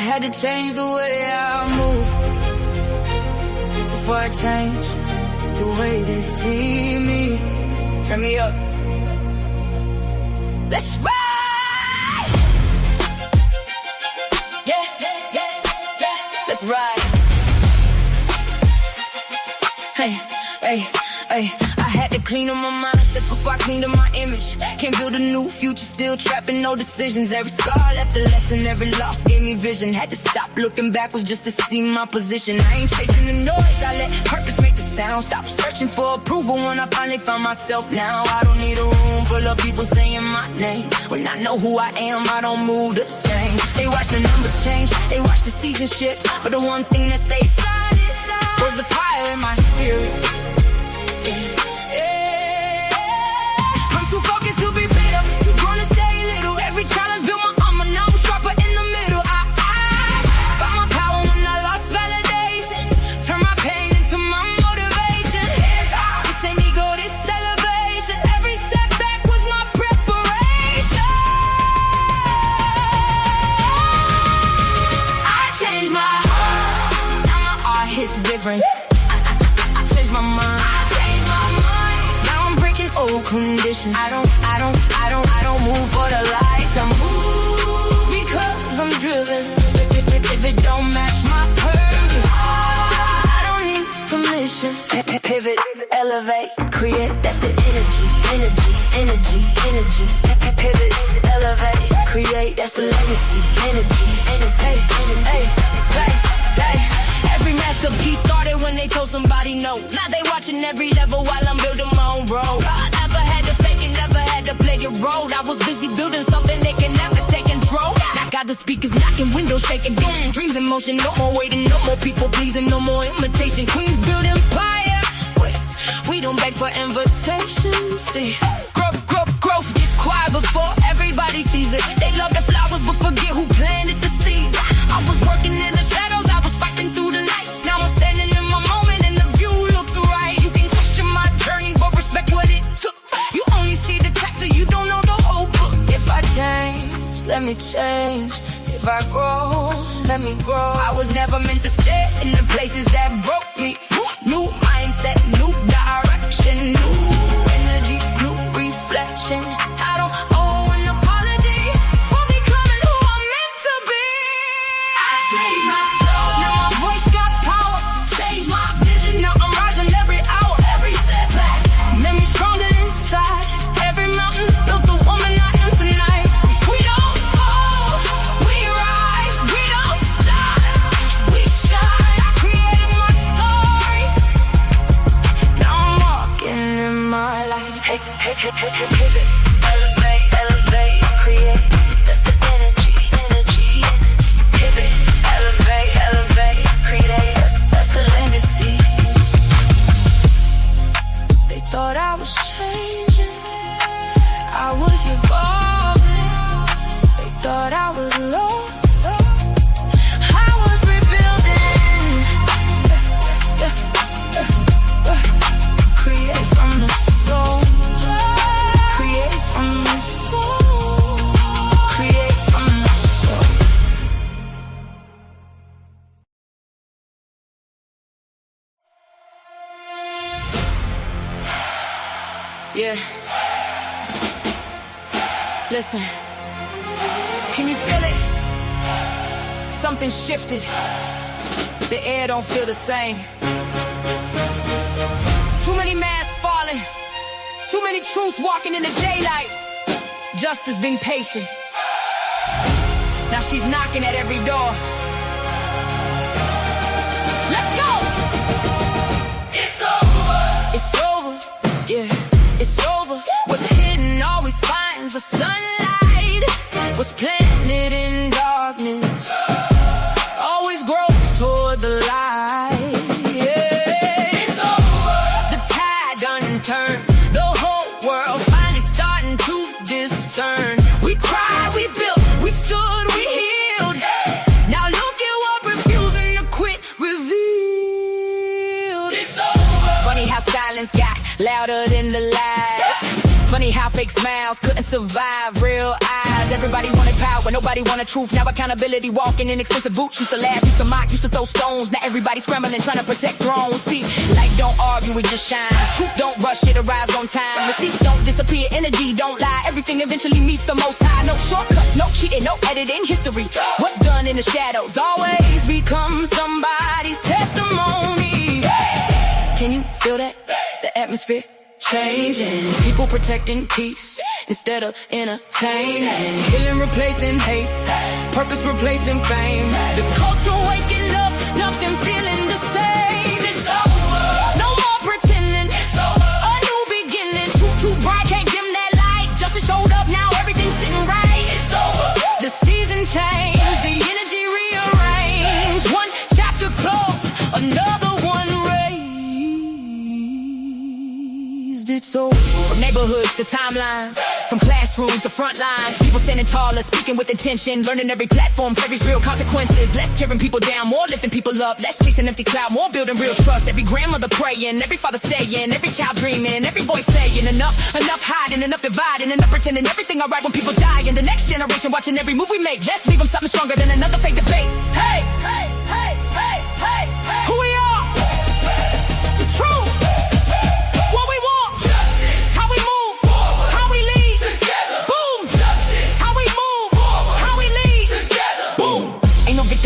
had to change the way I move before I change the way they see me. Turn me up. Let's ride. Yeah, yeah, yeah. Let's ride. Hey, hey, hey. I had to clean up my mindset before I cleaned up my image. Can't build a new future, still trapping, no decisions. Every scar left a lesson, every loss gave me vision. Had to stop looking backwards just to see my position. I ain't chasing the noise, I let purpose make the sound. Stop searching for approval when I finally found myself now. I don't need a room full of people saying my name. When I know who I am, I don't move the same. They watch the numbers change, they watch the seasons shift, but the one thing that stayed solid was the fire in my spirit. Too focused to be bitter, too grown to stay little. Every challenge built my armor, now I'm sharper in the middle. I found my power when I lost validation. Turn my pain into my motivation. Hands out, this ain't ego, this elevation. Every setback was my preparation. I changed my heart, now my art hits different. I changed my mind, old conditions. I don't move for the lights. I move because I'm driven. If it don't match my purpose, I don't need permission. Pivot, elevate, create. That's the energy, energy, energy, energy. Pivot, elevate, create. That's the legacy, energy, energy. Hey, hey, hey, hey. Every masterpiece started when they told somebody no. Now they watching every level while I'm building my own road. I never had to fake it, never had to play a role. I was busy building something they can never take control. Now got the speakers knocking, windows shaking, boom, dreams in motion. No more waiting, no more people pleasing, no more imitation. Queens build empire. Wait, we don't beg for invitations. See, growth gets quiet before everybody sees it. They love the flowers but forget who planted the seeds. I was working in the shadows, I was fighting through the night. Now I'm standing in my moment and the view looks right. You can question my journey but respect what it took. You only see the chapter, you don't know the whole book. If I change, let me change. If I grow, let me grow. I was never meant to stay in the places that broke me. New mindset, new direction, new energy, new reflection. I don't owe an apology for becoming who I'm meant to be. I changed my soul, now my voice got power. Changed my vision, now I'm rising every hour. Every setback made me stronger inside. Every mountain built the woman I am tonight. We don't fall, we rise. We don't stop, we shine. I created my story, now I'm walking in my light. Hey, hey, hey, hey, hey, pivot, elevate, elevate, create. That's the energy, energy, energy. Pivot, elevate, elevate, create. That's the legacy. They thought I was changing, I was evolving. They thought I was lost, I was rebuilding. Create from the soul, create from the soul, create from the soul. Yeah. Listen, can you feel it? Something shifted. The air don't feel the same. Too many masks falling, too many truths walking in the daylight. Justice being patient. Now she's knocking at every door. Let's go! It's over. It's over, yeah, it's over. What's hidden always finds the sunlight. What's planted in darkness always grows toward the light. Yeah. It's over. The tide done turned. The whole world finally starting to discern. We cried, we built, we stood, we healed. Now look at what refusing to quit revealed. It's over. Funny how silence got louder than the lies. Funny how fake smiles couldn't survive real eyes. Everybody wanted power, nobody wanted truth. Now accountability, walking in expensive boots. Used to laugh, used to mock, used to throw stones. Now everybody scrambling, trying to protect thrones. See, life don't argue, it just shines. Truth don't rush, it arrives on time. Receipts don't disappear, energy don't lie. Everything eventually meets the most high. No shortcuts, no cheating, no editing. History, what's done in the shadows always becomes somebody's testimony. Can you feel that? The atmosphere changing, people protecting peace instead of entertaining. Healing replacing hate, purpose replacing fame. The culture waking up, nothing feeling the same. It's over, no more pretending. It's over, a new beginning. Too bright, can't dim that light. Justice showed up, now everything's sitting right. It's over, the season changed, the energy rearranged. One chapter closed, another one raised. It's over. From neighborhoods to timelines, from classrooms to front lines, people standing taller, speaking with intention, learning every platform carries real consequences. Less tearing people down, more lifting people up, less chasing empty cloud, more building real trust. Every grandmother praying, every father staying, every child dreaming, every voice saying enough hiding, enough dividing, enough pretending everything alright when people die. And the next generation watching every move we make, let's leave them something stronger than another fake debate. Hey, hey, hey, hey, hey, hey. Who we are? The truth. What we want.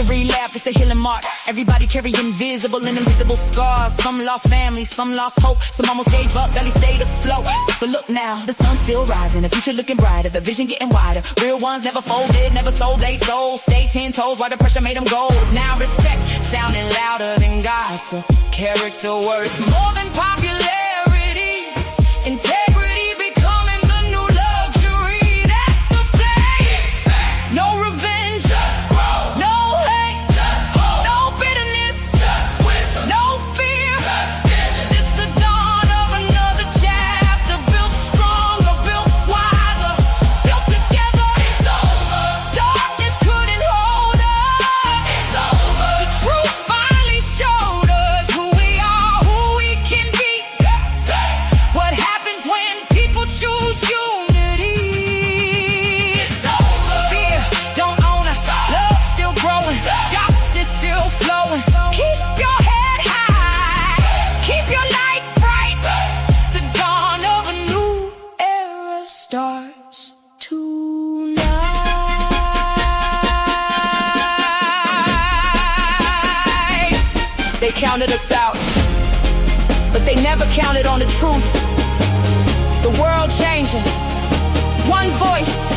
Relapse, it's a healing march. Everybody carrying visible and invisible scars. Some lost family, some lost hope, some almost gave up, barely stayed afloat. But look now, the sun's still rising, the future looking brighter, the vision getting wider. Real ones never folded, never sold they soul. Stay 10 toes while the pressure made them gold. Now respect sounding louder than gossip. Character worth more than popularity. Integrity becoming the new luxury. That's the flame. No revenge. They counted us out, but they never counted on the truth. The world changing. One voice,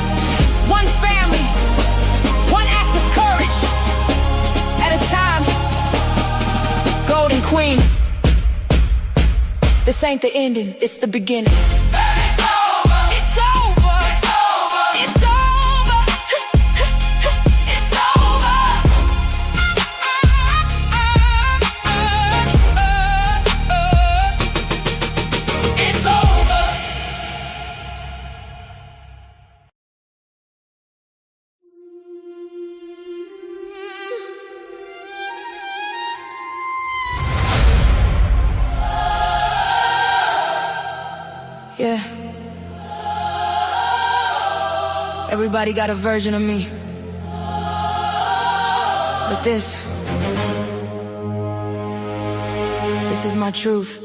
one family, one act of courage at a time. Golden Queen. This ain't the ending, it's the beginning. It's over. It's over. It's over. It's over. It's over. It's over. Yeah. Everybody got a version of me. But this is my truth.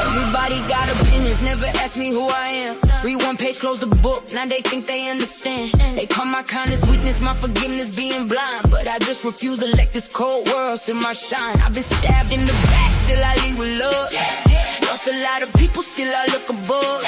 Everybody got opinions, never ask me who I am. Read one page, close the book, now they think they understand. They call my kindness weakness, my forgiveness being blind. But I just refuse to let this cold world see my shine. I've been stabbed in the back, still I lead with love. Lost a lot of people, still I look above.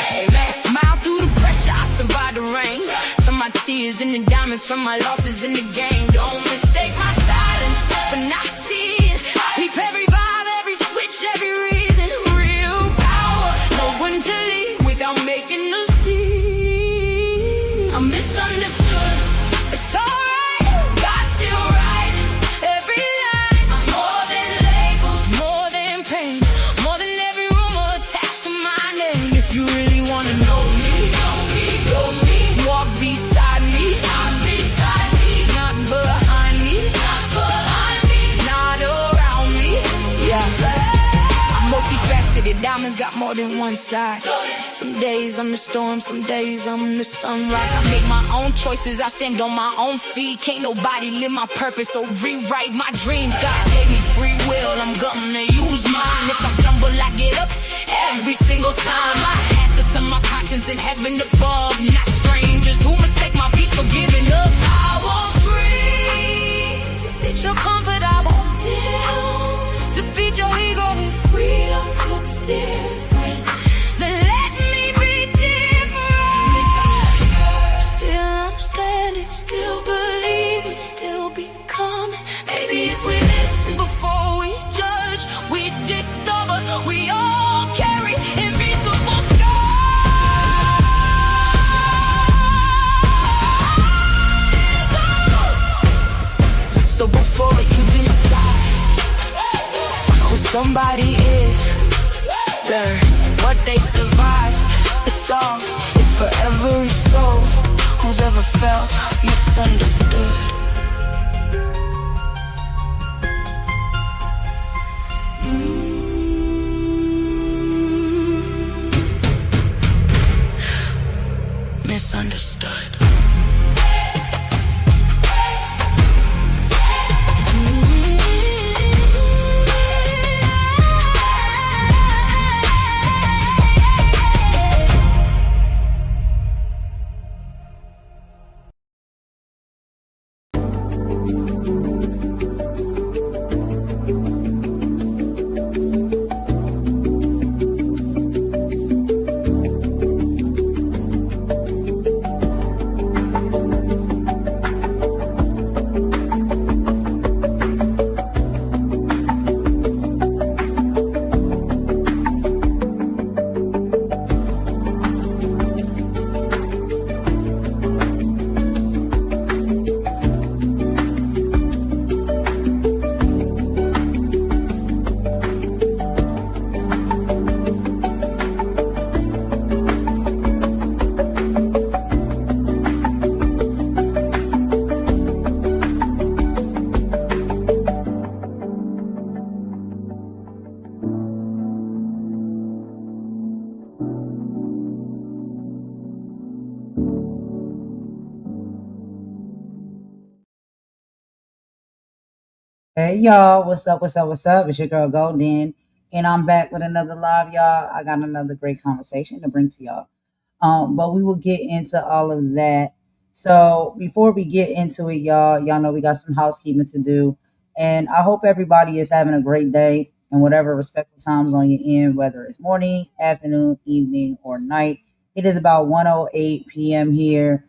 Smile through the pressure, I survive the rain. Turn my tears into diamonds from my losses in the game. Don't mistake my silence for not seeing. Peep every vibe, every switch, every reason. Real power knows when to leave without making a scene. I'm misunderstood, it's alright. God's still writing diamonds got more than one side. Some days I'm the storm, some days I'm the sunrise. I make my own choices, I stand on my own feet. Can't nobody live my purpose or rewrite my dreams. God gave me free will, I'm gonna use mine. If I stumble, I get up every single time. I answer to my conscience in heaven above, not strangers who mistake my beat for giving up. I won't scream to fit your comfort, I won't dim to feed your ego. If freedom looks different, then let me be different. Still I'm standing, still believing, still becoming. Maybe if we listen before we judge, we discover we all carry invisible scars. So before you decide who somebody is, learn what they survived. The song is for every soul who's ever felt misunderstood. Misunderstood. Hey y'all, what's up? What's up? What's up? It's your girl Golden, and I'm back with another live, y'all. I got another great conversation to bring to y'all. But we will get into all of that. So before we get into it, y'all know we got some housekeeping to do, and I hope everybody is having a great day in whatever respectful times on your end, whether it's morning, afternoon, evening, or night. It is about 1:08 p.m. here,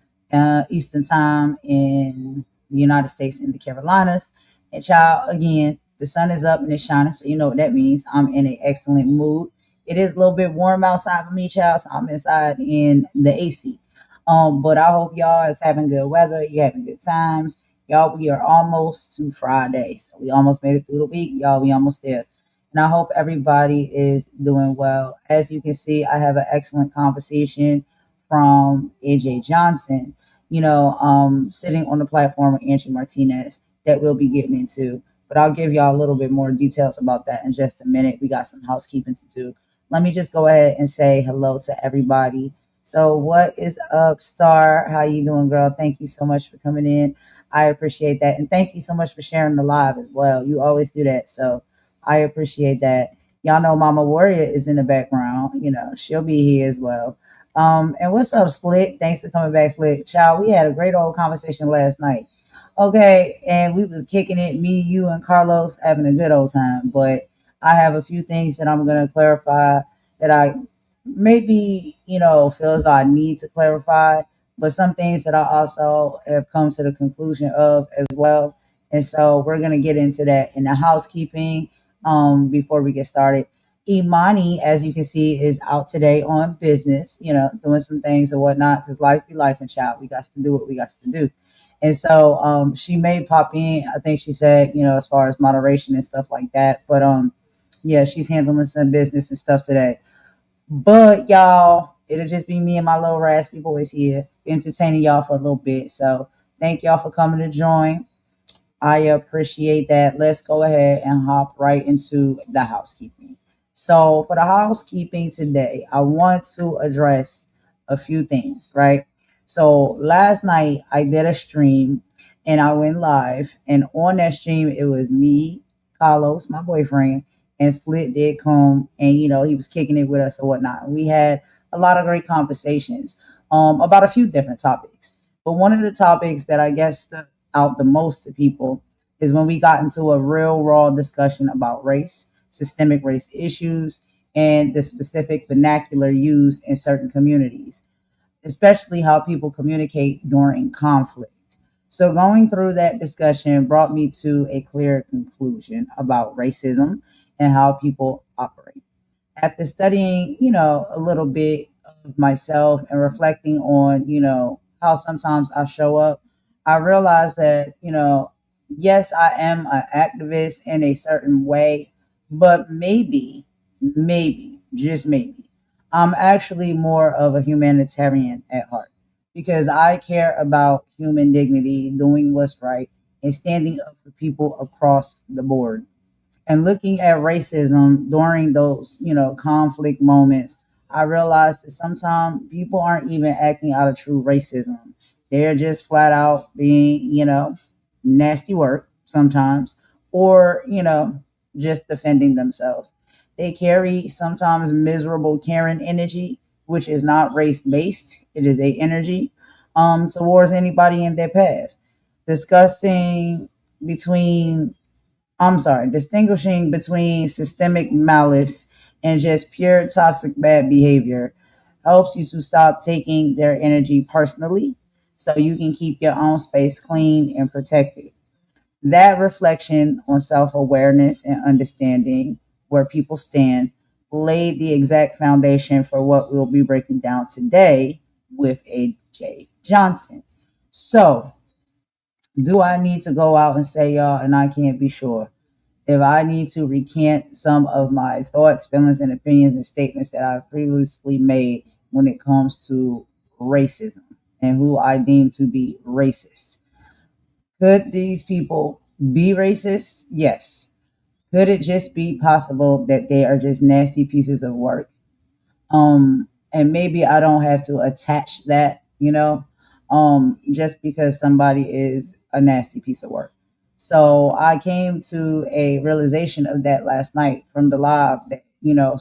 Eastern Time in the United States and the Carolinas. And child, again, the sun is up and it's shining, so you know what that means. I'm in an excellent mood. It is a little bit warm outside for me, child, so I'm inside in the AC. But I hope y'all is having good weather. You're having good times. Y'all, we are almost to Friday. So we almost made it through the week. Y'all, we almost there. And I hope everybody is doing well. As you can see, I have an excellent conversation from AJ Johnson, sitting on the platform with Angie Martinez that we'll be getting into. But I'll give y'all a little bit more details about that in just a minute. We got some housekeeping to do. Let me just go ahead and say hello to everybody. So what is up, Star? How you doing, girl? Thank you so much for coming in. I appreciate that. And thank you so much for sharing the live as well. You always do that. So I appreciate that. Y'all know Mama Warrior is in the background. She'll be here as well. And what's up, Split? Thanks for coming back, Split. Child, we had a great old conversation last night. Okay, and we was kicking it, me, you, and Carlos having a good old time. But I have a few things that I'm gonna clarify that I maybe, feel as though I need to clarify, but some things that I also have come to the conclusion of as well. And so we're gonna get into that in the housekeeping before we get started. Imani, as you can see, is out today on business, doing some things and whatnot, because life be life and child. We got to do what we got to do. And so she may pop in. I think she said, as far as moderation and stuff like that. But yeah, she's handling some business and stuff today. But y'all, it'll just be me and my little raspy voice here entertaining y'all for a little bit. So thank y'all for coming to join. I appreciate that. Let's go ahead and hop right into the housekeeping. So, for the housekeeping today, I want to address a few things, right? So, last night I did a stream and I went live, and on that stream, it was me, Carlos, my boyfriend, and Split did come, and he was kicking it with us or whatnot. We had a lot of great conversations about a few different topics. But one of the topics that I guess stood out the most to people is when we got into a real raw discussion about race, systemic race issues, and the specific vernacular used in certain communities, especially how people communicate during conflict. So, going through that discussion brought me to a clear conclusion about racism and how people operate. After studying, a little bit of myself and reflecting on, how sometimes I show up, I realized that, yes, I am an activist in a certain way, but maybe, just maybe, I'm actually more of a humanitarian at heart because I care about human dignity, doing what's right, and standing up for people across the board and looking at racism during those, conflict moments, I realized that sometimes people aren't even acting out of true racism. They're just flat out being, nasty work sometimes, or, just defending themselves. They carry sometimes miserable Karen energy, which is not race based. It is a energy towards anybody in their path. Discussing between distinguishing between systemic malice and just pure toxic bad behavior helps you to stop taking their energy personally so you can keep your own space clean and protected. That reflection on self awareness and understanding where people stand laid the exact foundation for what we'll be breaking down today with A.J. Johnson. So, do I need to go out and say y'all, and I can't be sure? If I need to recant some of my thoughts, feelings, and opinions and statements that I've previously made when it comes to racism and who I deem to be racist. Could these people be racist? Yes. Could it just be possible that they are just nasty pieces of work? And maybe I don't have to attach that, just because somebody is a nasty piece of work. So I came to a realization of that last night from the live that,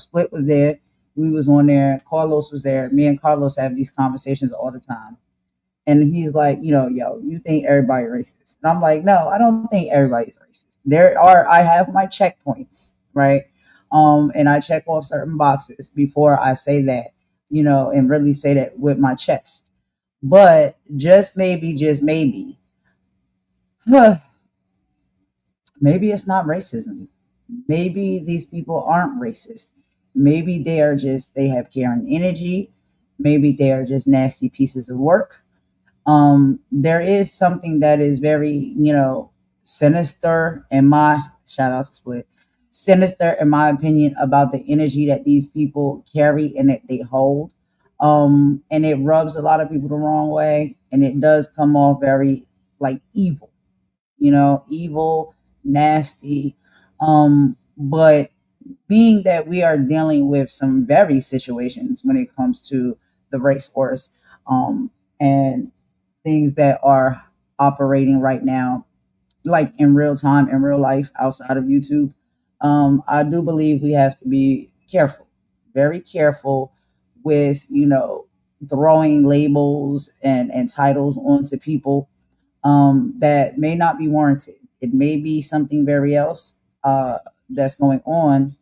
Split was there, we was on there, Carlos was there. Me and Carlos have these conversations all the time. And he's like, yo, you think everybody racist? And I'm like, no, I don't think everybody's racist. I have my checkpoints, right? And I check off certain boxes before I say that, and really say that with my chest. But just maybe, maybe it's not racism. Maybe these people aren't racist. Maybe they have caring energy. Maybe they are just nasty pieces of work. There is something that is very, sinister in my shout out to Split, sinister in my opinion about the energy that these people carry and that they hold. And it rubs a lot of people the wrong way, and it does come off very like evil, evil, nasty. But being that we are dealing with some very situations when it comes to the race wars, and things that are operating right now, like in real time, in real life, outside of YouTube. I do believe we have to be careful, very careful with, throwing labels and titles onto people that may not be warranted. It may be something very else that's going on,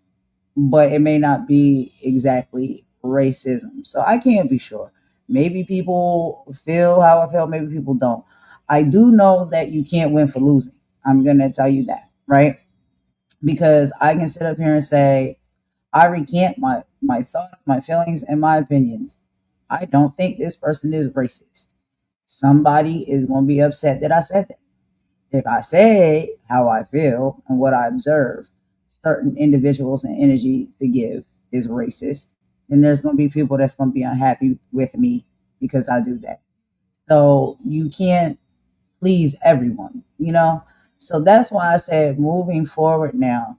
but it may not be exactly racism. So I can't be sure. Maybe people feel how I felt, maybe people don't. I do know that you can't win for losing. I'm going to tell you that, right? Because I can sit up here and say, I recant my thoughts, my feelings, and my opinions. I don't think this person is racist. Somebody is going to be upset that I said that. If I say how I feel and what I observe, certain individuals and energy to give is racist, then there's going to be people that's going to be unhappy with me because I do that. So you can't please everyone. So that's why I said moving forward now,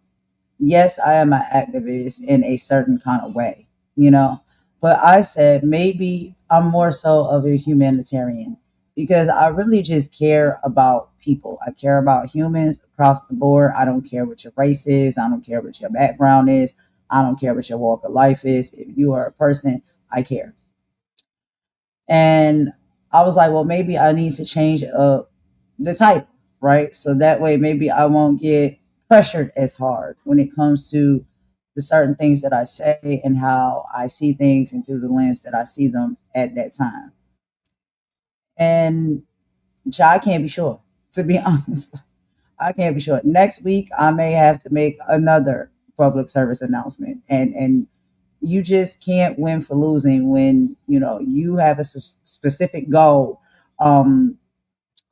yes, I am an activist in a certain kind of way, you know, but I said maybe I'm more so of a humanitarian because I really just care about people. I care about humans across the board. I don't care what your race is. I don't care what your background is. I don't care what your walk of life is. If you are a person, I care. And I was like, well, maybe I need to change up the title, right? So that way, maybe I won't get pressured as hard when it comes to the certain things that I say and how I see things and through the lens that I see them at that time. And I can't be sure, to be honest. I can't be sure. Next week, I may have to make another public service announcement, and you just can't win for losing when you have a specific goal.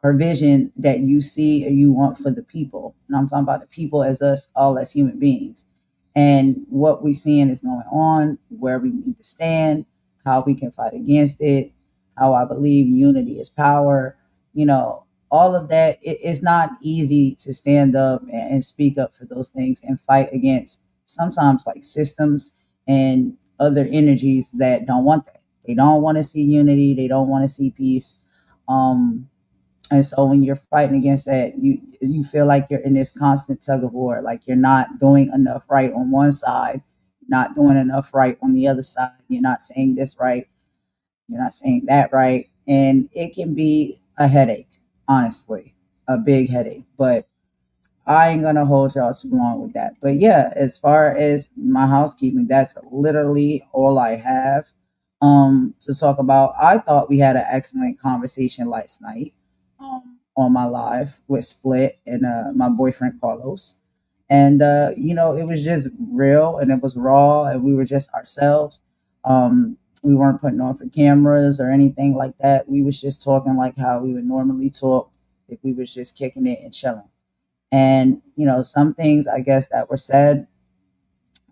Or vision that you see or you want for the people. And I'm talking about the people as us all as human beings. And what we seeing is going on, where we need to stand, how we can fight against it, how I believe unity is power, all of that. It's not easy to stand up and speak up for those things and fight against sometimes like systems and other energies that don't want that. They don't want to see unity. They don't want to see peace. Um, and so when you're fighting against that, you feel like you're in this constant tug of war, like you're not doing enough right on one side, not doing enough right on the other side. You're not saying this right, you're not saying that right, and it can be a headache, honestly, a big headache. But I ain't gonna hold y'all too long with that. But yeah, as far as my housekeeping, that's literally all I have to talk about. I thought we had an excellent conversation last night on my live with Split and my boyfriend Carlos. And it was just real and it was raw and we were just ourselves. We weren't putting on for cameras or anything like that. We was just talking like how we would normally talk if we was just kicking it and chilling. And, some things I guess that were said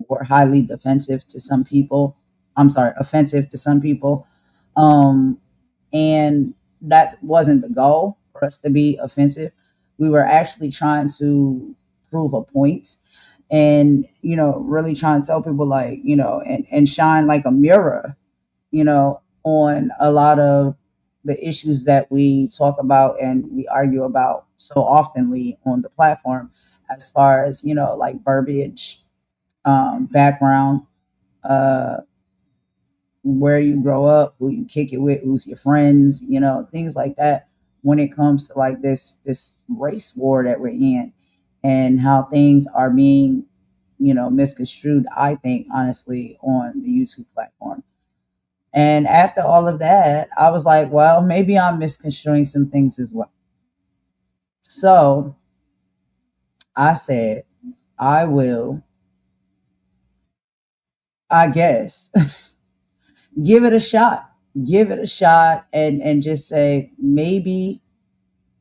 were highly defensive to some people. I'm sorry, offensive to some people. Um, and that wasn't the goal for us to be offensive. We were actually trying to prove a point and, really trying to tell people like, and shine like a mirror, on a lot of the issues that we talk about and we argue about so oftenly on the platform as far as, like verbiage, background, uh, where you grow up, who you kick it with, who's your friends, things like that when it comes to like this race war that we're in and how things are being, misconstrued, I think, honestly, on the YouTube platform. And after all of that, I was like, well, maybe I'm misconstruing some things as well. So I said, I will, I guess, give it a shot. Give it a shot and just say maybe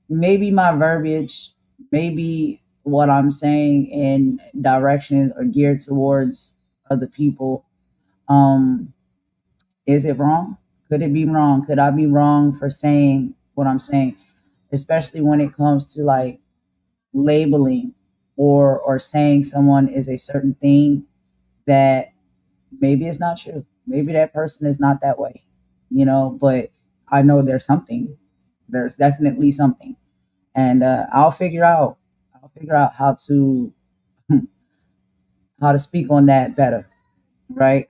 my verbiage, maybe what I'm saying in directions are geared towards other people. Um, is it wrong? Could it be wrong? Could I be wrong for saying what I'm saying? Especially when it comes to like labeling or saying someone is a certain thing that maybe it's not true. Maybe that person is not that way, but I know there's something. There's definitely something. And I'll figure out how to speak on that better, right?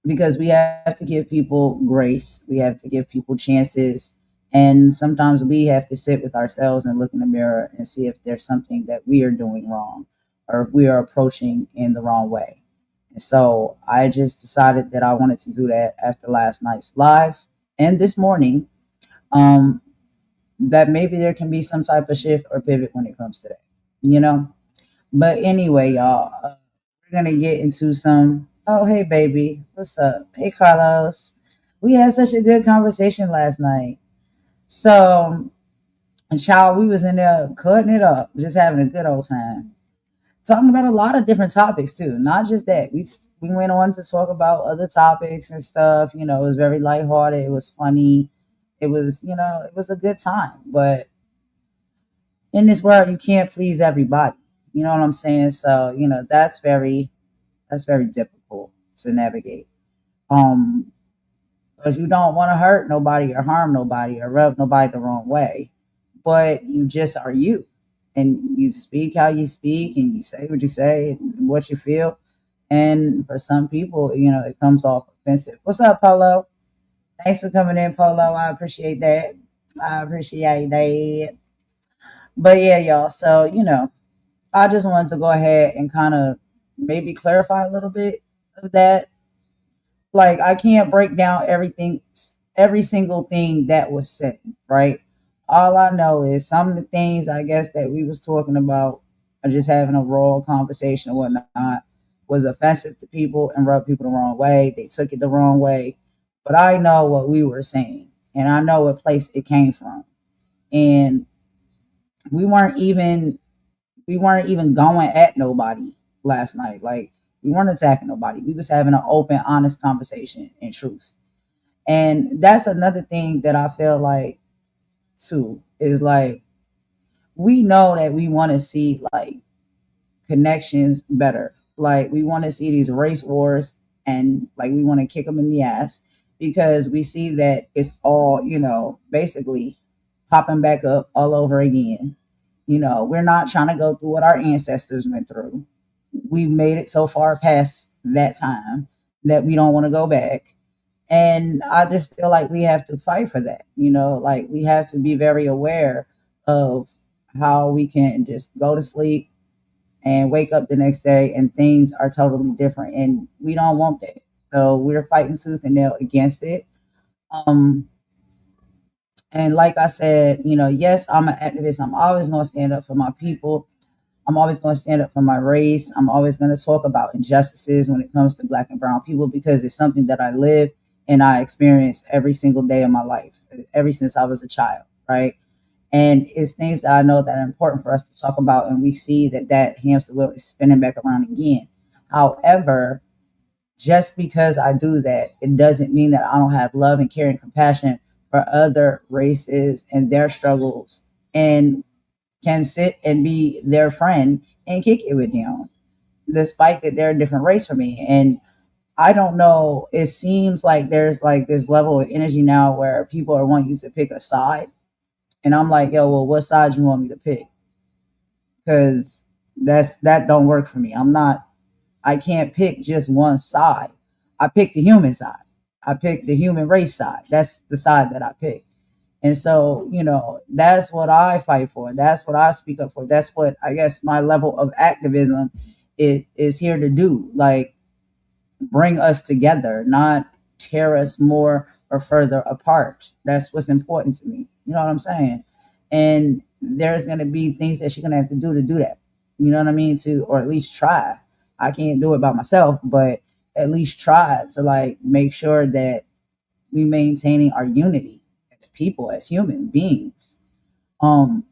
Because we have to give people grace, we have to give people chances, and sometimes we have to sit with ourselves and look in the mirror and see if there's something that we are doing wrong or if we are approaching in the wrong way. And so I just decided that I wanted to do that after last night's live and this morning. Um, that maybe there can be some type of shift or pivot when it comes to that, you know. But anyway, y'all, we're gonna get into some. Oh, hey, baby, what's up? Hey, Carlos. We had such a good conversation last night. So, and child, we was in there cutting it up, just having a good old time, talking about a lot of different topics too. Not just that. We went on to talk about other topics and stuff. It was very lighthearted. It was funny. It was a good time. But in this world, you can't please everybody. You know what I'm saying? So, that's very difficult to navigate. Um, because you don't want to hurt nobody or harm nobody or rub nobody the wrong way, but you just are you, and you speak how you speak, and you say what you say, and what you feel. And for some people, it comes off offensive. What's up, Polo? Thanks for coming in, Polo. I appreciate that. I appreciate that. But yeah, y'all. So, I just wanted to go ahead and kind of maybe clarify a little bit of that. Like, I can't break down everything, every single thing that was said, right? All I know is some of the things, I guess, that we was talking about, or just having a raw conversation or whatnot, was offensive to people and rubbed people the wrong way. They took it the wrong way. But I know what we were saying, and I know what place it came from. And we weren't even we weren't even going at nobody last night. Like, we weren't attacking nobody. We was having an open, honest conversation and truth. And that's another thing that I feel like too is like, we know that we want to see like connections better. Like, we want to see these race wars, and like we want to kick them in the ass, because we see that it's all, basically popping back up all over again. We're not trying to go through what our ancestors went through. We've made it so far past that time that we don't want to go back. And I just feel like we have to fight for that. Like, we have to be very aware of how we can just go to sleep and wake up the next day and things are totally different. And we don't want that. So we're fighting tooth and nail against it. Um, and like I said, yes, I'm an activist. I'm always going to stand up for my people. I'm always going to stand up for my race. I'm always going to talk about injustices when it comes to black and brown people, because it's something that I live and I experience every single day of my life, ever since I was a child, right? And it's things that I know that are important for us to talk about, and we see that hamster wheel is spinning back around again. However, just because I do that, it doesn't mean that I don't have love and care and compassion for other races and their struggles, and can sit and be their friend and kick it with them, despite that they're a different race from me. And I don't know, it seems like there's like this level of energy now where people are wanting you to pick a side. And I'm like, yo, well, what side you want me to pick? Because that don't work for me. I can't pick just one side. I pick the human side. I pick the human race side. That's the side that I pick. And so, that's what I fight for. That's what I speak up for. That's what I guess my level of activism is here to do. Like, bring us together, not tear us more or further apart. That's what's important to me. You know what I'm saying? And there's going to be things that you're going to have to do that. You know what I mean? Or at least try. I can't do it by myself, but at least try to like make sure that we maintaining our unity as people, as human beings. Um,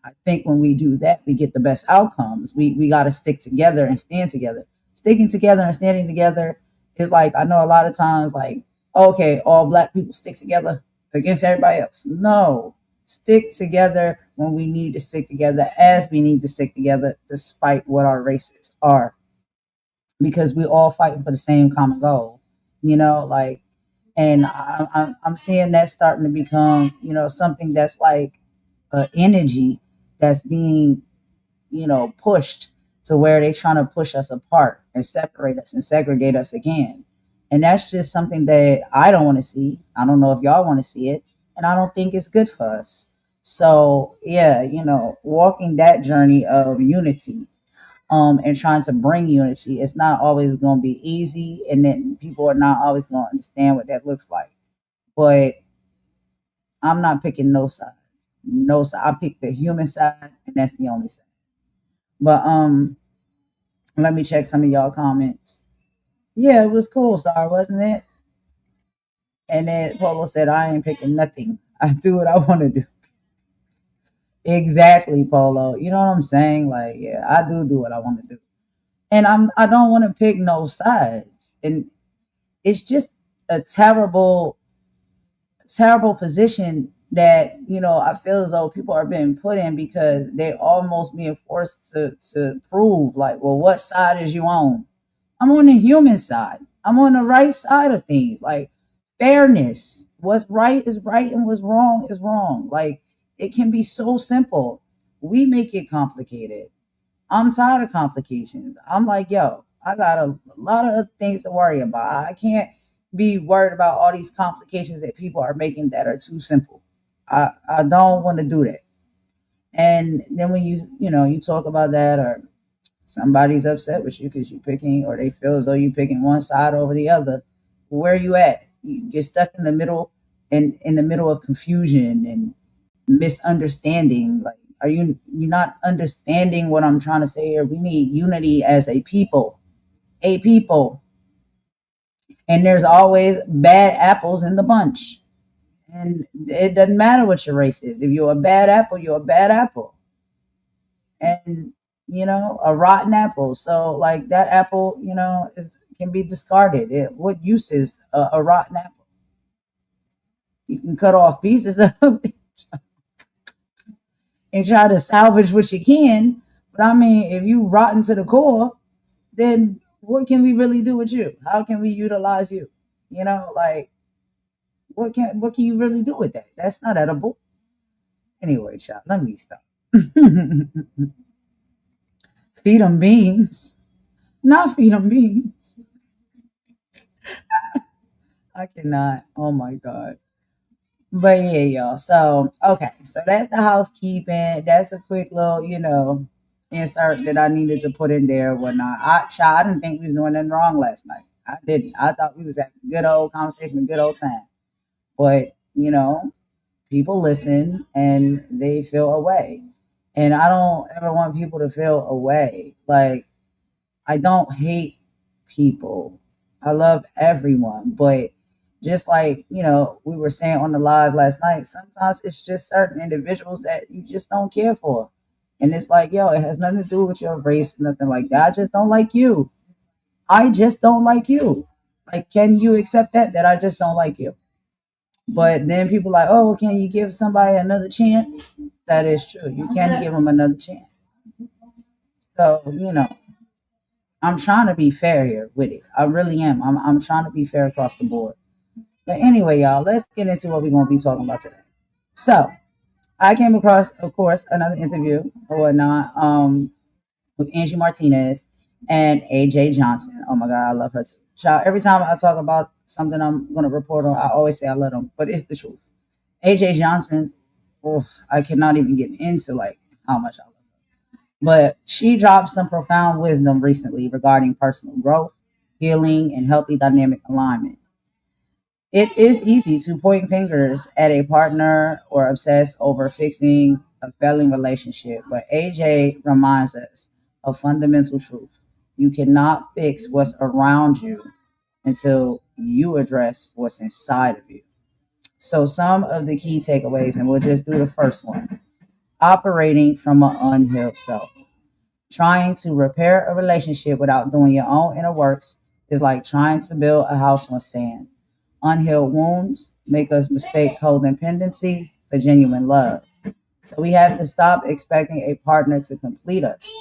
I think when we do that, we get the best outcomes. We got to stick together and stand together. Sticking together and standing together is like, I know a lot of times, like, okay, all black people stick together against everybody else. No, stick together when we need to stick together, as we need to stick together, despite what our races are, because we all fighting for the same common goal. Like, and I'm seeing that starting to become, something that's like energy that's being, pushed to where they're trying to push us apart and separate us and segregate us again. And that's just something that I don't want to see. I don't know if y'all want to see it, and I don't think it's good for us. So yeah, walking that journey of unity, and trying to bring unity, it's not always going to be easy, and then people are not always going to understand what that looks like. But I'm not picking no side. No side. I pick the human side, and that's the only side. But let me check some of y'all comments. Yeah, it was cool, Star, wasn't it? And then Polo said, I ain't picking nothing. I do what I want to do. Exactly, Polo. You know what I'm saying? Like, yeah, I do what I want to do. And I don't want to pick no sides. And it's just a terrible position that, I feel as though people are being put in because they're almost being forced to prove, like, well, what side is you on? I'm on the human side. I'm on the right side of things. Like, fairness. What's right is right and what's wrong is wrong. Like, it can be so simple. We make it complicated. I'm tired of complications. I'm like, yo, I got a lot of things to worry about. I can't be worried about all these complications that people are making that are too simple. I don't want to do that. And then when you talk about that, or somebody's upset with you because you're picking, or they feel as though you're picking one side over the other, where are you at? You're stuck in the middle, and in the middle of confusion and misunderstanding. Like, you're not understanding what I'm trying to say here? We need unity as a people, and there's always bad apples in the bunch. And it doesn't matter what your race is. If you're a bad apple, you're a bad apple. And a rotten apple. So, like, that apple, can be discarded. What use is a rotten apple? You can cut off pieces of it and try to salvage what you can. But I mean, if you rotten to the core, then what can we really do with you? How can we utilize you? Like, what can you really do with that? That's not edible. Anyway, child, let me stop. Feed them beans. Not feed them beans. I cannot. Oh my God. But yeah, y'all. So, okay. So that's the housekeeping. That's a quick little, insert that I needed to put in there or whatnot. I didn't think we was doing nothing wrong last night. I didn't. I thought we was having a good old conversation, a good old time. But, people listen and they feel away. And I don't ever want people to feel away. Like, I don't hate people. I love everyone. But just like, we were saying on the live last night, sometimes it's just certain individuals that you just don't care for. And it's like, yo, it has nothing to do with your race, nothing like that. I just don't like you. I just don't like you. Like, can you accept that I just don't like you? But then people like, oh, well, can you give somebody another chance? That is true. You can give them another chance. So, I'm trying to be fair here with it. I really am. I'm trying to be fair across the board. But anyway, y'all, let's get into what we're going to be talking about today. So, I came across, of course, another interview or whatnot with Angie Martinez and AJ Johnson. Oh my God, I love her too. Child, every time I talk about something I'm going to report on, I always say I love them, but it's the truth. AJ Johnson, I cannot even get into like how much I love her. But she dropped some profound wisdom recently regarding personal growth, healing, and healthy dynamic alignment. It is easy to point fingers at a partner or obsess over fixing a failing relationship, but AJ reminds us of fundamental truth. You cannot fix what's around you until you address what's inside of you. So, some of the key takeaways, and we'll just do the first one: operating from an unhealed self. Trying to repair a relationship without doing your own inner works is like trying to build a house on sand. Unhealed wounds make us mistake codependency for genuine love. So we have to stop expecting a partner to complete us.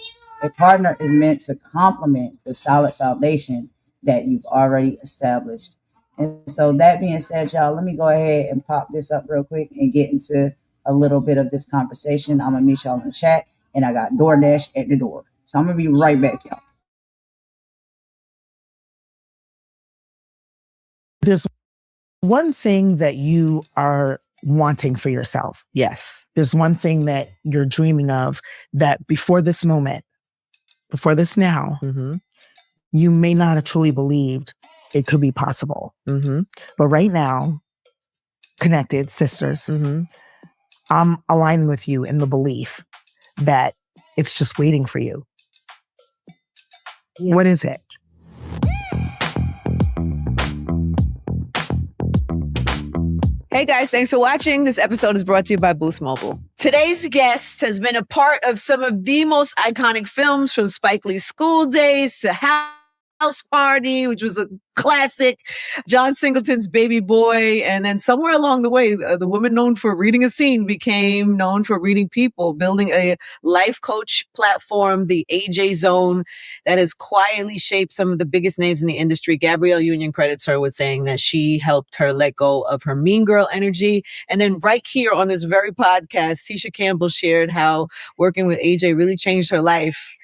A partner is meant to complement the solid foundation that you've already established. And so that being said, y'all, let me go ahead and pop this up real quick and get into a little bit of this conversation. I'm going to meet y'all in the chat, and I got DoorDash at the door. So I'm going to be right back, y'all. There's one thing that you are wanting for yourself. Yes. There's one thing that you're dreaming of that before this moment, before this now, you may not have truly believed it could be possible. But right now, connected sisters, I'm aligning with you in the belief that it's just waiting for you. What is it? Hey guys, thanks for watching. This episode is brought to you by Boost Mobile. Today's guest has been a part of some of the most iconic films, from Spike Lee's School Days to House Party, which was a classic, John Singleton's Baby Boy. And then somewhere along the way, the woman known for reading a scene became known for reading people, building a life coach platform, the AJ Zone, that has quietly shaped some of the biggest names in the industry. Gabrielle Union credits her with saying that she helped her let go of her mean girl energy. And then right here on this very podcast, Tisha Campbell shared how working with AJ really changed her life.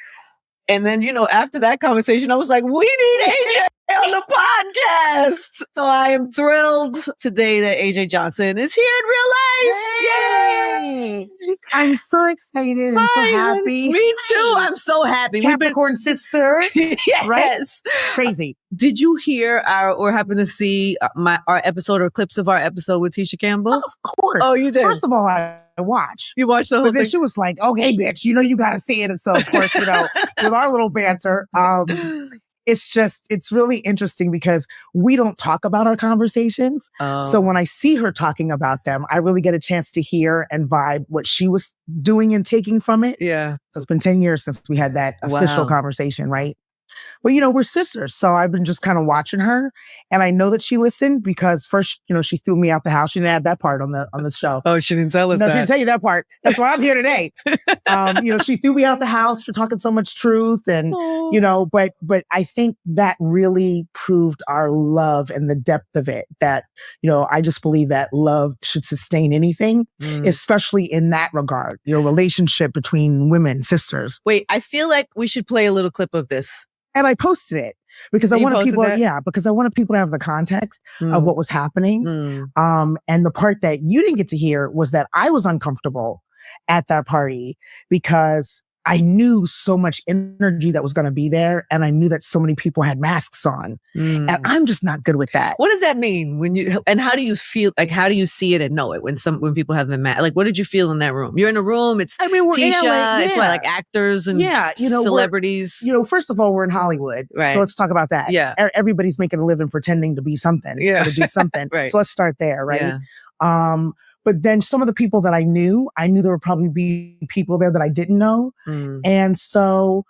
And then, after that conversation, I was like, we need AJ on the podcast. So I am thrilled today that AJ Johnson is here in real life. Yay! I'm so excited. I'm so happy. Me too. I'm so happy. Capricorn sister. Yes. Right? Crazy. Did you hear or happen to see our episode or clips of our episode with Tisha Campbell? Of course. Oh, you did? First of all, I watched. You watched the whole But then thing? she was like, okay, bitch, you got to see it. And so, of course, with our little banter, it's really interesting because we don't talk about our conversations. So when I see her talking about them, I really get a chance to hear and vibe what she was doing and taking from it. Yeah. So it's been 10 years since we had that official conversation, right? But, we're sisters. So I've been just kind of watching her. And I know that she listened because first, she threw me out the house. She didn't add that part on the show. Oh, she didn't tell us No, that. she didn't tell you that part. That's why I'm here today. She threw me out the house for talking so much truth and, but I think that really proved our love and the depth of it that, I just believe that love should sustain anything, especially in that regard, relationship between women, sisters. Wait, I feel like we should play a little clip of this. And I posted it because I wanted people, because I wanted people to have the context of what was happening. And the part that you didn't get to hear was that I was uncomfortable at that party because I knew so much energy that was going to be there. And I knew that so many people had masks on and I'm just not good with that. What does that mean and how do you feel? Like, how do you see it and know it when people have the mask? Like, what did you feel in that room? You're in a room. It's Tisha. It's like actors and celebrities. First of all, we're in Hollywood. Right. So let's talk about that. Yeah. Everybody's making a living pretending to be something. Yeah. Or to do something. Right. So let's start there. Right. Yeah. But then some of the people that I knew there would probably be people there that I didn't know. And so,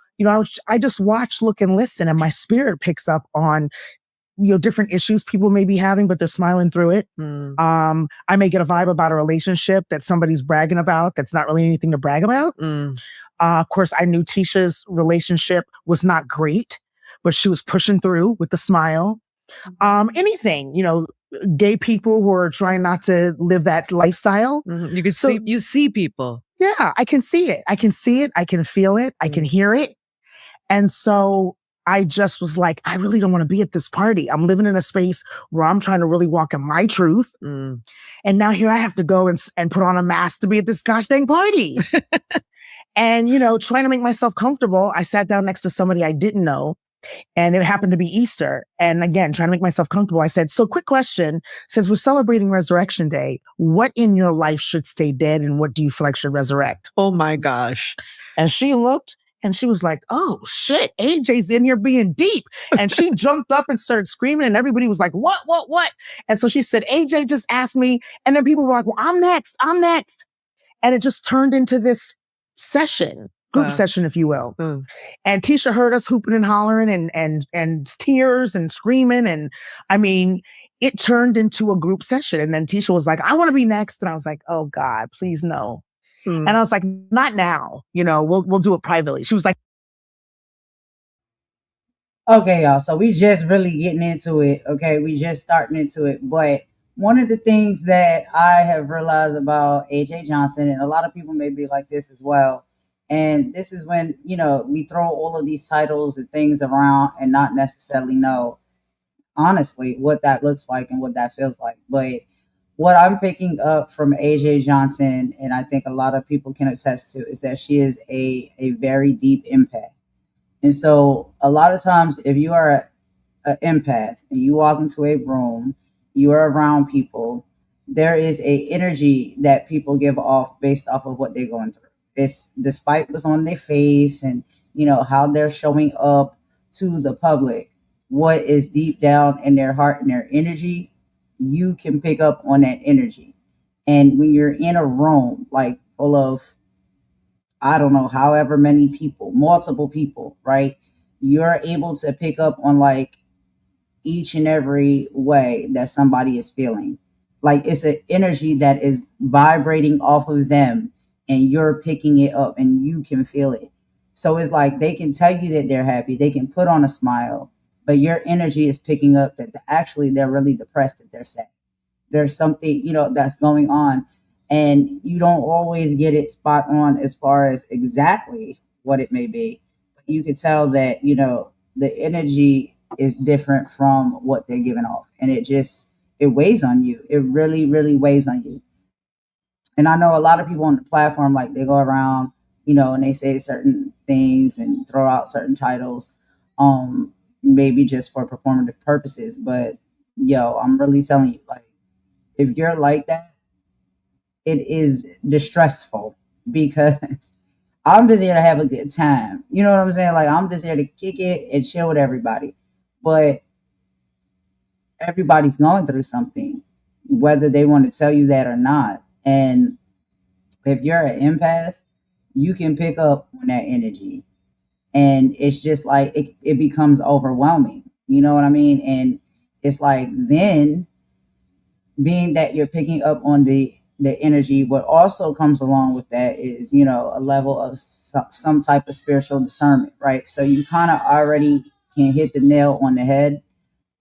I just watch, look, and listen, and my spirit picks up on, different issues people may be having, but they're smiling through it. I may get a vibe about a relationship that somebody's bragging about that's not really anything to brag about. Of course, I knew Tisha's relationship was not great, but she was pushing through with the smile. Anything, gay people who are trying not to live that lifestyle. You can see people. Yeah, I can see it. I can see it. I can feel it. I can hear it. And so I just was like, I really don't want to be at this party. I'm living in a space where I'm trying to really walk in my truth. And now here I have to go and put on a mask to be at this gosh dang party. And, trying to make myself comfortable, I sat down next to somebody I didn't know. And it happened to be Easter. And again, trying to make myself comfortable, I said, so quick question, since we're celebrating Resurrection Day, what in your life should stay dead and what do you feel like should resurrect? Oh my gosh. And she looked and she was like, oh shit, AJ's in here being deep. And she jumped up and started screaming and everybody was like, what? And so she said, AJ just asked me. And then people were like, well, I'm next. And it just turned into this group session, if you will. And Tisha heard us hooping and hollering and tears and screaming. And I mean, it turned into a group session. And then Tisha was like, I want to be next. And I was like, oh God, please no. And I was like, not now, we'll do it privately. She was like, okay, y'all. So we just really getting into it. Okay. We just starting into it. But one of the things that I have realized about AJ Johnson, and a lot of people may be like this as well, and this is when, we throw all of these titles and things around and not necessarily know, honestly, what that looks like and what that feels like. But what I'm picking up from AJ Johnson, and I think a lot of people can attest to, is that she is a very deep empath. And so a lot of times, if you are an empath and you walk into a room, you are around people, there is a energy that people give off based off of what they're going through. It's despite what's on their face and, how they're showing up to the public, what is deep down in their heart and their energy, you can pick up on that energy. And when you're in a room like full of, I don't know, however many people, multiple people, right? you're able to pick up on like each and every way that somebody is feeling. Like it's an energy that is vibrating off of them and you're picking it up and you can feel it. So it's like they can tell you that they're happy, they can put on a smile, but your energy is picking up that actually they're really depressed, that they're sad. There's something, that's going on. And you don't always get it spot on as far as exactly what it may be. But you can tell that, the energy is different from what they're giving off. And it weighs on you. It really, really weighs on you. And I know a lot of people on the platform, like they go around, and they say certain things and throw out certain titles, maybe just for performative purposes. But I'm really telling you, like, if you're like that, it is distressful because I'm just here to have a good time. You know what I'm saying? Like, I'm just here to kick it and chill with everybody. But everybody's going through something, whether they want to tell you that or not. And if you're an empath, you can pick up on that energy. And it's just like it becomes overwhelming. You know what I mean? And it's like then being that you're picking up on the energy, what also comes along with that is a level of some type of spiritual discernment, right? So you kind of already can hit the nail on the head,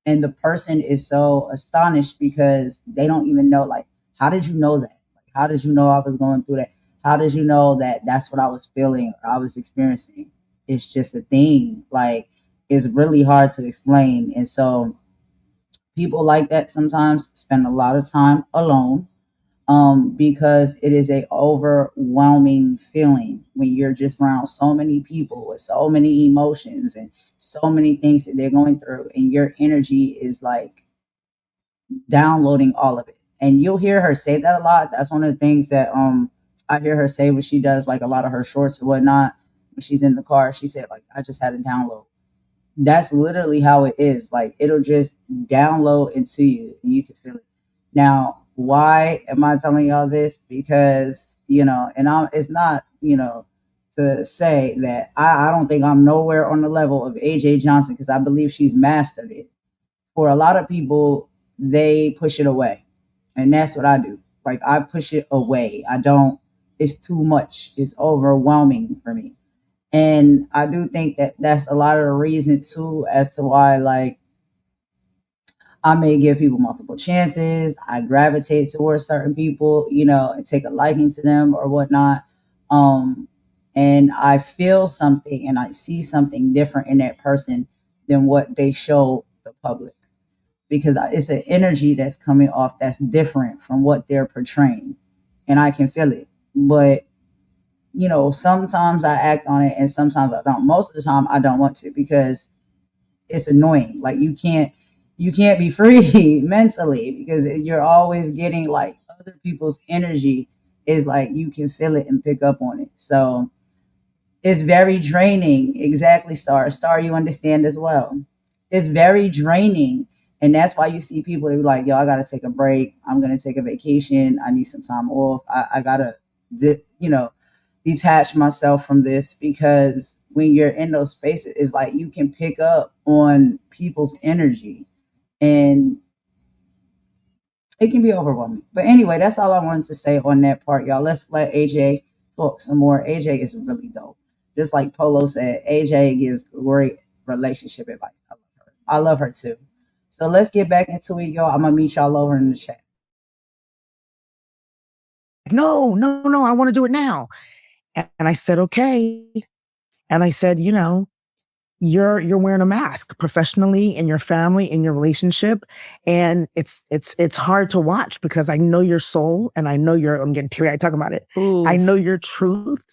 and the person is so astonished because they don't even know, like, how did you know that? Like, how did you know I was going through that? How did you know that that's what I was feeling or I was experiencing? It's just a thing. Like, it's really hard to explain. And so people like that sometimes spend a lot of time alone, because it is a overwhelming feeling when you're just around so many people with so many emotions and so many things that they're going through, and your energy is like downloading all of it. And you'll hear her say that a lot. That's one of the things that I hear her say when she does like a lot of her shorts or whatnot. When she's in the car, she said, like, I just had a download. That's literally how it is. Like, it'll just download into you and you can feel it. Now, why am I telling y'all this? Because, it's not, to say that I don't think I'm nowhere on the level of AJ Johnson, because I believe she's mastered it. For a lot of people, they push it away. And that's what I do. Like, I push it away. It's too much. It's overwhelming for me. And I do think that that's a lot of the reason too, as to why, like, I may give people multiple chances. I gravitate towards certain people, and take a liking to them or whatnot. And I feel something and I see something different in that person than what they show the public, because it's an energy that's coming off that's different from what they're portraying, and I can feel it. But sometimes I act on it and sometimes I don't. Most of the time I don't want to, because it's annoying. Like, you can't be free mentally, because you're always getting like other people's energy. Is like you can feel it and pick up on it. So it's very draining. Exactly, Star, you understand as well. It's very draining. And that's why you see people, they be like, yo, I gotta take a break. I'm gonna take a vacation. I need some time off. I gotta, detach myself from this, because when you're in those spaces, it's like you can pick up on people's energy and it can be overwhelming. But anyway, that's all I wanted to say on that part, y'all. Let's let AJ talk some more. AJ is really dope. Just like Polo said, AJ gives great relationship advice. I love her. I love her too. So let's get back into it, y'all. I'm gonna meet y'all over in the chat. No, I want to do it now. And I said, okay. And I said, you're wearing a mask professionally, in your family, in your relationship. And it's hard to watch, because I know your soul and I know I'm getting teary-eyed talking about it. Ooh. I know your truth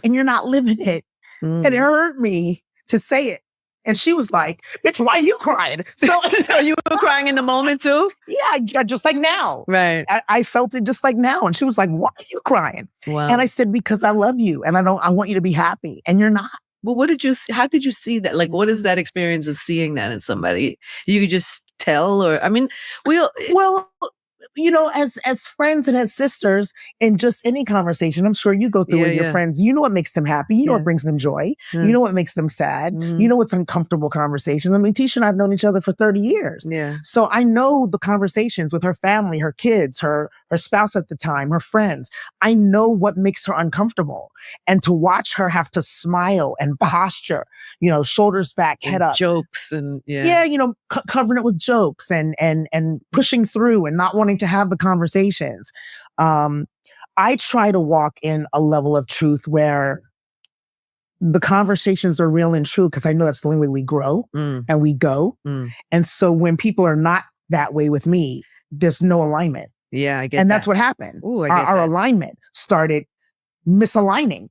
and you're not living it. And it hurt me to say it. And she was like, bitch, why are you crying? So you were crying in the moment too? Yeah, just like now. Right. I felt it just like now. And she was like, why are you crying? Wow. And I said, because I love you and I want you to be happy, and you're not. Well, how could you see that? Like, what is that experience of seeing that in somebody? You could just tell, or, I mean, well, as friends and as sisters in just any conversation, I'm sure you go through with your friends. You know what makes them happy. You know what brings them joy. You know what makes them sad. You know what's uncomfortable conversations. I mean, Tisha and I have known each other for 30 years. Yeah. So I know the conversations with her family, her kids, her spouse at the time, her friends. I know what makes her uncomfortable. And to watch her have to smile and posture, shoulders back, head up. Jokes and covering it with jokes and pushing through and not wanting to have the conversations. I try to walk in a level of truth where the conversations are real and true, because I know that's the only way we grow and we go. And so when people are not that way with me, there's no alignment. Yeah, I get and that. that's what happened. Ooh, I get Our that. alignment started misaligning.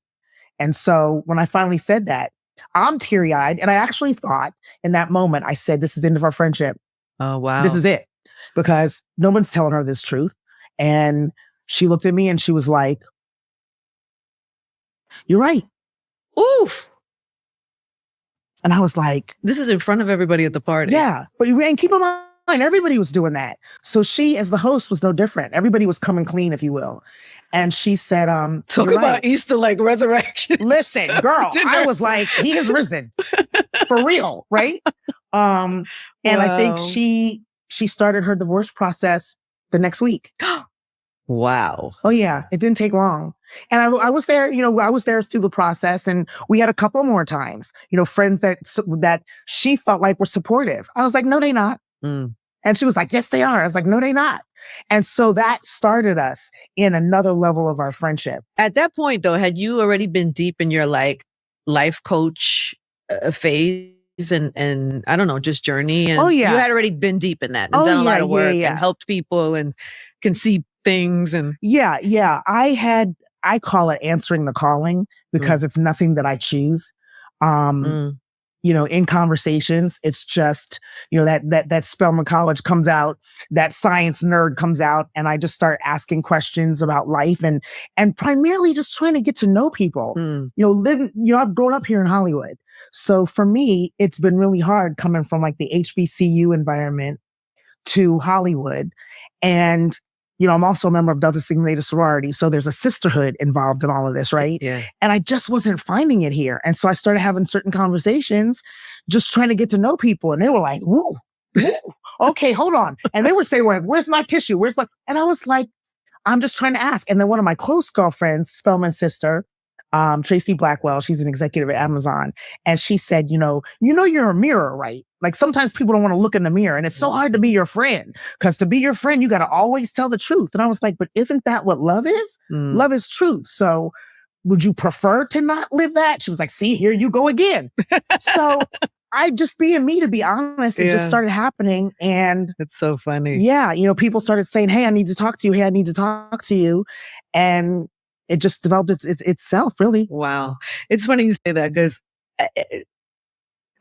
And so when I finally said that, I'm teary-eyed. And I actually thought in that moment, I said, this is the end of our friendship. Oh, wow. This is it. Because no one's telling her this truth. And she looked at me and she was like, you're right. Oof. And I was like, this is in front of everybody at the party. Yeah. And keep in mind, everybody was doing that. So she, as the host, was no different. Everybody was coming clean, if you will. And she said, talk about right. Easter like resurrection. Listen, girl, I was like, he has risen. For real, right? And I think she started her divorce process the next week. Wow. Oh yeah. It didn't take long. And I was there, I was there through the process, and we had a couple more times, friends that she felt like were supportive. I was like, no, they not. And she was like, yes, they are. I was like, no, they not. And so that started us in another level of our friendship. At that point though, had you already been deep in your life coach phase and I don't know, just journey? And oh yeah. You had already been deep in that and done a lot of work and helped people and can see things and. Yeah. I call it answering the calling, because it's nothing that I choose. In conversations, it's just, that Spelman College comes out, that science nerd comes out, and I just start asking questions about life and primarily just trying to get to know people. I've grown up here in Hollywood. So for me, it's been really hard coming from like the HBCU environment to Hollywood. And I'm also a member of Delta Sigma Theta sorority. So there's a sisterhood involved in all of this, right? Yeah. And I just wasn't finding it here. And so I started having certain conversations, just trying to get to know people. And they were like, woo, okay, hold on. And they were saying, where's my tissue? And I was like, I'm just trying to ask. And then one of my close girlfriends, Spellman's sister, Tracy Blackwell, she's an executive at Amazon. And she said, you're a mirror, right? Like sometimes people don't want to look in the mirror, and it's so hard to be your friend, because to be your friend, you got to always tell the truth. And I was like, but isn't that what love is? Love is truth. So would you prefer to not live that? She was like, see, here you go again. So I just being me, to be honest, it just started happening. And it's so funny. Yeah. People started saying, hey, I need to talk to you. Hey, I need to talk to you. And it just developed itself, really. Wow. It's funny you say that, because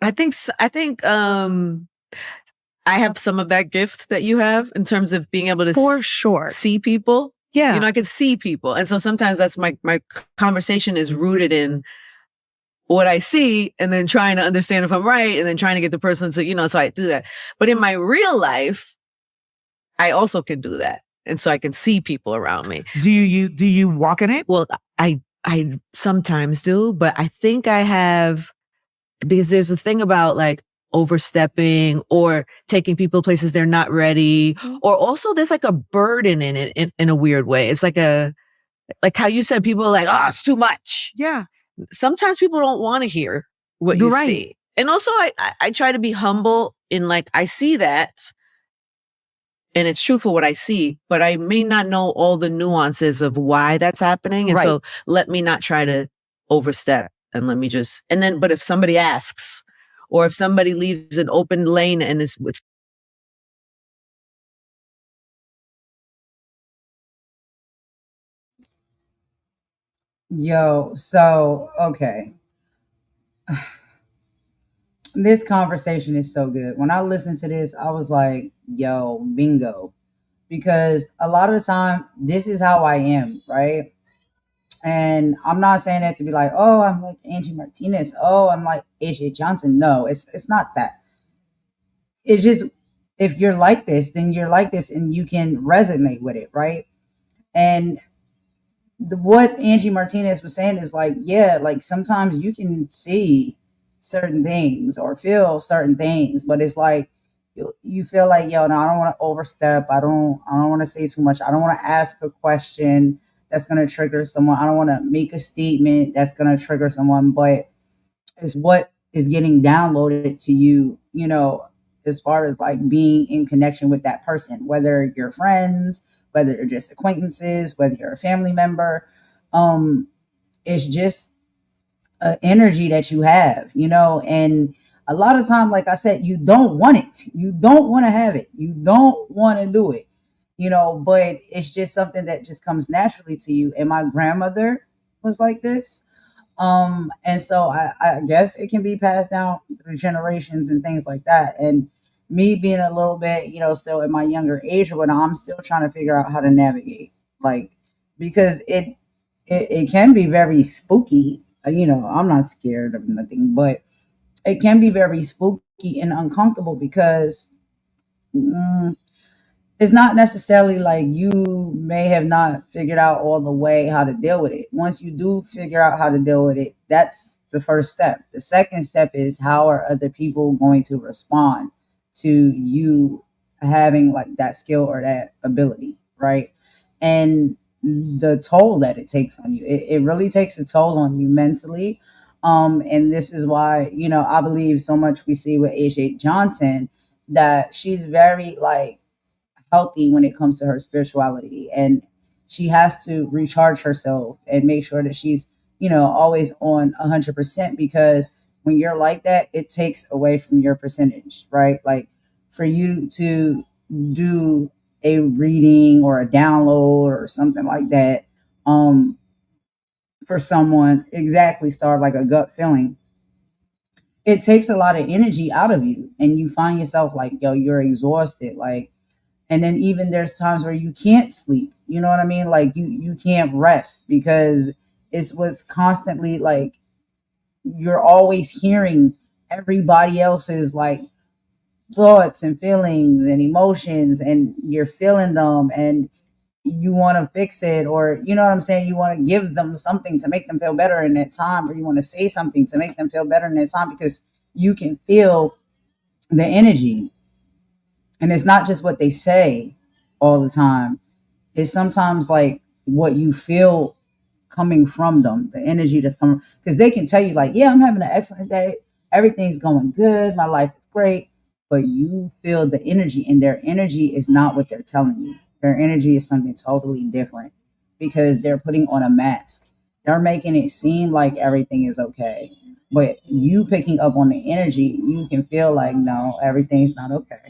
I think I have some of that gift that you have in terms of being able to for sure see people. Yeah. I can see people. And so sometimes that's my conversation is rooted in what I see, and then trying to understand if I'm right, and then trying to get the person to, so I do that. But in my real life, I also can do that. And so I can see people around me. Do you walk in it? Well, I sometimes do, but I think I have, because there's a thing about like overstepping or taking people places they're not ready, or also there's like a burden in it in a weird way. It's like how you said, people are like, oh, it's too much. Yeah. Sometimes people don't want to hear what you see. And also I try to be humble in like, I see that. And it's true for what I see, but I may not know all the nuances of why that's happening. And so let me not try to overstep, and let me just, but if somebody asks, or if somebody leaves an open lane and it's Okay. This conversation is so good. When I listened to this, I was like, yo, bingo. Because a lot of the time, this is how I am, right? And I'm not saying that to be like, oh, I'm like Angie Martinez. Oh, I'm like AJ Johnson. No, it's not that. It's just if you're like this, then you're like this and you can resonate with it, right? And what Angie Martinez was saying is like, yeah, like sometimes you can see certain things or feel certain things, but it's like you feel like, yo, no, I don't want to overstep. I don't want to say too much. I don't want to ask a question that's going to trigger someone. I don't want to make a statement that's going to trigger someone, but it's what is getting downloaded to you, as far as like being in connection with that person, whether you're friends, whether you're just acquaintances, whether you're a family member. Um, it's just an energy that you have, and a lot of time, like I said, you don't want it. You don't want to have it. You don't want to do it, but it's just something that just comes naturally to you. And my grandmother was like this. And so I guess it can be passed down through generations and things like that. And me being a little bit, still in my younger age or whatnot, I'm still trying to figure out how to navigate, like, because it can be very spooky. I'm not scared of nothing, but it can be very spooky and uncomfortable because it's not necessarily like you may have not figured out all the way how to deal with it. Once you do figure out how to deal with it, that's the first step. The second step is how are other people going to respond to you having like that skill or that ability, right? And the toll that it takes on you, it really takes a toll on you mentally. And this is why, I believe so much we see with AJ Johnson that she's very like healthy when it comes to her spirituality, and she has to recharge herself and make sure that she's always on 100%, because when you're like that, it takes away from your percentage, right? Like for you to do a reading or a download or something like that, for someone, exactly, start like a gut feeling, it takes a lot of energy out of you, and you find yourself like, yo, you're exhausted, like. And then even there's times where you can't sleep. You know what I mean? Like you can't rest because it's what's constantly like you're always hearing everybody else's like thoughts and feelings and emotions, and you're feeling them, and you want to fix it, or you know what I'm saying, you want to give them something to make them feel better in that time, or you want to say something to make them feel better in that time, because you can feel the energy. And it's not just what they say all the time. It's sometimes like what you feel coming from them, the energy that's coming. Because they can tell you, like, yeah, I'm having an excellent day. Everything's going good. My life is great. But you feel the energy, and their energy is not what they're telling you. Their energy is something totally different because they're putting on a mask. They're making it seem like everything is okay. But you picking up on the energy, you can feel like, no, everything's not okay.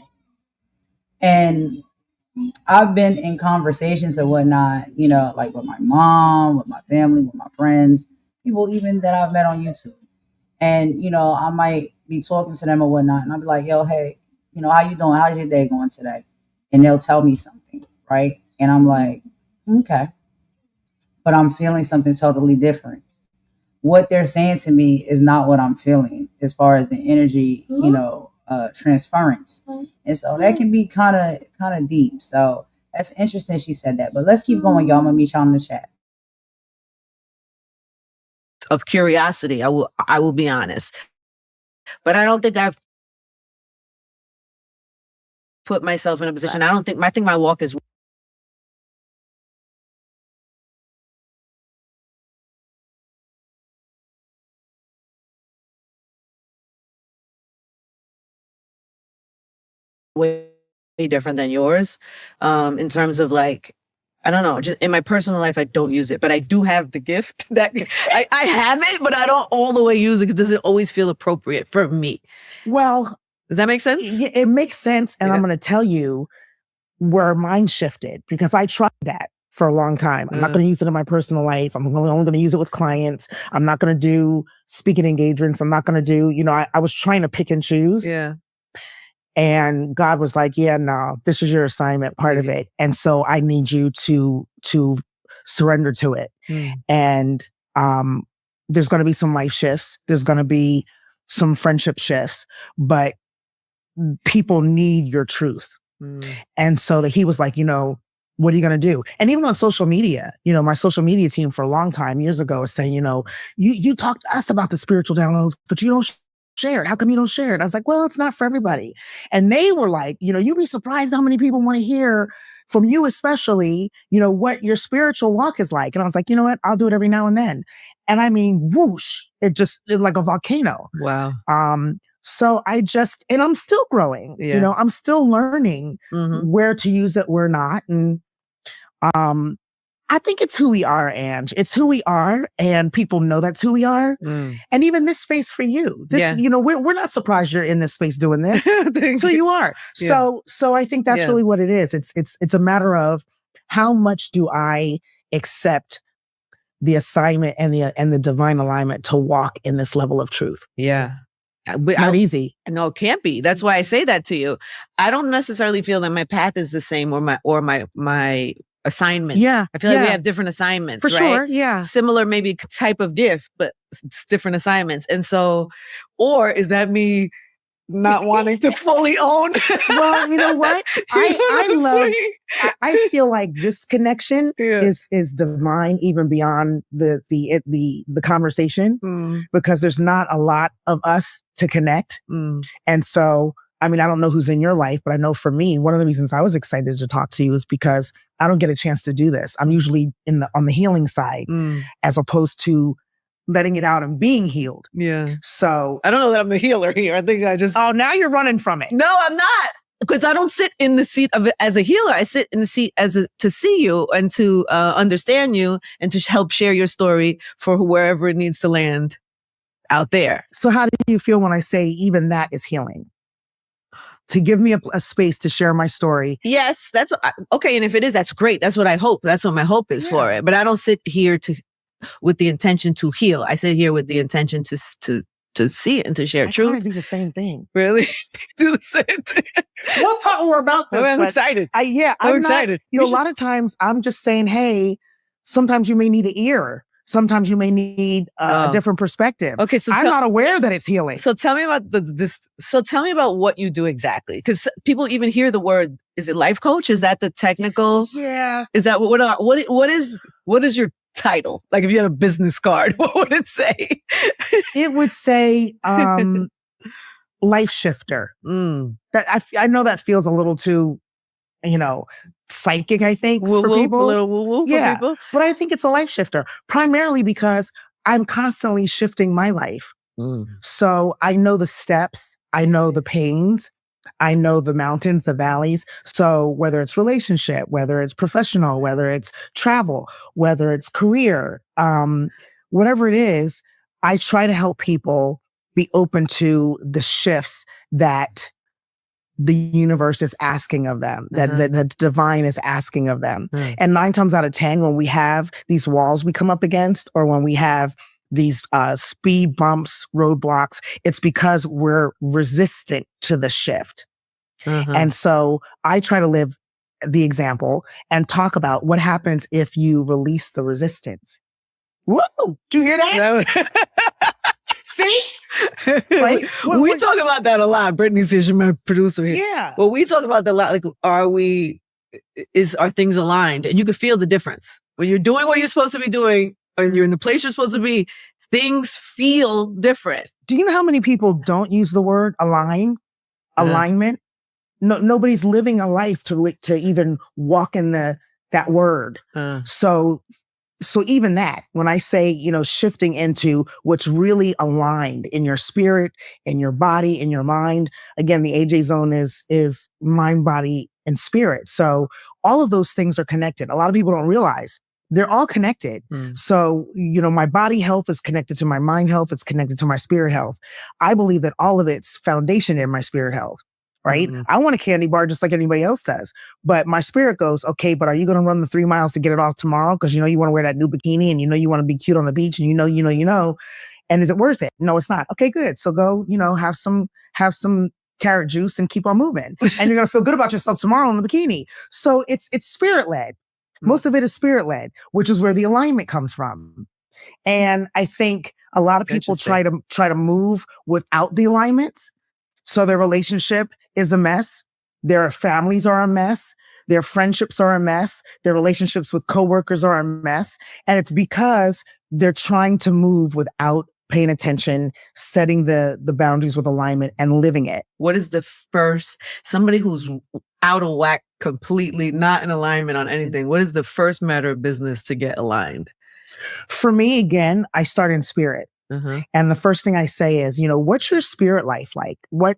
And I've been in conversations or whatnot, like with my mom, with my family, with my friends, people even that I've met on YouTube. And, I might be talking to them or whatnot, and I'll be like, yo, hey, how you doing? How's your day going today? And they'll tell me something, right? And I'm like, okay. But I'm feeling something totally different. What they're saying to me is not what I'm feeling as far as the energy, transference. And so that can be kind of deep. So that's interesting she said that. But let's keep going, y'all. I'm gonna meet y'all in the chat. Of curiosity, I will be honest. But I don't think I've put myself in a position. I think my walk is way different than yours. In terms of like, I don't know, just in my personal life, I don't use it, but I do have the gift that I have it, but I don't all the way use it because it doesn't always feel appropriate for me. Well, does that make sense? Yeah, it makes sense. And I'm going to tell you where mine shifted, because I tried that for a long time. I'm not going to use it in my personal life. I'm only going to use it with clients. I'm not going to do speaking engagements. I'm not going to do, I was trying to pick and choose. Yeah. And God was like, yeah, no, this is your assignment, part of it. And so I need you to surrender to it. And there's going to be some life shifts. There's going to be some friendship shifts. But people need your truth. And so that he was like, what are you going to do? And even on social media, my social media team for a long time, years ago, was saying, you talked to us about the spiritual downloads, but you don't share it. How come you don't share it? I was like, well, it's not for everybody. And they were like, you'd be surprised how many people want to hear from you, especially, what your spiritual walk is like. And I was like, you know what? I'll do it every now and then. And I mean, whoosh, it's like a volcano. Wow. So and I'm still growing, I'm still learning where to use it, where not. And, I think it's who we are, Ange. It's who we are, and people know that's who we are. And even this space for you, we're not surprised you're in this space doing this. It's who you are. Yeah. So I think that's really what it is. It's a matter of how much do I accept the assignment and the divine alignment to walk in this level of truth. Yeah. It's not easy. No, it can't be. That's why I say that to you. I don't necessarily feel that my path is the same or my assignments. Yeah. I feel like we have different assignments, for right? sure. Yeah. Similar, maybe type of gift, but it's different assignments. And so, or is that me not wanting to fully own? Well, you know what? I feel like this connection is divine, even beyond the conversation, because there's not a lot of us to connect. And so, I mean, I don't know who's in your life, but I know for me, one of the reasons I was excited to talk to you is because I don't get a chance to do this. I'm usually on the healing side, as opposed to letting it out and being healed. Yeah. So I don't know that I'm a healer here. I think I just... Oh, now you're running from it. No, I'm not. Because I don't sit in the seat of it as a healer. I sit in the seat to see you and to understand you and to help share your story for wherever it needs to land out there. So how do you feel when I say even that is healing? To give me a space to share my story. Yes, that's okay. And if it is, that's great. That's what I hope. That's what my hope is for it. But I don't sit here with the intention to heal. I sit here with the intention to see it and to share truth. I do the same thing. Really? Do the same thing. We'll talk more about this. I'm excited. I'm excited. A lot of times I'm just saying, hey, sometimes you may need an ear. Sometimes you may need a different perspective. Okay, so I'm not aware that it's healing. So tell me about this. So tell me about what you do exactly, because people even hear the word. Is it life coach? Is that the technical? Yeah. Is that what is your title? Like if you had a business card, what would it say? It would say life shifter. That I know that feels a little too, psychic, I think, for people. A little woo-woo for people. But I think it's a life shifter, primarily because I'm constantly shifting my life. So I know the steps, I know the pains, I know the mountains, the valleys. So whether it's relationship, whether it's professional, whether it's travel, whether it's career, whatever it is, I try to help people be open to the shifts that the universe is asking of them, that the divine is asking of them. And 9 times out of 10, when we have these walls we come up against, or when we have these speed bumps, roadblocks, it's because we're resistant to the shift. And so I try to live the example and talk about what happens if you release the resistance. Whoa! Did you hear that? See? Right? We talk about that a lot. Brittany's here, she's my producer here. Yeah. Well, we talk about that a lot. Like, are things aligned? And you can feel the difference. When you're doing what you're supposed to be doing, and you're in the place you're supposed to be, things feel different. Do you know how many people don't use the word alignment? No, nobody's living a life to even walk in that word. So even that, when I say, shifting into what's really aligned in your spirit, in your body, in your mind, again, the AJ zone is mind, body, and spirit. So all of those things are connected. A lot of people don't realize they're all connected. So, my body health is connected to my mind health. It's connected to my spirit health. I believe that all of it's foundation in my spirit health. Right? I want a candy bar just like anybody else does. But my spirit goes, okay, but are you going to run the 3 miles to get it off tomorrow? Because you want to wear that new bikini and you want to be cute on the beach and and is it worth it? No, it's not. Okay, good. So go, have some carrot juice and keep on moving. And you're going to feel good about yourself tomorrow in the bikini. So it's spirit led. Most of it is spirit led, which is where the alignment comes from. And I think a lot of people try to move without the alignments. So their relationship is a mess. Their families are a mess. Their friendships are a mess. Their relationships with coworkers are a mess. And it's because they're trying to move without paying attention, setting the boundaries with alignment and living it. What is the first, somebody who's out of whack, completely not in alignment on anything, what is the first matter of business to get aligned? For me, again, I start in spirit. Uh-huh. And the first thing I say is, what's your spirit life like? What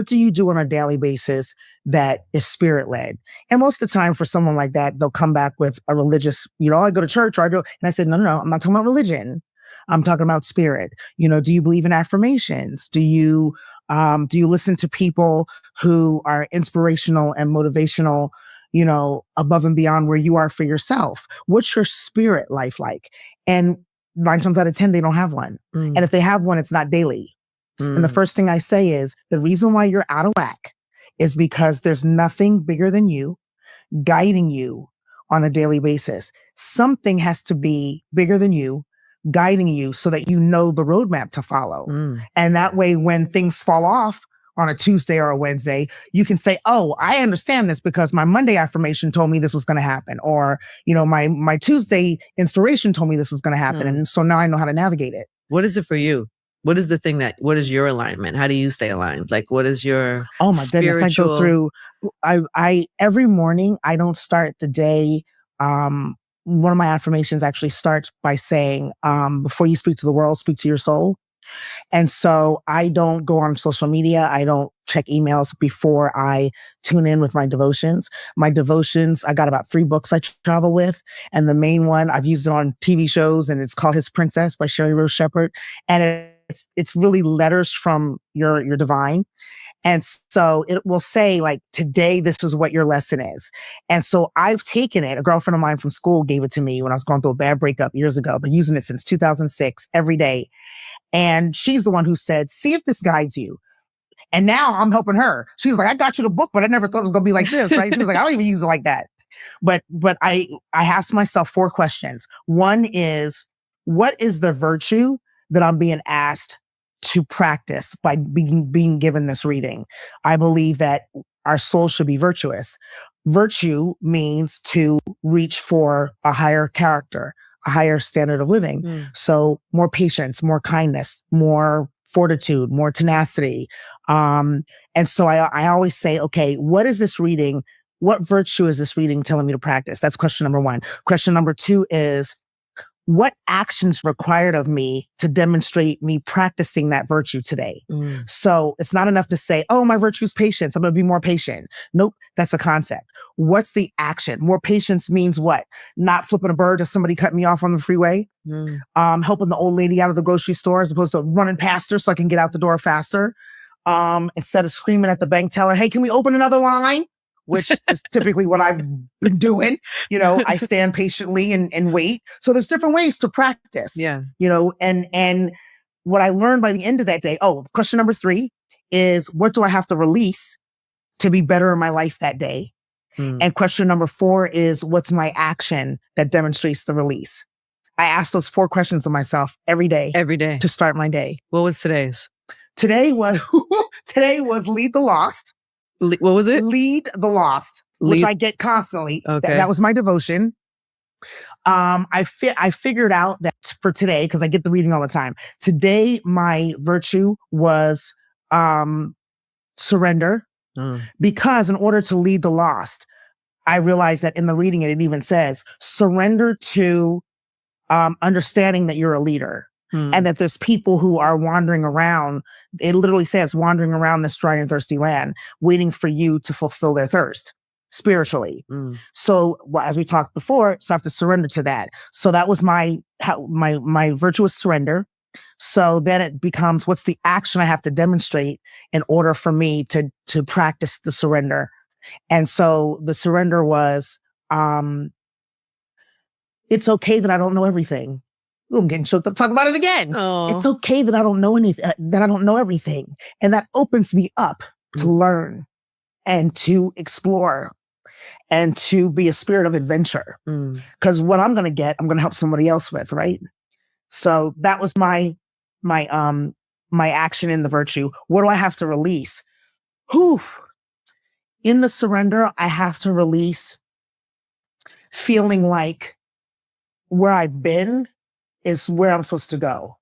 do you do on a daily basis that is spirit led? And most of the time for someone like that, they'll come back with a religious, I go to church or I do. And I said, no, I'm not talking about religion. I'm talking about spirit. Do you believe in affirmations? Do you listen to people who are inspirational and motivational, above and beyond where you are for yourself? What's your spirit life like? And 9 times out of 10, they don't have one. And if they have one, it's not daily. And the first thing I say is the reason why you're out of whack is because there's nothing bigger than you guiding you on a daily basis. Something has to be bigger than you, guiding you so that you know the roadmap to follow. And that way, when things fall off on a Tuesday or a Wednesday, you can say, oh, I understand this because my Monday affirmation told me this was going to happen. Or, my Tuesday inspiration told me this was going to happen. And so now I know how to navigate it. What is it for you? What is the thing what is your alignment? How do you stay aligned? Like, what is your Oh my goodness. I go through, I every morning, I don't start the day. One of my affirmations actually starts by saying, before you speak to the world, speak to your soul. And so I don't go on social media. I don't check emails before I tune in with my devotions. My devotions, I got about 3 books I travel with. And the main one, I've used it on TV shows, and it's called His Princess by Sherry Rose Shepherd. And it's really letters from your divine. And so it will say, like, today, this is what your lesson is. And so I've taken it. A girlfriend of mine from school gave it to me when I was going through a bad breakup years ago. I've been using it since 2006 every day. And she's the one who said, see if this guides you. And now I'm helping her. She's like, I got you the book, but I never thought it was going to be like this, right? She was like, I don't even use it like that. But I asked myself 4 questions. One is, what is the virtue that I'm being asked to practice by being given this reading? I believe that our soul should be virtuous. Virtue means to reach for a higher character, a higher standard of living. So more patience, more kindness, more fortitude, more tenacity. And so I always say, okay, what is this reading? What virtue is this reading telling me to practice? That's question number 1. Question number 2 is, what actions required of me to demonstrate me practicing that virtue today? So it's not enough to say, oh, my virtue is patience, I'm going to be more patient. Nope, that's a concept. What's the action? More patience means what? Not flipping a bird to somebody cutting me off on the freeway. Helping the old lady out of the grocery store as opposed to running past her so I can get out the door faster. Instead of screaming at the bank teller, hey, can we open another line? Which is typically what I've been doing. I stand patiently and wait. So there's different ways to practice. Yeah. And what I learned by the end of that day, question number 3 is, what do I have to release to be better in my life that day? And question number 4 is, what's my action that demonstrates the release? I ask those 4 questions of myself every day. Every day. To start my day. What was today's? Today was Lead the Lost. What was it? Lead the Lost, which I get constantly. Okay. That was my devotion. I figured out that for today, because I get the reading all the time, today my virtue was surrender. Because in order to lead the lost, I realized that in the reading it even says, surrender to understanding that you're a leader. And that there's people who are wandering around. It literally says wandering around this dry and thirsty land, waiting for you to fulfill their thirst spiritually. So as we talked before, so I have to surrender to that. So that was my virtuous surrender. So then it becomes, what's the action I have to demonstrate in order for me to practice the surrender? And so the surrender was, it's okay that I don't know everything. Ooh, I'm getting choked up talking about it again. Oh. It's okay that I don't know anything, that I don't know everything. And that opens me up to learn and to explore and to be a spirit of adventure. Because what I'm going to get, I'm going to help somebody else with, right? So that was my my action in the virtue. What do I have to release? Whew. In the surrender, I have to release feeling like where I've been is where I'm supposed to go.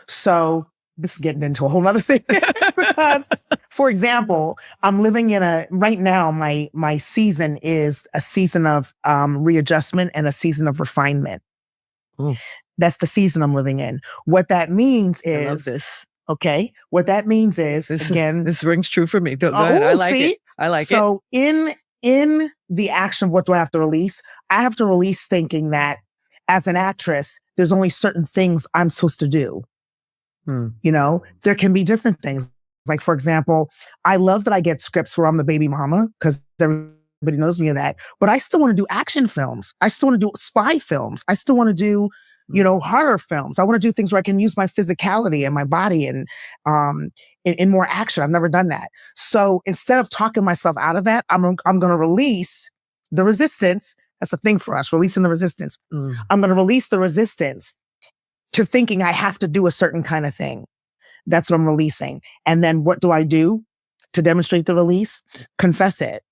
So this is getting into a whole nother thing. Because, for example, I'm living right now, my season is a season of readjustment and a season of refinement. That's the season I'm living in. What that means is, I love this. Okay. What that means is, this rings true for me. Go ahead. I like it. I like it. So in the action of what do I have to release? I have to release thinking that as an actress, there's only certain things I'm supposed to do. You know, there can be different things. Like, for example, I love that I get scripts where I'm the baby mama because everybody knows me of that. But I still want to do action films. I still want to do spy films. I still want to do, horror films. I want to do things where I can use my physicality and my body and in more action. I've never done that. So instead of talking myself out of that, I'm going to release the resistance. That's a thing for us, releasing the resistance. I'm going to release the resistance to thinking I have to do a certain kind of thing. That's what I'm releasing. And then what do I do to demonstrate the release? Confess it.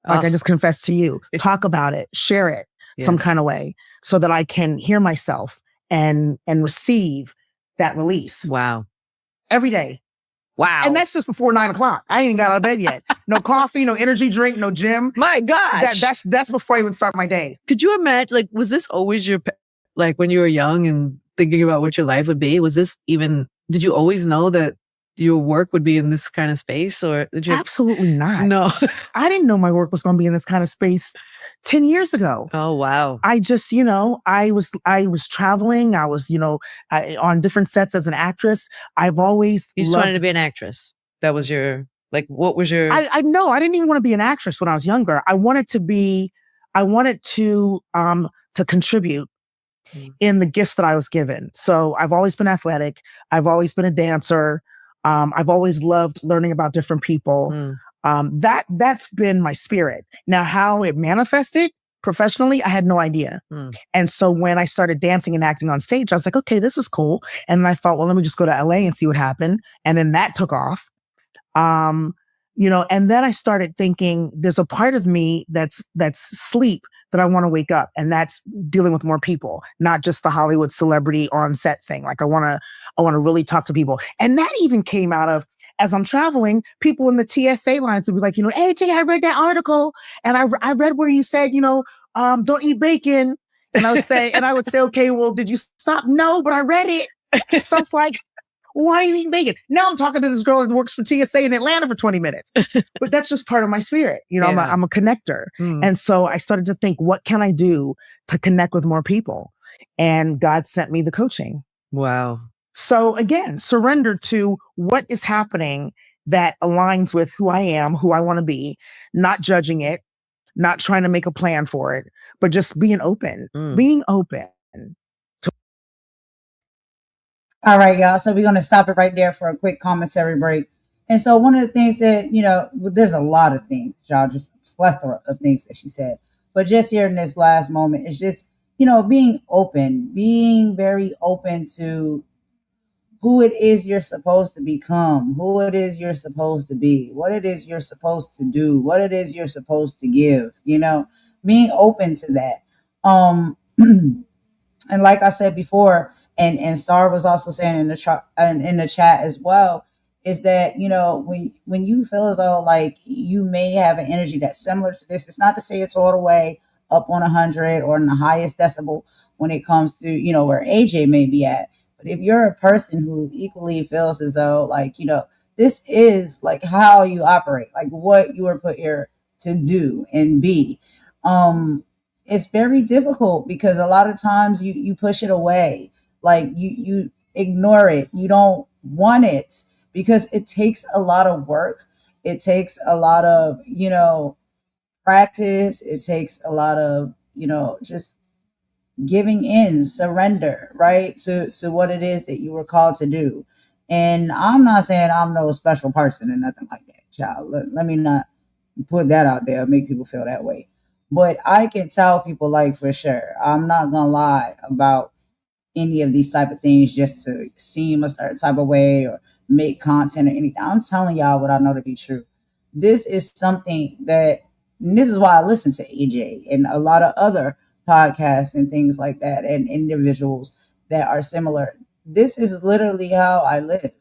Like I just confessed to you. Talk about it. Share it some kind of way so that I can hear myself and receive that release. Wow. Every day. Wow. And that's just before 9:00. I ain't even got out of bed yet. No coffee, no energy drink, no gym. My gosh. That's before I even start my day. Could you imagine, like, was this always like when you were young and thinking about what your life would be? Did you always know that your work would be in this kind of space, or did you? Absolutely not. No. I didn't know my work was going to be in this kind of space 10 years ago. Oh, wow. I just, I was traveling. I was, on different sets as an actress. I've always You just wanted to be an actress. That was what was your? I know. I didn't even want to be an actress when I was younger. I wanted to contribute in the gifts that I was given. So I've always been athletic. I've always been a dancer. I've always loved learning about different people. That's been my spirit. Now, how it manifested professionally, I had no idea. And so when I started dancing and acting on stage, I was like, okay, this is cool. And then I thought, well, let me just go to LA and see what happened. And then that took off. And then I started thinking there's a part of me that's sleep that I want to wake up. And that's dealing with more people, not just the Hollywood celebrity on set thing. Like I want to really talk to people. And that even came out of, as I'm traveling, people in the TSA lines would be like, hey, Jay, I read that article and I read where you said, don't eat bacon. And I would say, okay, well, did you stop? No, but I read it. So it's like, why are you eating bacon? Now I'm talking to this girl that works for TSA in Atlanta for 20 minutes. But that's just part of my spirit. I'm a connector. And so I started to think, what can I do to connect with more people? And God sent me the coaching. Wow. So again, surrender to what is happening that aligns with who I am, who I want to be, not judging it, not trying to make a plan for it, but just being open. All right, y'all. So we're going to stop it right there for a quick commissary break. And so one of the things that, there's a lot of things, y'all, just a plethora of things that she said. But just here in this last moment, it's just, being open, being very open to who it is you're supposed to become, who it is you're supposed to be, what it is you're supposed to do, what it is you're supposed to give, being open to that. And like I said before, and Star was also saying in the chat as well, is that, when you feel as though like you may have an energy that's similar to this, it's not to say it's all the way up on 100 or in the highest decibel when it comes to, where AJ may be at. But if you're a person who equally feels as though like, this is like how you operate, like what you were put here to do and be, it's very difficult because a lot of times you push it away. Like you ignore it. You don't want it because it takes a lot of work. It takes a lot of, practice. It takes a lot of, just giving in, surrender, right? To what it is that you were called to do. And I'm not saying I'm no special person or nothing like that, child. Let me not put that out there, make people feel that way. But I can tell people like for sure, I'm not going to lie about any of these type of things just to seem a certain type of way or make content or anything. I'm telling y'all what I know to be true. This is something that, and this is why I listen to AJ and a lot of other podcasts and things like that, and individuals that are similar. This is literally how I live.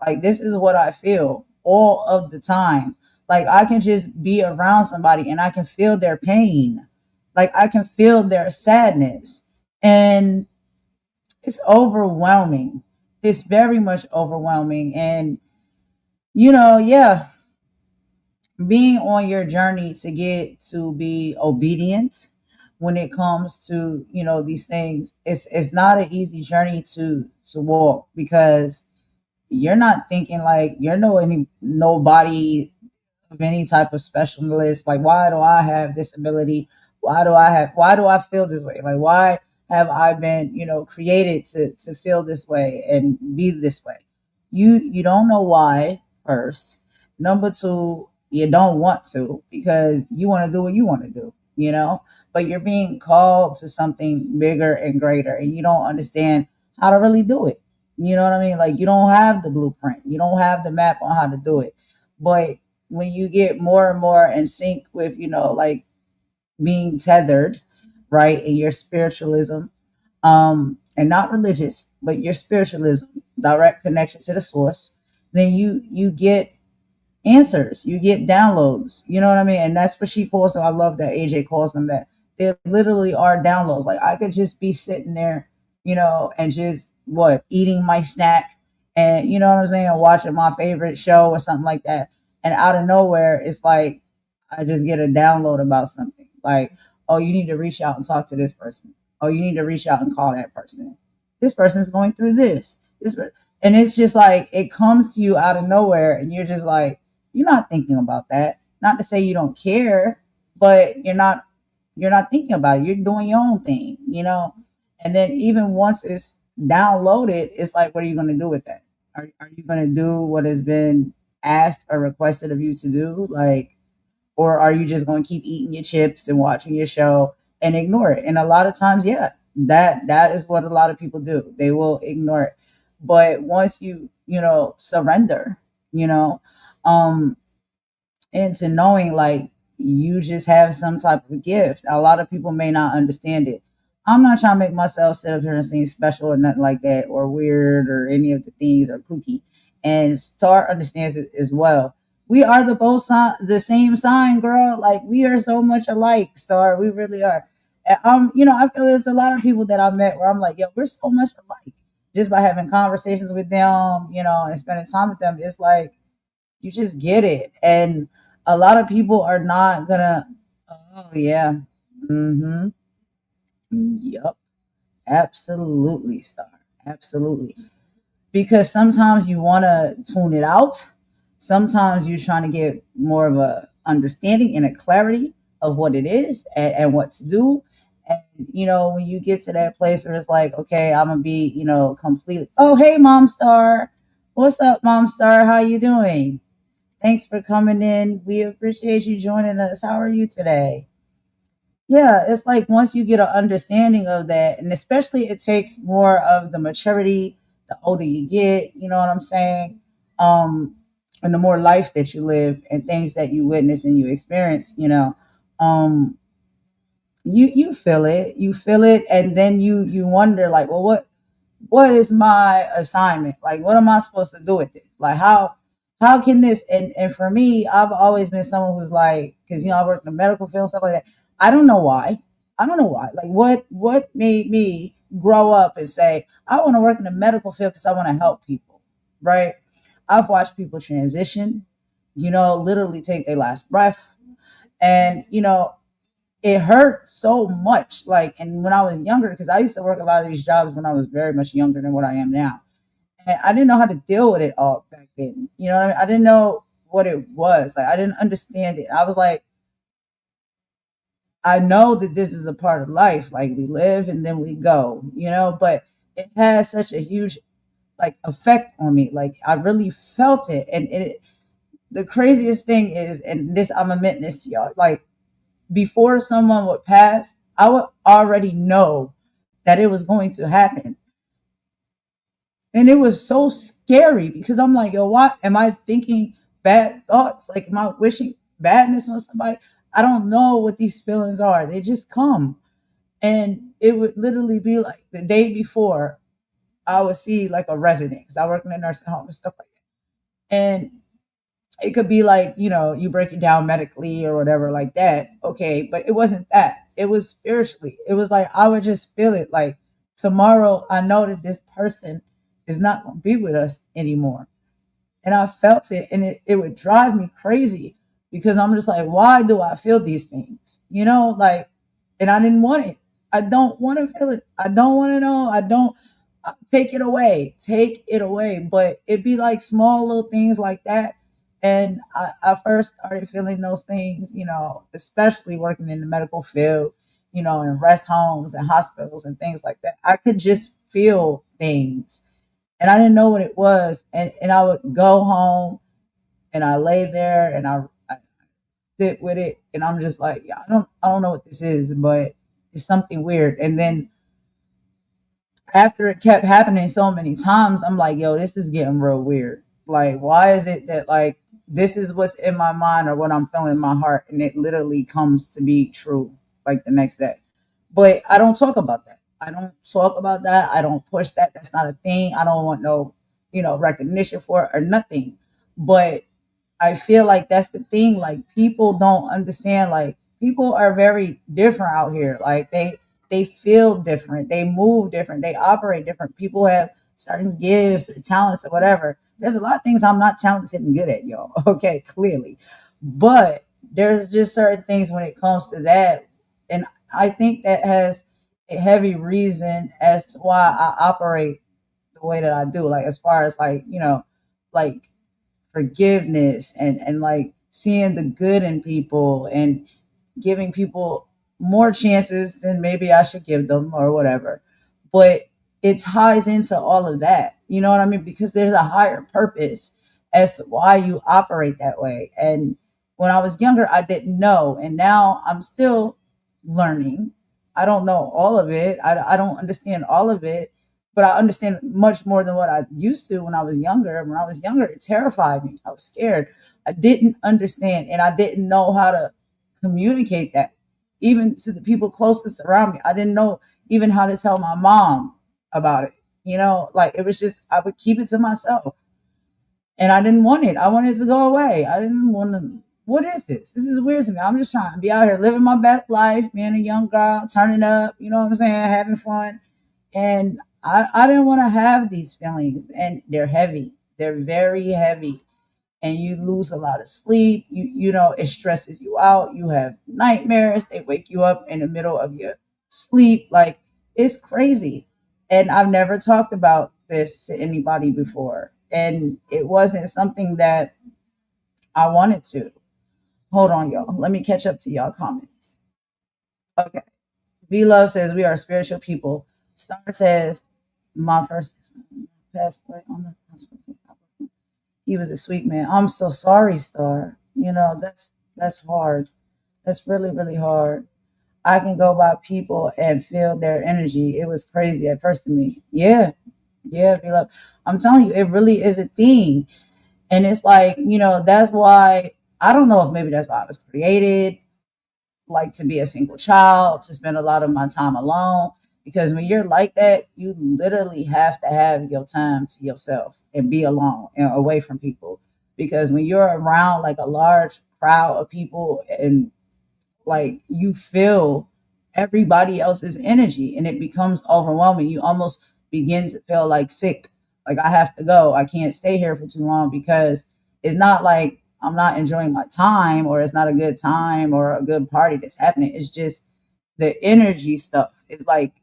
Like, this is what I feel all of the time. Like, I can just be around somebody and I can feel their pain. Like, I can feel their sadness. And it's overwhelming. It's very much overwhelming. And, yeah, being on your journey to get to be obedient when it comes to, these things, it's not an easy journey to walk, because you're not thinking like you're nobody of any type of specialist. Like, why do I have this ability? Why do I feel this way? Like, why have I been, created to feel this way and be this way? You don't know why, first. Number two, you don't want to, because you want to do what you want to do, but you're being called to something bigger and greater, and you don't understand how to really do it. You know what I mean? Like, you don't have the blueprint, you don't have the map on how to do it. But when you get more and more in sync with, like, being tethered, right, in your spiritualism, and not religious, but your spiritualism, direct connection to the source, then you get answers, you get downloads. You know what I mean? And that's what she calls them. I love that AJ calls them that. They literally are downloads. Like, I could just be sitting there, and just eating my snack, and you know what I'm saying, watching my favorite show or something like that. And out of nowhere, it's like I just get a download about something. Like, oh, you need to reach out and talk to this person. Oh, you need to reach out and call that person. This person's going through this. And it's just like it comes to you out of nowhere, and you're just like, you're not thinking about that. Not to say you don't care, but you're not thinking about it. You're doing your own thing. And then even once it's downloaded, it's like, what are you going to do with that? Are you going to do what has been asked or requested of you to do? Like, or are you just going to keep eating your chips and watching your show and ignore it? And a lot of times, yeah, that is what a lot of people do. They will ignore it. But once you surrender, you know, um, into knowing like you just have some type of gift. A lot of people may not understand it. I'm not trying to make myself sit up here and seem special or nothing like that, or weird or any of the things or kooky. And Star understands it as well. We are the same sign, girl. Like, we are so much alike, Star. We really are. And, I feel there's a lot of people that I met where I'm like, yo, we're so much alike. Just by having conversations with them, and spending time with them, it's like you just get it. And a lot of people are not gonna. Oh yeah. Mm-hmm. Yup. Absolutely, Star. Absolutely. Because sometimes you want to tune it out. Sometimes you're trying to get more of a understanding and a clarity of what it is, and what to do. And when you get to that place where it's like, okay, I'm gonna be, completely. Oh, hey, Mom Star. What's up, Mom Star? How you doing? Thanks for coming in. We appreciate you joining us. How are you today? Yeah, it's like once you get an understanding of that, and especially it takes more of the maturity the older you get, you know what I'm saying? Um, and the more life that you live and things that you witness and you experience, um, you feel it, and then you wonder like, well, what is my assignment? Like, what am I supposed to do with this? Like, how can this? And for me, I've always been someone who's like, because I work in the medical field, stuff like that. I don't know why. I don't know why. Like, what made me grow up and say I want to work in the medical field because I want to help people, right? I've watched people transition, literally take their last breath, and it hurt so much. Like, and when I was younger, because I used to work a lot of these jobs when I was very much younger than what I am now. And I didn't know how to deal with it all back then. You know what I mean? I didn't know what it was. Like, I didn't understand it. I was like, I know that this is a part of life. Like, we live and then we go, but it has such a huge like effect on me. Like, I really felt it. And the craziest thing is, and this, I'm admitting this to y'all, like, before someone would pass, I would already know that it was going to happen. And it was so scary because I'm like, yo, why am I thinking bad thoughts? Like, am I wishing badness on somebody? I don't know what these feelings are. They just come. And it would literally be like the day before I would see like a resident because I work in a nursing home and stuff like that. And it could be like, you break it down medically or whatever like that. Okay. But it wasn't that. It was spiritually. It was like I would just feel it like tomorrow I know that this person is not going to be with us anymore. And I felt it and it would drive me crazy because I'm just like, why do I feel these things? Like, and I didn't want it. I don't want to feel it. I don't want to know. I don't take it away. Take it away. But it'd be like small little things like that. And I first started feeling those things, especially working in the medical field, in rest homes and hospitals and things like that. I could just feel things and I didn't know what it was. And I would go home and I lay there and I sit with it and I'm just like, yeah, I don't know what this is, but it's something weird. And then after it kept happening so many times, I'm like, yo, this is getting real weird. Like, why is it that like this is what's in my mind or what I'm feeling in my heart, and it literally comes to be true like the next day. But I don't talk about that. I don't talk about that. I don't push that. That's not a thing. I don't want no, recognition for it or nothing. But I feel like that's the thing. Like people don't understand. Like people are very different out here. Like they feel different. They move different. They operate different. People have certain gifts or talents or whatever. There's a lot of things I'm not talented and good at, y'all. Okay, clearly, but there's just certain things when it comes to that, and I think that has a heavy reason as to why I operate the way that I do. Like as far as like like forgiveness and like seeing the good in people and giving people more chances than maybe I should give them or whatever. But it ties into all of that. You know what I mean? Because there's a higher purpose as to why you operate that way. And when I was younger, I didn't know. And now I'm still learning. I don't know all of it. I don't understand all of it, but I understand much more than what I used to when I was younger. When I was younger, it terrified me. I was scared. I didn't understand and I didn't know how to communicate that even to the people closest around me. I didn't know even how to tell my mom about it. Like it was just I would keep it to myself. And I didn't want it. I wanted it to go away. I didn't want to. What is this? This is weird to me. I'm just trying to be out here living my best life, being a young girl, turning up, you know what I'm saying, having fun. And I didn't want to have these feelings. And they're heavy. They're very heavy and you lose a lot of sleep. It stresses you out. You have nightmares. They wake you up in the middle of your sleep. Like it's crazy. And I've never talked about this to anybody before. And it wasn't something that I wanted to. Hold on, y'all. Let me catch up to y'all comments. Okay. V Love says we are spiritual people. Star says my first passed away on the hospital. He was a sweet man. I'm so sorry, Star. That's hard. That's really, really hard. I can go by people and feel their energy. It was crazy at first to me. Yeah. Yeah, Philip. I'm telling you, it really is a thing. And it's like, that's why I don't know if maybe that's why I was created like to be a single child, to spend a lot of my time alone. Because when you're like that, you literally have to have your time to yourself and be alone and away from people. Because when you're around like a large crowd of people and like you feel everybody else's energy and it becomes overwhelming, you almost begin to feel like sick. Like I have to go. I can't stay here for too long because it's not like I'm not enjoying my time or it's not a good time or a good party that's happening. It's just the energy stuff. It's like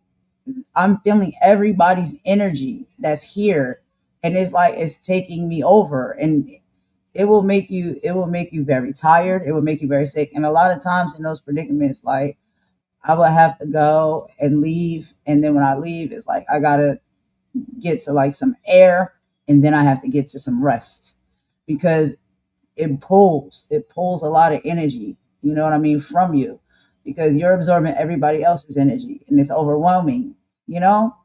I'm feeling everybody's energy that's here and it's like it's taking me over and it will make you very tired. It will make you very sick. And a lot of times in those predicaments, like I would have to go and leave. And then when I leave, it's like I gotta get to like some air and then I have to get to some rest because it pulls a lot of energy, you know what I mean, from you because you're absorbing everybody else's energy and it's overwhelming, you know?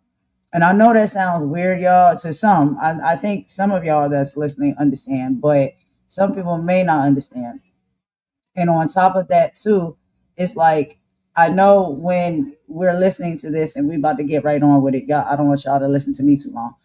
And I know that sounds weird, y'all, to some. I think some of y'all that's listening understand, but some people may not understand. And on top of that, too, it's like, I know when we're listening to this and we about to get right on with it, y'all, I don't want y'all to listen to me too long.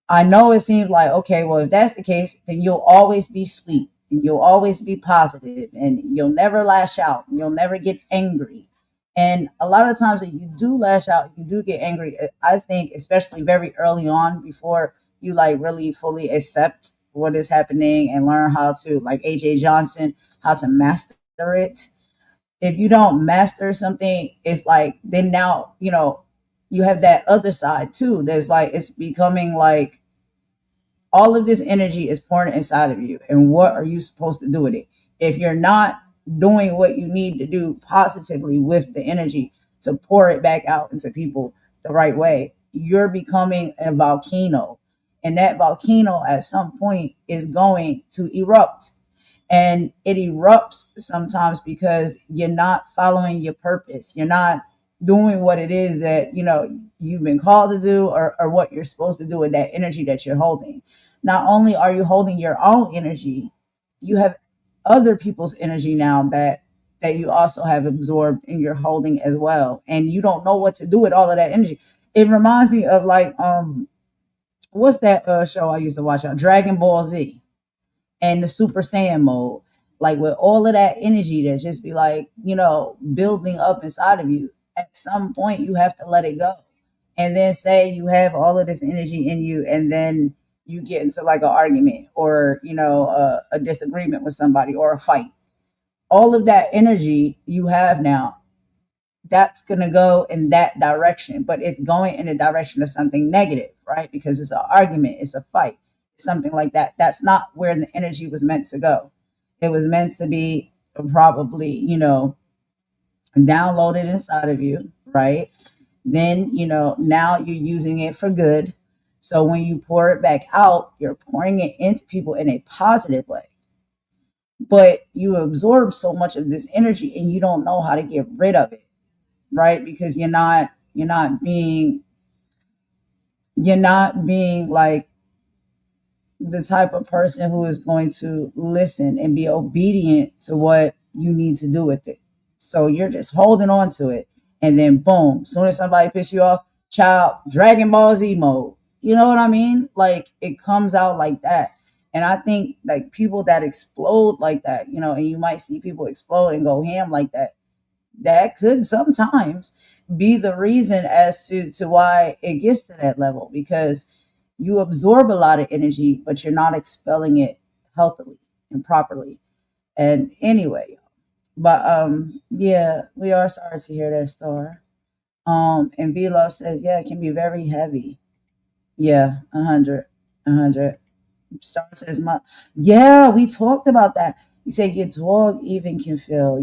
I know it seems like, okay, well, if that's the case, then you'll always be sweet and you'll always be positive and you'll never lash out. And you'll never get angry. And a lot of times that you do lash out, you do get angry. I think, especially very early on, before you like really fully accept what is happening and learn how to, like AJ Johnson, how to master it. If you don't master something, it's like, then now, you have that other side too. There's like, it's becoming like all of this energy is pouring inside of you. And what are you supposed to do with it? If you're not doing what you need to do positively with the energy to pour it back out into people the right way, you're becoming a volcano. And that volcano at some point is going to erupt, and it erupts sometimes because you're not following your purpose. You're not doing what it is that you've been called to do, or what you're supposed to do with that energy that you're holding. Not only are you holding your own energy, you have other people's energy now that you also have absorbed and you're holding as well, and you don't know what to do with all of that energy. It reminds me of like what's that show I used to watch out, Dragon Ball Z, and the Super Saiyan mode, like with all of that energy that just be like, building up inside of you. At some point, you have to let it go. And then say you have all of this energy in you, and then you get into like an argument or, a disagreement with somebody or a fight. All of that energy you have now, that's going to go in that direction, but it's going in the direction of something negative, right? Because it's an argument, it's a fight, something like that. That's not where the energy was meant to go. It was meant to be probably, downloaded inside of you, right? Then, now you're using it for good. So when you pour it back out, you're pouring it into people in a positive way. But you absorb so much of this energy and you don't know how to get rid of it, right? Because you're not being like the type of person who is going to listen and be obedient to what you need to do with it. So you're just holding on to it, and then boom, soon as somebody pisses you off, child, Dragon Ball Z mode. You know what I mean? Like, it comes out like that. And I think like people that explode like that, and you might see people explode and go ham like that, that could sometimes be the reason as to why it gets to that level, because you absorb a lot of energy but you're not expelling it healthily and properly. And anyway, but yeah, we are sorry to hear that story. And B Love says, yeah, it can be very heavy. Yeah, 100. Star says, my, yeah, we talked about that. He said your dog even can feel,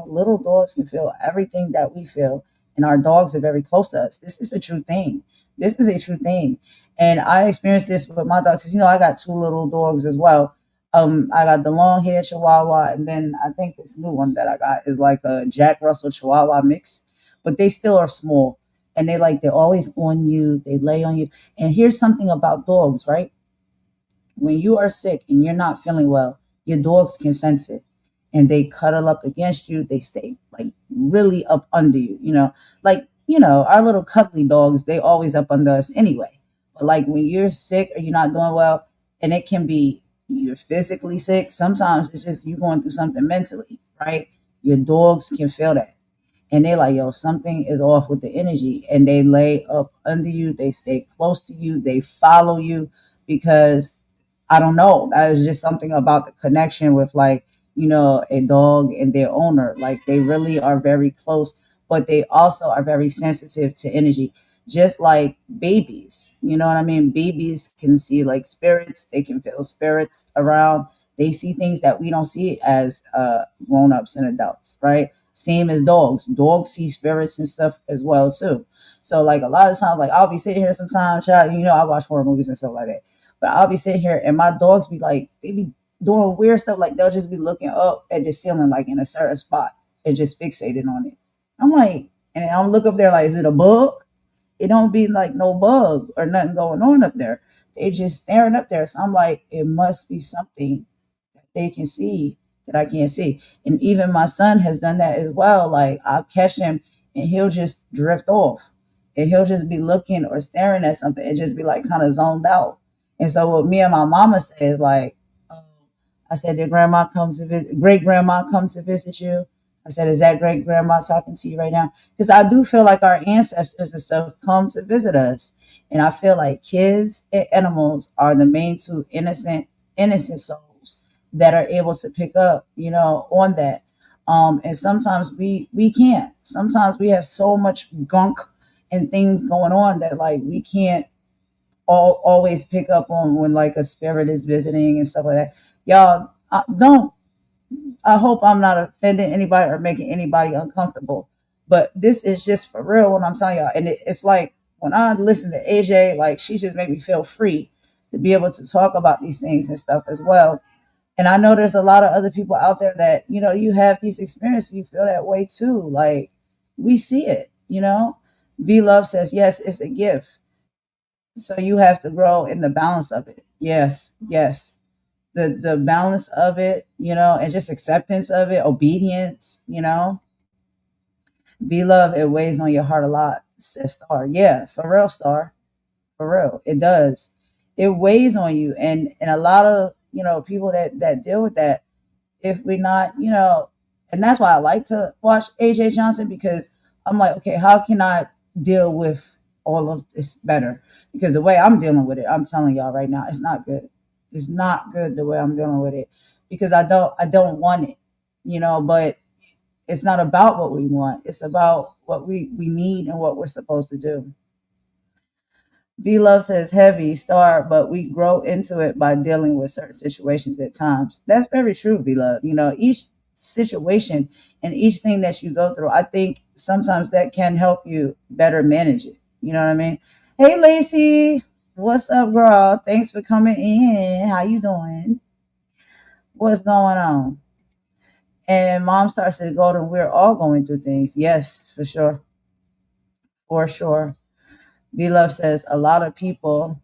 little dogs can feel everything that we feel, and our dogs are very close to us. This is a true thing. This is a true thing. And I experienced this with my dog because, I got two little dogs as well. I got the long haired Chihuahua, and then I think this new one that I got is like a Jack Russell Chihuahua mix, but they still are small, and they're always on you. They lay on you. And here's something about dogs, right? When you are sick and you're not feeling well, your dogs can sense it and they cuddle up against you. They stay like really up under you, like, our little cuddly dogs, they always up under us anyway. But like when you're sick or you're not doing well, and it can be you're physically sick, sometimes it's just you going through something mentally, right? Your dogs can feel that. And they like, yo, something is off with the energy. And they lay up under you. They stay close to you. They follow you because I don't know. That is just something about the connection with like, a dog and their owner. Like they really are very close, but they also are very sensitive to energy. Just like babies. You know what I mean? Babies can see like spirits. They can feel spirits around. They see things that we don't see as grown-ups and adults, right? Same as dogs. Dogs see spirits and stuff as well too. So like a lot of times, like I'll be sitting here sometimes, child, I watch horror movies and stuff like that. But I'll be sitting here and my dogs be like, they be doing weird stuff. Like they'll just be looking up at the ceiling, like in a certain spot and just fixated on it. I'm like, and I'll look up there like, is it a bug? it don't be like no bug or nothing going on up there. They just staring up there. So I'm like, it must be something that they can see that I can't see. And even my son has done that as well. Like I'll catch him and he'll just drift off. And he'll just be looking or staring at something and just be like kind of zoned out. And so what me and my mama said, like, I said, did grandma come to visit, great grandma come to visit you? I said, is that great grandma talking to you right now? Because I do feel like our ancestors and stuff come to visit us. And I feel like kids and animals are the main two innocent souls that are able to pick up, on that. And sometimes we can't. Sometimes we have so much gunk and things going on that like we can't always pick up on when like a spirit is visiting and stuff like that. Y'all don't. I hope I'm not offending anybody or making anybody uncomfortable, but this is just for real what I'm telling y'all. And it's like when I listen to AJ, like she just made me feel free to be able to talk about these things and stuff as well. And I know there's a lot of other people out there that, you have these experiences, you feel that way too. Like we see it. Be Love says, yes, it's a gift. So you have to grow in the balance of it. Yes, yes. The balance of it, and just acceptance of it, obedience. Be Love, it weighs on your heart a lot, says Star. Yeah, for real, Star. For real. It does. It weighs on you. And a lot of, people that deal with that, if we're not, and that's why I like to watch AJ Johnson because I'm like, okay, how can I deal with all of this better? Because the way I'm dealing with it, I'm telling y'all right now, it's not good. It's not good the way I'm dealing with it because I don't want it, but it's not about what we want. It's about what we need and what we're supposed to do. B Love says heavy start, but we grow into it by dealing with certain situations at times. That's very true, B Love. Each situation and each thing that you go through, I think sometimes that can help you better manage it. You know what I mean? Hey Lacey, what's up, girl? Thanks for coming in. How you doing? What's going on? And Mom starts to Golden, we're all going through things. Yes, for sure. For sure. B Love says a lot of people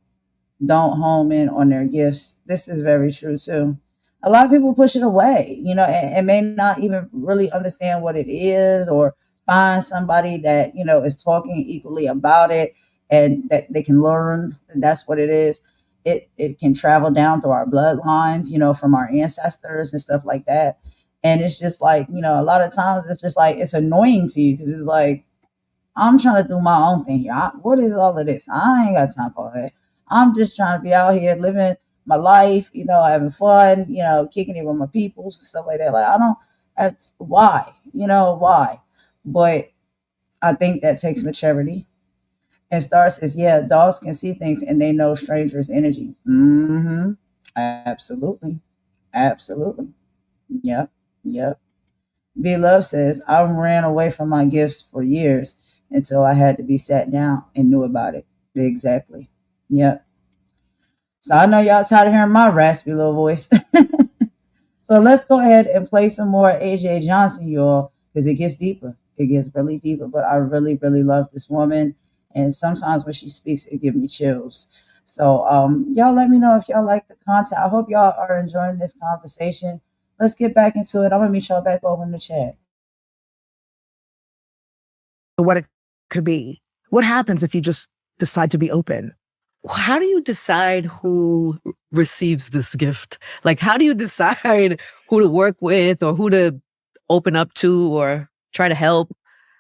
don't home in on their gifts. This is very true too. A lot of people push it away, and may not even really understand what it is or find somebody that, is talking equally about it and that they can learn that that's what it is. It can travel down through our bloodlines, from our ancestors and stuff like that. And it's just like, a lot of times it's just like, it's annoying to you because it's like, I'm trying to do my own thing here. What is all of this? I ain't got time for all that. I'm just trying to be out here living my life, having fun, kicking it with my peoples and stuff like that. Like, I don't, why? Why? But I think that takes maturity. And Star says, yeah, dogs can see things and they know strangers' energy. Mm-hmm. Absolutely. Absolutely. Yep. Yep. B Love says, I ran away from my gifts for years until I had to be sat down and knew about it. Exactly. Yep. So I know y'all tired of hearing my raspy little voice. So let's go ahead and play some more AJ Johnson, y'all, because it gets deeper. It gets really deeper. But I really, really love this woman. And sometimes when she speaks, it gives me chills. So y'all let me know if y'all like the content. I hope y'all are enjoying this conversation. Let's get back into it. I'm going to meet y'all back over in the chat. What it could be. What happens if you just decide to be open? How do you decide who receives this gift? Like, how do you decide who to work with or who to open up to or try to help?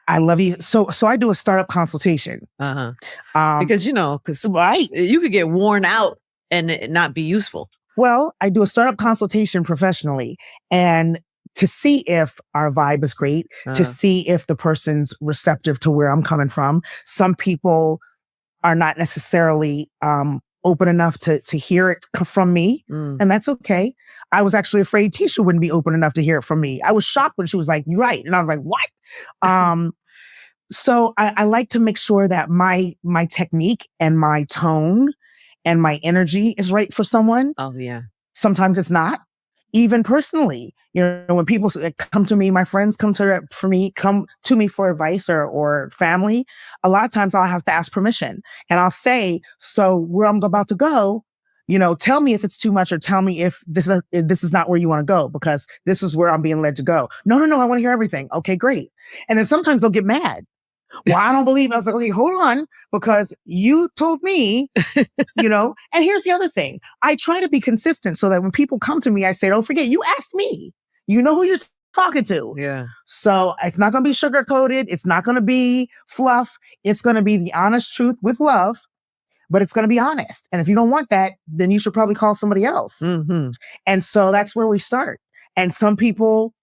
I love you. So I do a startup consultation. Because, right. You could get worn out and it not be useful. Well, I do a startup consultation professionally and to see if our vibe is great, to see if the person's receptive to where I'm coming from. Some people are not necessarily open enough to hear it from me. And that's okay. I was actually afraid Tisha wouldn't be open enough to hear it from me. I was shocked when she was like, you're right. And I was like, what? So I like to make sure that my technique and my tone and my energy is right for someone. Oh, yeah. Sometimes it's not. even personally, when people come to me, my friends come to me for advice or family, a lot of times I'll have to ask permission and I'll say, so where I'm about to go, tell me if it's too much or tell me if this is not where you want to go because this is where I'm being led to go. No, I want to hear everything. Okay, great. And then sometimes they'll get mad. Well, I don't believe. I was like, okay, hold on, because you told me, and here's the other thing. I try to be consistent so that when people come to me, I say, don't forget, you asked me, you know who you're talking to. Yeah. So it's not going to be sugar coated. It's not going to be fluff. It's going to be the honest truth with love, but it's going to be honest. And if you don't want that, then you should probably call somebody else. Mm-hmm. And so that's where we start. And some people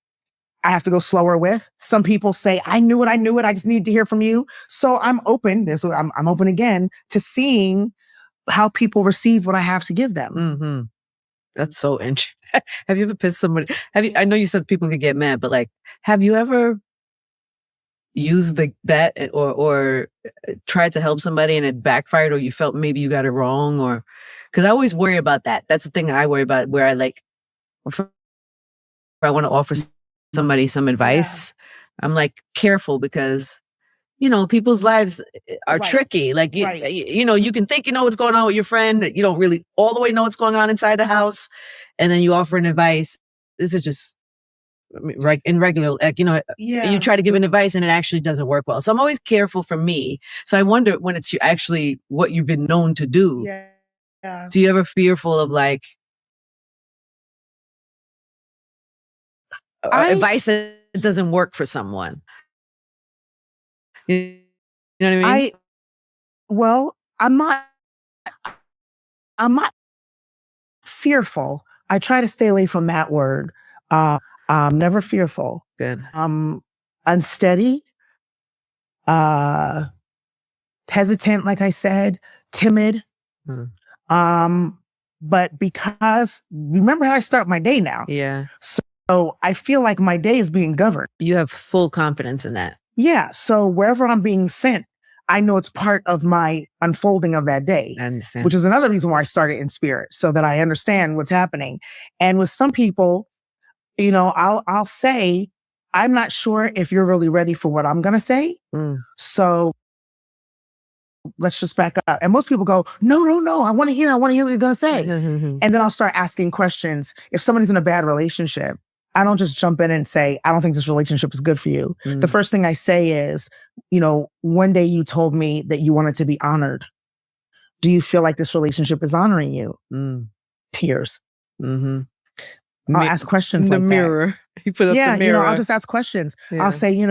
I have to go slower with. Some people say, I knew it. I just need to hear from you. So I'm open. I'm open again to seeing how people receive what I have to give them. Mm-hmm. That's so interesting. Have you ever pissed somebody? I know you said people can get mad, but like, have you ever used that or tried to help somebody and it backfired, or you felt maybe you got it wrong? Or because I always worry about that. That's the thing I worry about, where I if I want to offer somebody some advice, I'm like careful because, people's lives are tricky. Like, you can think you know what's going on with your friend. You don't really all the way know what's going on inside the house. And then you offer an advice. This is just in regular, you try to give an advice and it actually doesn't work well. So I'm always careful for me. So I wonder when it's actually what you've been known to do. Yeah. Do you ever fearful of like, advice that doesn't work for someone? You know what I mean? Well, I'm not fearful. I try to stay away from that word. I'm never fearful. Good. Unsteady, hesitant, like I said, timid. But because remember how I start my day now. Yeah. So I feel like my day is being governed. You have full confidence in that. Yeah. So wherever I'm being sent, I know it's part of my unfolding of that day. I understand. Which is another reason why I started in spirit, so that I understand what's happening. And with some people, I'll say, I'm not sure if you're really ready for what I'm going to say. So let's just back up. And most people go, no. I want to hear what you're going to say. And then I'll start asking questions. If somebody's in a bad relationship, I don't just jump in and say, I don't think this relationship is good for you. The first thing I say is, one day you told me that you wanted to be honored. Do you feel like this relationship is honoring you? Tears. Mm-hmm. I'll ask questions like mirror. That. You put up the mirror. I'll just ask questions. Yeah. I'll say, you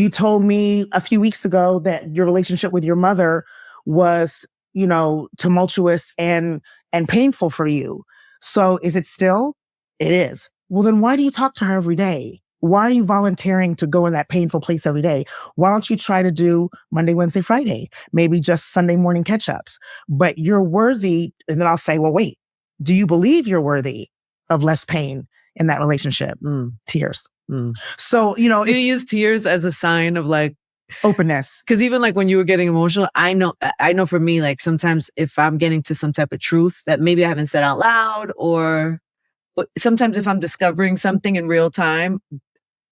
told me a few weeks ago that your relationship with your mother was, tumultuous and painful for you. So is it still? It is. Well, then why do you talk to her every day? Why are you volunteering to go in that painful place every day? Why don't you try to do Monday, Wednesday, Friday? Maybe just Sunday morning catch-ups. But you're worthy. And then I'll say, well, wait, do you believe you're worthy of less pain in that relationship? Tears. So, do you use tears as a sign of like openness? Because even like when you were getting emotional, I know for me, like sometimes if I'm getting to some type of truth that maybe I haven't said out loud, or sometimes if I'm discovering something in real time,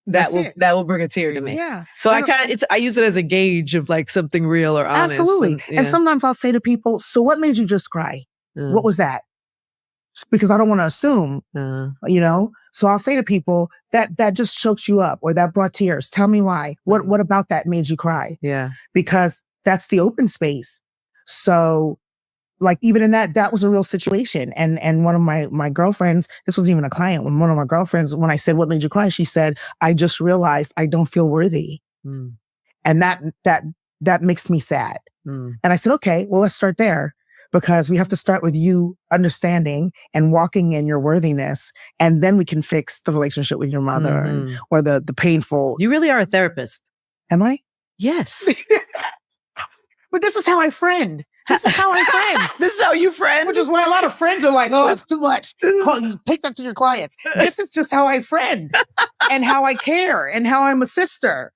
that will bring a tear to me. Yeah. So I use it as a gauge of like something real or honest. Absolutely. And sometimes I'll say to people, so what made you just cry? What was that? Because I don't want to assume, So I'll say to people that just choked you up or that brought tears. Tell me why. What about that made you cry? Yeah. Because that's the open space. So like even in that was a real situation. And one of my girlfriends, this wasn't even a client, one of my girlfriends, when I said, what made you cry? She said, I just realized I don't feel worthy. And that makes me sad. And I said, okay, well, let's start there. Because we have to start with you understanding and walking in your worthiness. And then we can fix the relationship with your mother or the painful. You really are a therapist. Am I? Yes. But this is how I friend. This is how you friend. Which is why a lot of friends are like, oh, it's too much. Take that to your clients. This is just how I friend and how I care and how I'm a sister.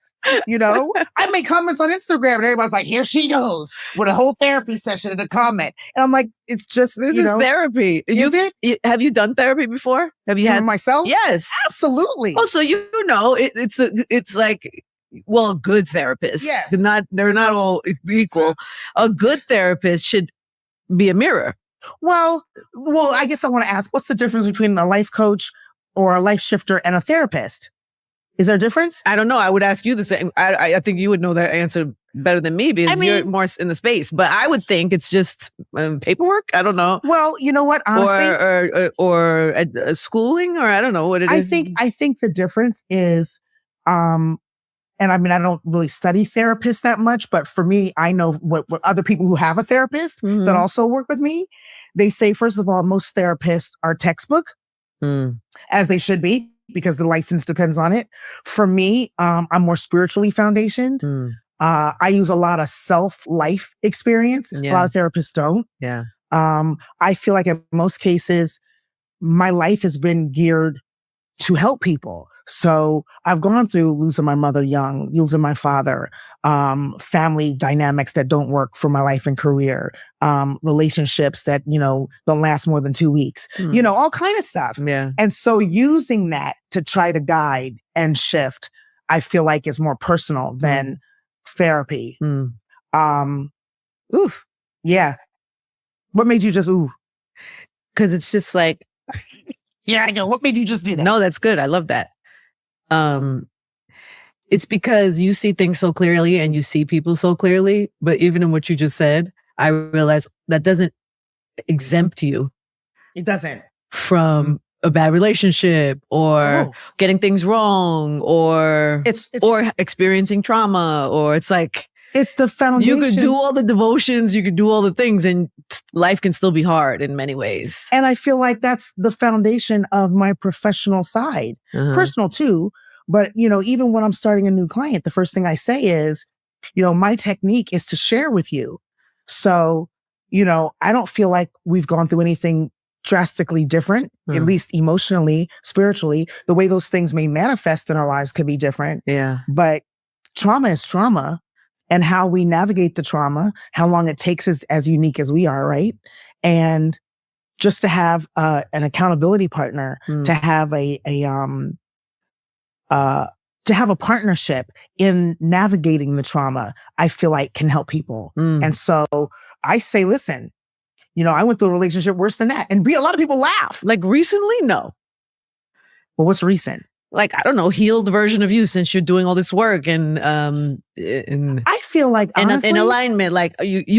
You know, I make comments on Instagram and everybody's like, here she goes with a whole therapy session in a comment. And I'm like, it's just, This you is know, therapy. is it? Have you done therapy before? Have you You had myself? Yes. Absolutely. Oh, so you know, it's like, well, a good therapist. Yes. They're not all equal. A good therapist should be a mirror. Well, I guess I want to ask, what's the difference between a life coach or a life shifter and a therapist? Is there a difference? I don't know. I would ask you the same. I think you would know that answer better than me because you're more in the space. But I would think it's just paperwork. I don't know. Well, you know what? Honestly, or schooling, or I don't know what it is. I think the difference is, and I mean, I don't really study therapists that much, but for me, I know what other people who have a therapist that also work with me, they say, first of all, most therapists are textbook, as they should be, because the license depends on it. For me, I'm more spiritually foundationed. I use a lot of self-life experience. A lot of therapists don't. Yeah. I feel like in most cases, my life has been geared to help people. So I've gone through losing my mother young, losing my father, family dynamics that don't work for my life and career, relationships that, you know, don't last more than 2 weeks, you know, all kind of stuff. Yeah. And so using that to try to guide and shift, I feel like is more personal than therapy. Oof. Yeah. What made you just, ooh? Because it's just like, yeah, I know. What made you just do that? No, that's good. I love that. It's because you see things so clearly and you see people so clearly. But even in what you just said, I realize that doesn't exempt you. It doesn't. From a bad relationship or getting things wrong or or experiencing trauma, or it's like, it's the foundation. You could do all the devotions, you could do all the things, and life can still be hard in many ways. And I feel like that's the foundation of my professional side, personal too. But, you know, even when I'm starting a new client, the first thing I say is, you know, my technique is to share with you. So, you know, I don't feel like we've gone through anything drastically different, at least emotionally, spiritually. The way those things may manifest in our lives could be different. Yeah. But trauma is trauma. And how we navigate the trauma, how long it takes is as unique as we are, right? And just to have an accountability partner, to have a partnership in navigating the trauma, I feel like can help people. And so I say, listen, you know, I went through a relationship worse than that, and a lot of people laugh. Like recently, no. Well, what's recent? Like, I don't know, healed version of you since you're doing all this work and I feel like honestly, in alignment, like I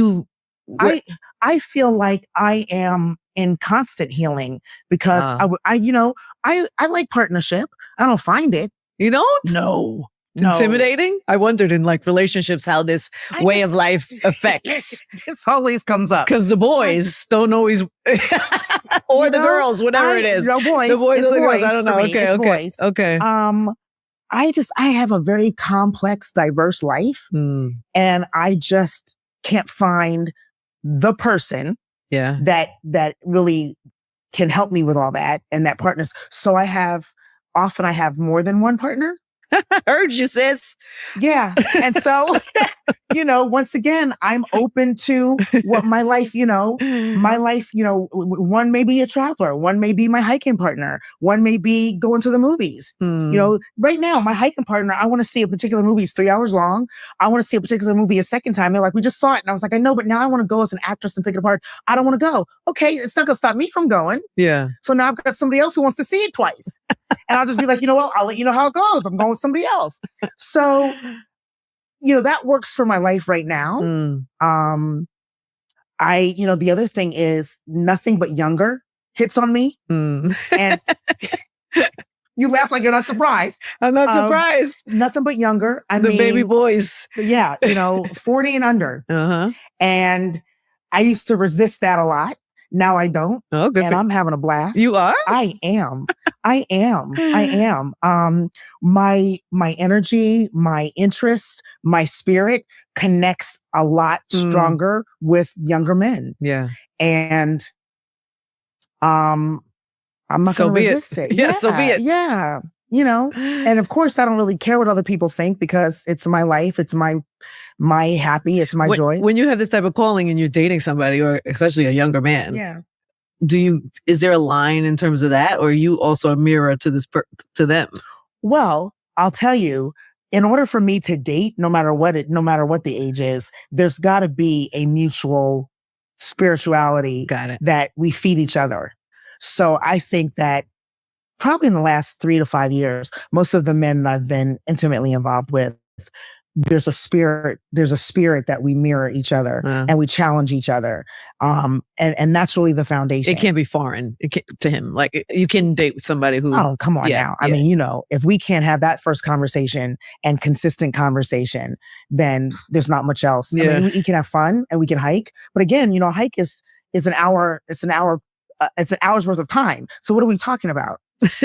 feel like I am in constant healing because I like partnership. I don't find it. You don't? No. Intimidating? I wondered in like relationships how this way of life affects. It always comes up. Because the boys don't always, or the girls, whatever it is. No, boys. The boys or the girls, I don't know. Okay. I have a very complex, diverse life. And I just can't find the person that really can help me with all that and that partners. So I have more than one partner. Heard you, sis. Yeah. And so, you know, once again, I'm open to what my life, one may be a traveler, one may be my hiking partner, one may be going to the movies. You know, right now, my hiking partner, I want to see a particular movie. It's 3 hours long. I want to see a particular movie a second time. They're like, we just saw it. And I was like, I know, but now I want to go as an actress and pick it apart. I don't want to go. Okay. It's not going to stop me from going. Yeah. So now I've got somebody else who wants to see it twice. And I'll just be like, you know what? I'll let you know how it goes. I'm going with somebody else. So, you know, that works for my life right now. The other thing is nothing but younger hits on me. And you laugh like you're not surprised. I'm not surprised. Nothing but younger. I mean, baby boys. Yeah. 40 and under. And I used to resist that a lot. Now I don't. Oh, good. And I'm having a blast. You are? I am. My energy, my interest, my spirit connects a lot stronger with younger men. Yeah. And I'm not going to resist it. Yeah, so be it. Yeah. you know, and of course I don't really care what other people think because it's my life. It's my happy. It's my joy. When you have this type of calling and you're dating somebody, or especially a younger man, yeah. Is there a line in terms of that, or are you also a mirror to to them? Well, I'll tell you, in order for me to date, no matter what the age is, there's got to be a mutual spirituality that we feed each other. So I think that probably in the last 3 to 5 years, most of the men that I've been intimately involved with, there's a spirit that we mirror each other and we challenge each other. And that's really the foundation. It can't be foreign to him. Like, you can date with somebody who, oh, come on now. I mean, you know, if we can't have that first conversation and consistent conversation, then there's not much else. I mean, we can have fun and we can hike, but again, you know, a hike is an hour, it's an hour's worth of time. So what are we talking about?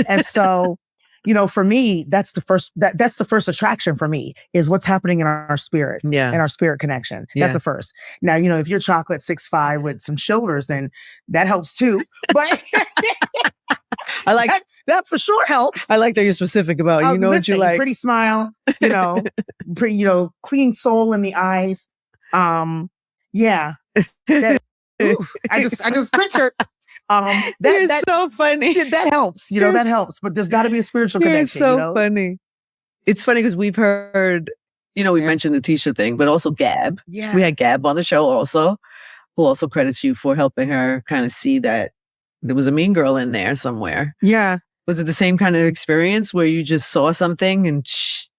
And so, you know, for me, that's the first attraction for me, is what's happening in our spirit, and our spirit connection. That's the first. Now, you know, if you're chocolate 6'5" with some shoulders, then that helps too. But I like that for sure helps. I like that you're specific about, you know, what you like. Pretty smile, you know, pretty, you know, clean soul in the eyes. Yeah. I just pictured. That's so funny. That helps, you know, that helps, but there's got to be a spiritual connection. So you know? Funny. It's funny because we've heard, you know, we mentioned the Tisha thing, but also Gab. Yeah. We had Gab on the show also, who also credits you for helping her kind of see that there was a mean girl in there somewhere. Yeah. Was it the same kind of experience where you just saw something and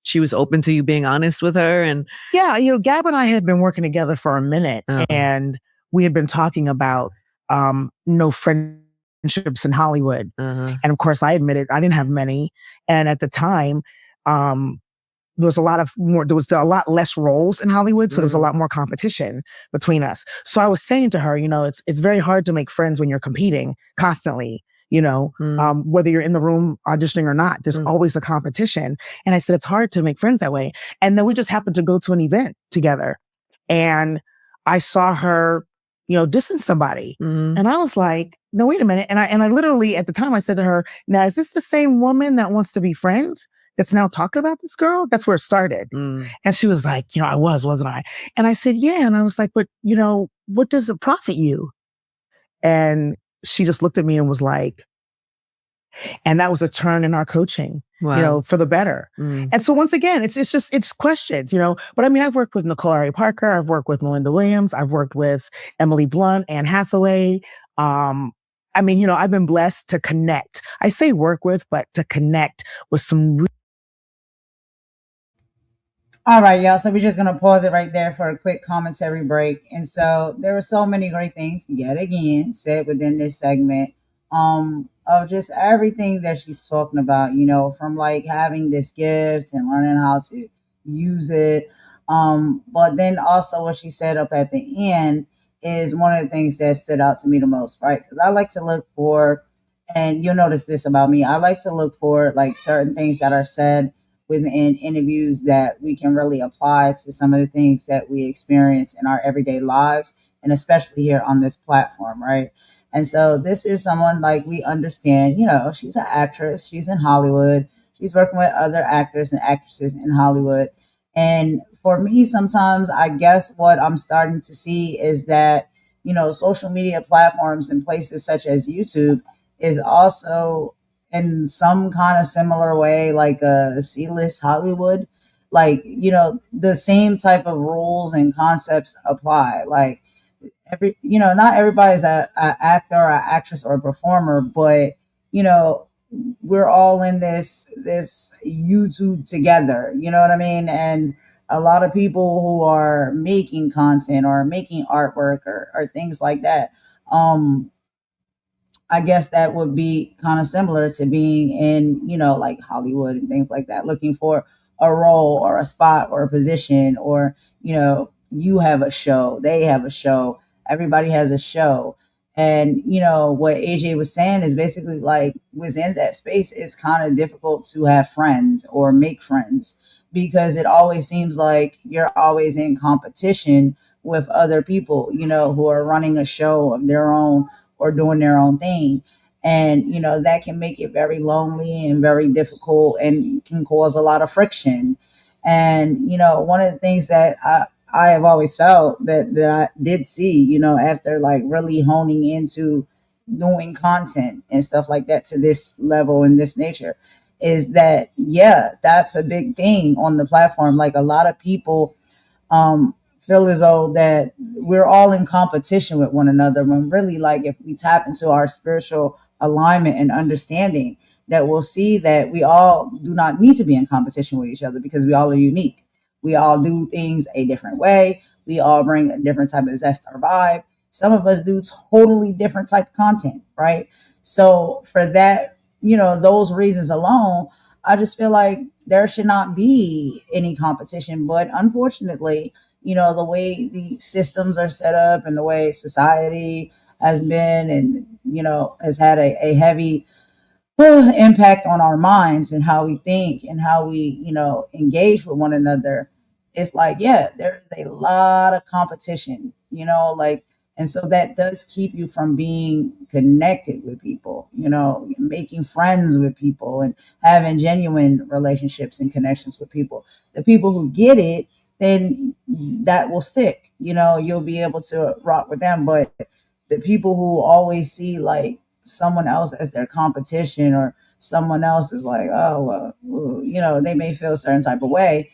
she was open to you being honest with her? And yeah, you know, Gab and I had been working together for a minute, and we had been talking about no friendships in Hollywood. And of course I admitted I didn't have many. And at the time, there was a lot less roles in Hollywood. So there was a lot more competition between us. So I was saying to her, you know, it's very hard to make friends when you're competing constantly, you know, whether you're in the room auditioning or not, there's always a competition. And I said, it's hard to make friends that way. And then we just happened to go to an event together, and I saw her, you know, dissing somebody. And I was like, no, wait a minute. And I literally, at the time I said to her, now, is this the same woman that wants to be friends that's now talking about this girl? That's where it started. And she was like, you know, I wasn't I? And I said, yeah. And I was like, but you know, what does it profit you? And she just looked at me and was like, and that was a turn in our coaching, you know, for the better. And so once again, it's questions, you know, but I mean, I've worked with Nicole Ari Parker. I've worked with Melinda Williams. I've worked with Emily Blunt, Anne Hathaway. I mean, you know, I've been blessed to connect. I say work with, but to connect with some. All right, y'all. So we're just going to pause it right there for a quick commentary break. And so there were so many great things, yet again, said within this segment, of just everything that she's talking about, you know, from like having this gift and learning how to use it. But then also what she said up at the end is one of the things that stood out to me the most, right? Because I like to look for, and you'll notice this about me, I like to look for like certain things that are said within interviews that we can really apply to some of the things that we experience in our everyday lives, and especially here on this platform, right? And so this is someone like we understand, you know, she's an actress, she's in Hollywood, she's working with other actors and actresses in Hollywood. And for me, sometimes I guess what I'm starting to see is that, you know, social media platforms and places such as YouTube is also in some kind of similar way, like a C-list Hollywood. Like, you know, the same type of rules and concepts apply. Like, not everybody's a actor or a actress or a performer, but you know, we're all in this YouTube together. You know what I mean? And a lot of people who are making content or making artwork or things like that. I guess that would be kind of similar to being in, you know, like Hollywood and things like that, looking for a role or a spot or a position, or, you know, you have a show, they have a show, everybody has a show. And, you know, what AJ was saying is basically like within that space, it's kind of difficult to have friends or make friends because it always seems like you're always in competition with other people, you know, who are running a show of their own or doing their own thing. And that can make it very lonely and very difficult and can cause a lot of friction. And one of the things that I have always felt that I did see, after like really honing into doing content and stuff like that to this level and this nature, is that yeah, that's a big thing on the platform. Like a lot of people feel as though that we're all in competition with one another, when really, like, if we tap into our spiritual alignment and understanding, that we'll see that we all do not need to be in competition with each other, because we all are unique. We all do things a different way. We all bring a different type of zest or vibe. Some of us do totally different type of content, right? So for that, those reasons alone, I just feel like there should not be any competition. But unfortunately, the way the systems are set up and the way society has been, and has had a heavy impact on our minds and how we think and how we engage with one another. It's like, yeah, there's a lot of competition, like, and so that does keep you from being connected with people, making friends with people and having genuine relationships and connections with people. The people who get it, then that will stick, you'll be able to rock with them. But the people who always see like someone else as their competition, or someone else is like, oh well, they may feel a certain type of way,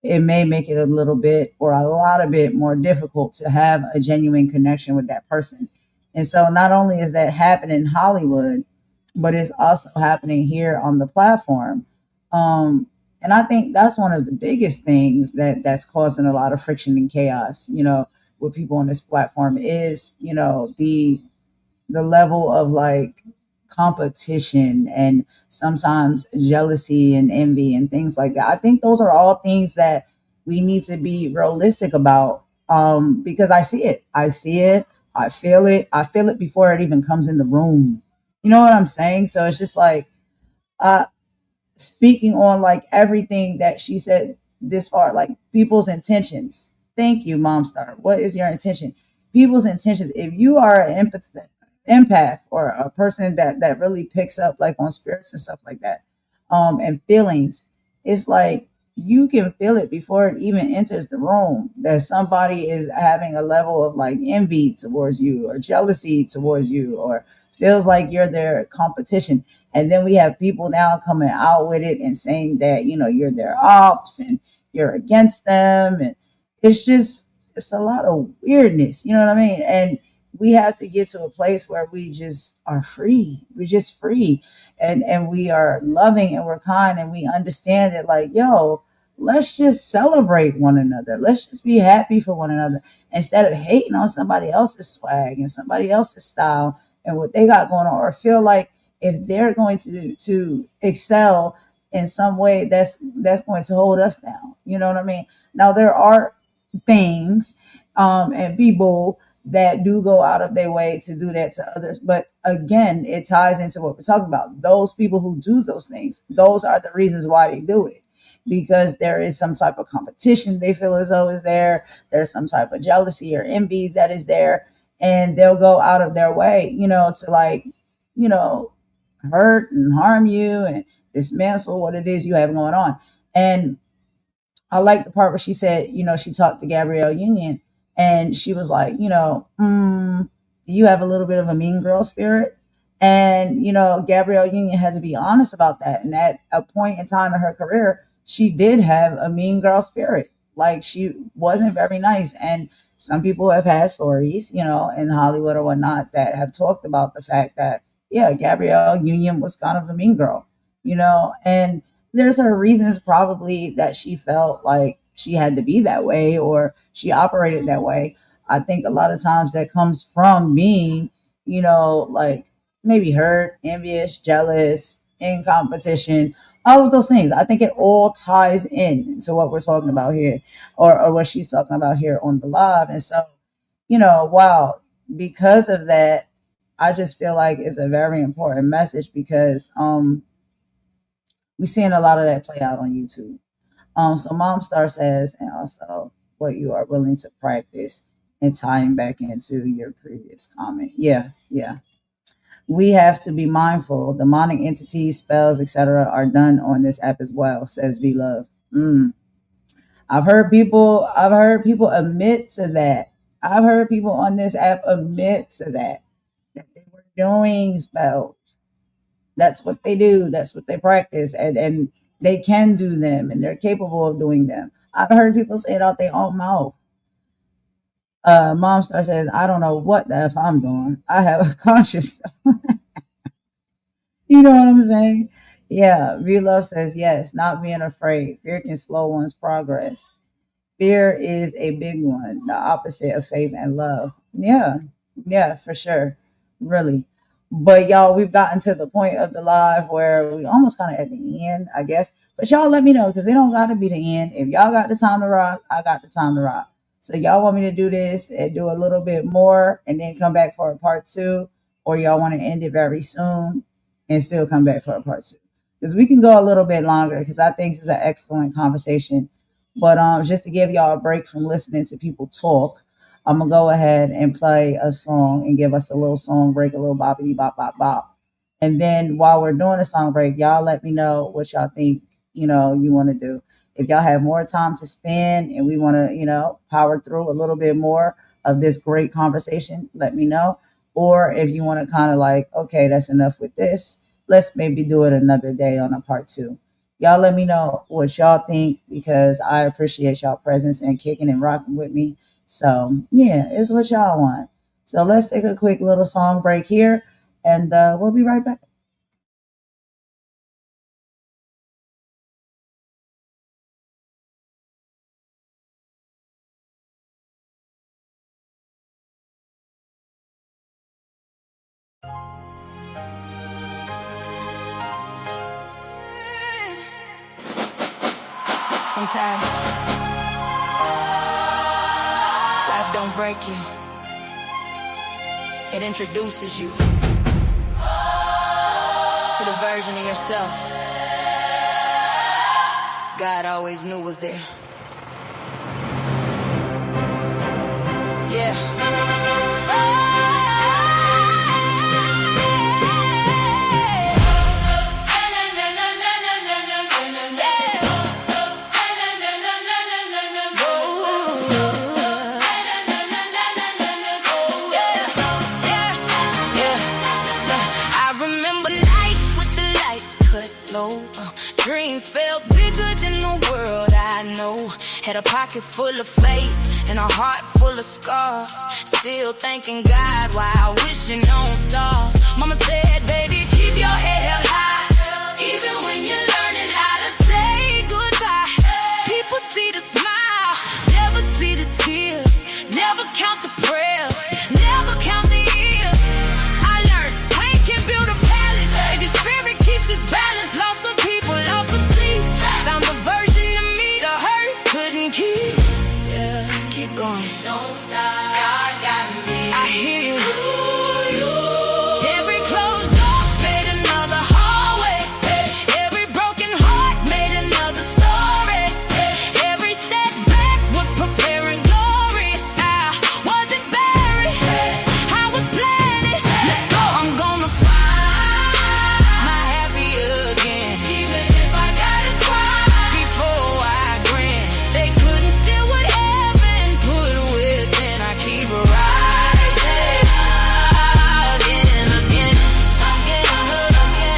it may make it a little bit or a lot of bit more difficult to have a genuine connection with that person. And so not only is that happening in Hollywood, but it's also happening here on the platform. And I think that's one of the biggest things that's causing a lot of friction and chaos, with people on this platform, is, the level of like competition and sometimes jealousy and envy and things like that. I think those are all things that we need to be realistic about, because I see it. I see it. I feel it. I feel it before it even comes in the room. You know what I'm saying? So it's just like, uh, speaking on like everything that she said this far, like people's intentions. Thank you, Mom Star. What is your intention? People's intentions. If you are an empath, or a person that really picks up like on spirits and stuff like that, and feelings, it's like you can feel it before it even enters the room, that somebody is having a level of like envy towards you or jealousy towards you, or feels like you're their competition. And then we have people now coming out with it and saying that, you're their ops and you're against them. And it's a lot of weirdness, you know what I mean? And we have to get to a place where we just are free. We're just free. And we are loving and we're kind, and we understand that, like, yo, let's just celebrate one another. Let's just be happy for one another, instead of hating on somebody else's swag and somebody else's style and what they got going on, or feel like if they're going to excel in some way, that's going to hold us down. You know what I mean? Now there are things, and people that do go out of their way to do that to others. But again, it ties into what we're talking about. Those people who do those things, those are the reasons why they do it. Because there is some type of competition they feel as though is there. There's some type of jealousy or envy that is there. And they'll go out of their way, to like, you know, hurt and harm you and dismantle what it is you have going on. And I like the part where she said, she talked to Gabrielle Union, and she was like, do you have a little bit of a mean girl spirit? And, Gabrielle Union had to be honest about that. And at a point in time in her career, she did have a mean girl spirit. Like, she wasn't very nice. And some people have had stories, in Hollywood or whatnot, that have talked about the fact that, yeah, Gabrielle Union was kind of a mean girl, and there's her reasons probably that she felt like she had to be that way or she operated that way. I think a lot of times that comes from being, like maybe hurt, envious, jealous, in competition, all of those things. I think it all ties in to what we're talking about here, or what she's talking about here on the live. And so, wow, because of that, I just feel like it's a very important message, because we're seeing a lot of that play out on YouTube. So Mom Star says, and also what you are willing to practice, and tying back into your previous comment. Yeah, yeah. We have to be mindful. Demonic entities, spells, etc., are done on this app as well, says V Love. I've heard people admit to that. I've heard people on this app admit to that they were doing spells. That's what they do. That's what they practice, and they can do them, and they're capable of doing them. I've heard people say it out their own mouth. Mom Star says, I don't know what the F I'm doing. I have a conscience. You know what I'm saying? Yeah. V Love says, yes, not being afraid. Fear can slow one's progress. Fear is a big one, the opposite of faith and love. Yeah. Yeah, for sure. Really. But y'all, we've gotten to the point of the live where we almost kind of at the end, I guess. But y'all let me know because it don't got to be the end. If y'all got the time to rock, I got the time to rock. So y'all want me to do this and do a little bit more and then come back for a part two, or y'all want to end it very soon and still come back for a part two? Because we can go a little bit longer because I think this is an excellent conversation. But just to give y'all a break from listening to people talk, I'm gonna go ahead and play a song and give us a little song break, a little boppity bop bop bop. And then while we're doing a song break, y'all let me know what y'all think, you want to do. If y'all have more time to spend and we want to, power through a little bit more of this great conversation, let me know. Or if you want to kind of like, okay, that's enough with this. Let's maybe do it another day on a part two. Y'all let me know what y'all think because I appreciate y'all presence and kicking and rocking with me. So yeah, it's what y'all want. So let's take a quick little song break here and we'll be right back. Sometimes life don't break you. It introduces you to the version of yourself God always knew was there. Yeah. Dreams felt bigger than the world I know. Had a pocket full of faith and a heart full of scars. Still thanking God while wishing on stars. Mama said, baby, keep your head held high, even when you're learning how to say goodbye. People see the smile, never see the tears. Never count the prayers, never count the years. I learned pain can build a palace if your spirit keeps its balance. Lost some people, lost some sleep. Found the version of me the hurt couldn't keep. Yeah, keep going. Don't stop. God got me. I hear you. Every closed door made another hallway. Every broken heart made another story. Every setback was preparing glory. I wasn't buried, I was planted. Let's go. I'm gonna find my happy again. Even if I gotta cry before I grin. They couldn't steal what heaven put within. I keep rising again and again. Again,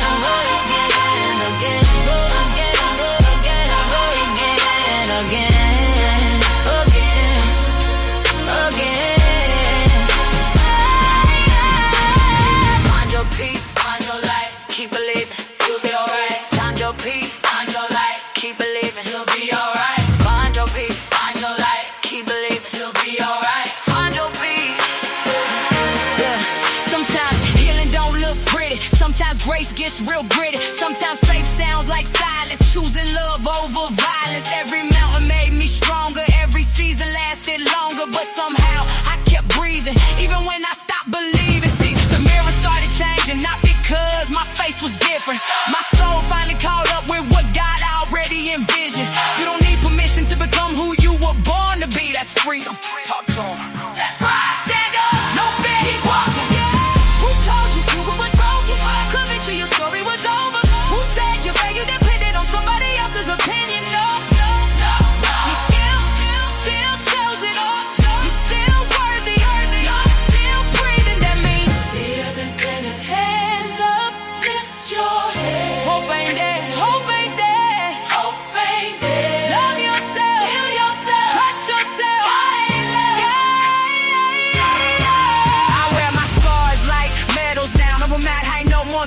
again, again, again, again, again, again, again. Find your peace, find your light, keep believing, you'll be alright. Find your peace, find your light, keep believing, you'll be alright. Find your peace, find your light, keep believing, you'll be alright. Find your peace. Yeah. Sometimes healing don't look pretty. Sometimes grace gets real gritty. Sometimes faith sounds like silence. Choosing love over violence. Every mountain made me stronger. Every season lasted longer. But somehow I kept breathing, even when I stopped believing. See, the mirror started changing, not because my face was different. My soul finally caught up with what God already envisioned. You don't need permission to become who you were born to be. That's freedom. Talk to him. Let's ride. Stand up. No fear. Keep walking. Who told you you were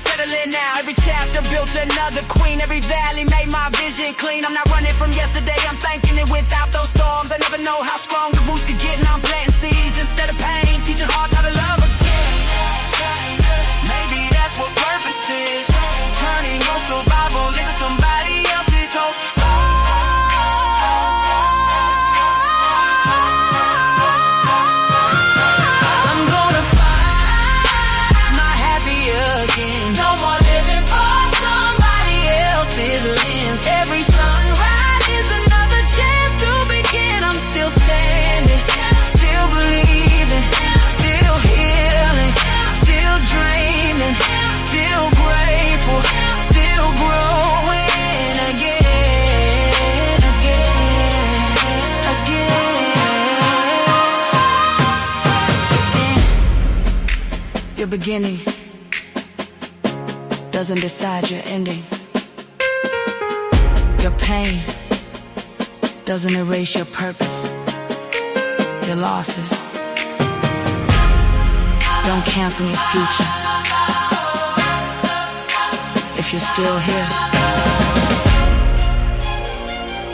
I'ma settle in now. Every chapter built another queen. Every valley made my vision clean. I'm not running from yesterday, I'm thanking it without those storms. I never know how strong the roots could get, and I'm planting seeds instead of pain. Teaching hearts how to love again. Maybe that's what purpose is. Turning your survival into somebody else's hope. I'm gonna find my happy again. No more living for somebody else's lens. Every sunrise is another chance to begin. I'm still standing, still believing, still healing, still dreaming, still grateful, still growing again, again. Your beginning doesn't decide your ending. Your pain doesn't erase your purpose. Your losses don't cancel your future. If you're still here,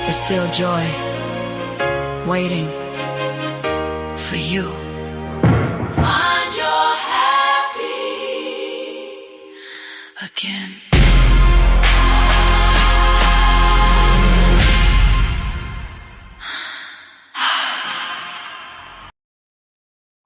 there's still joy waiting for you. Find your happy again.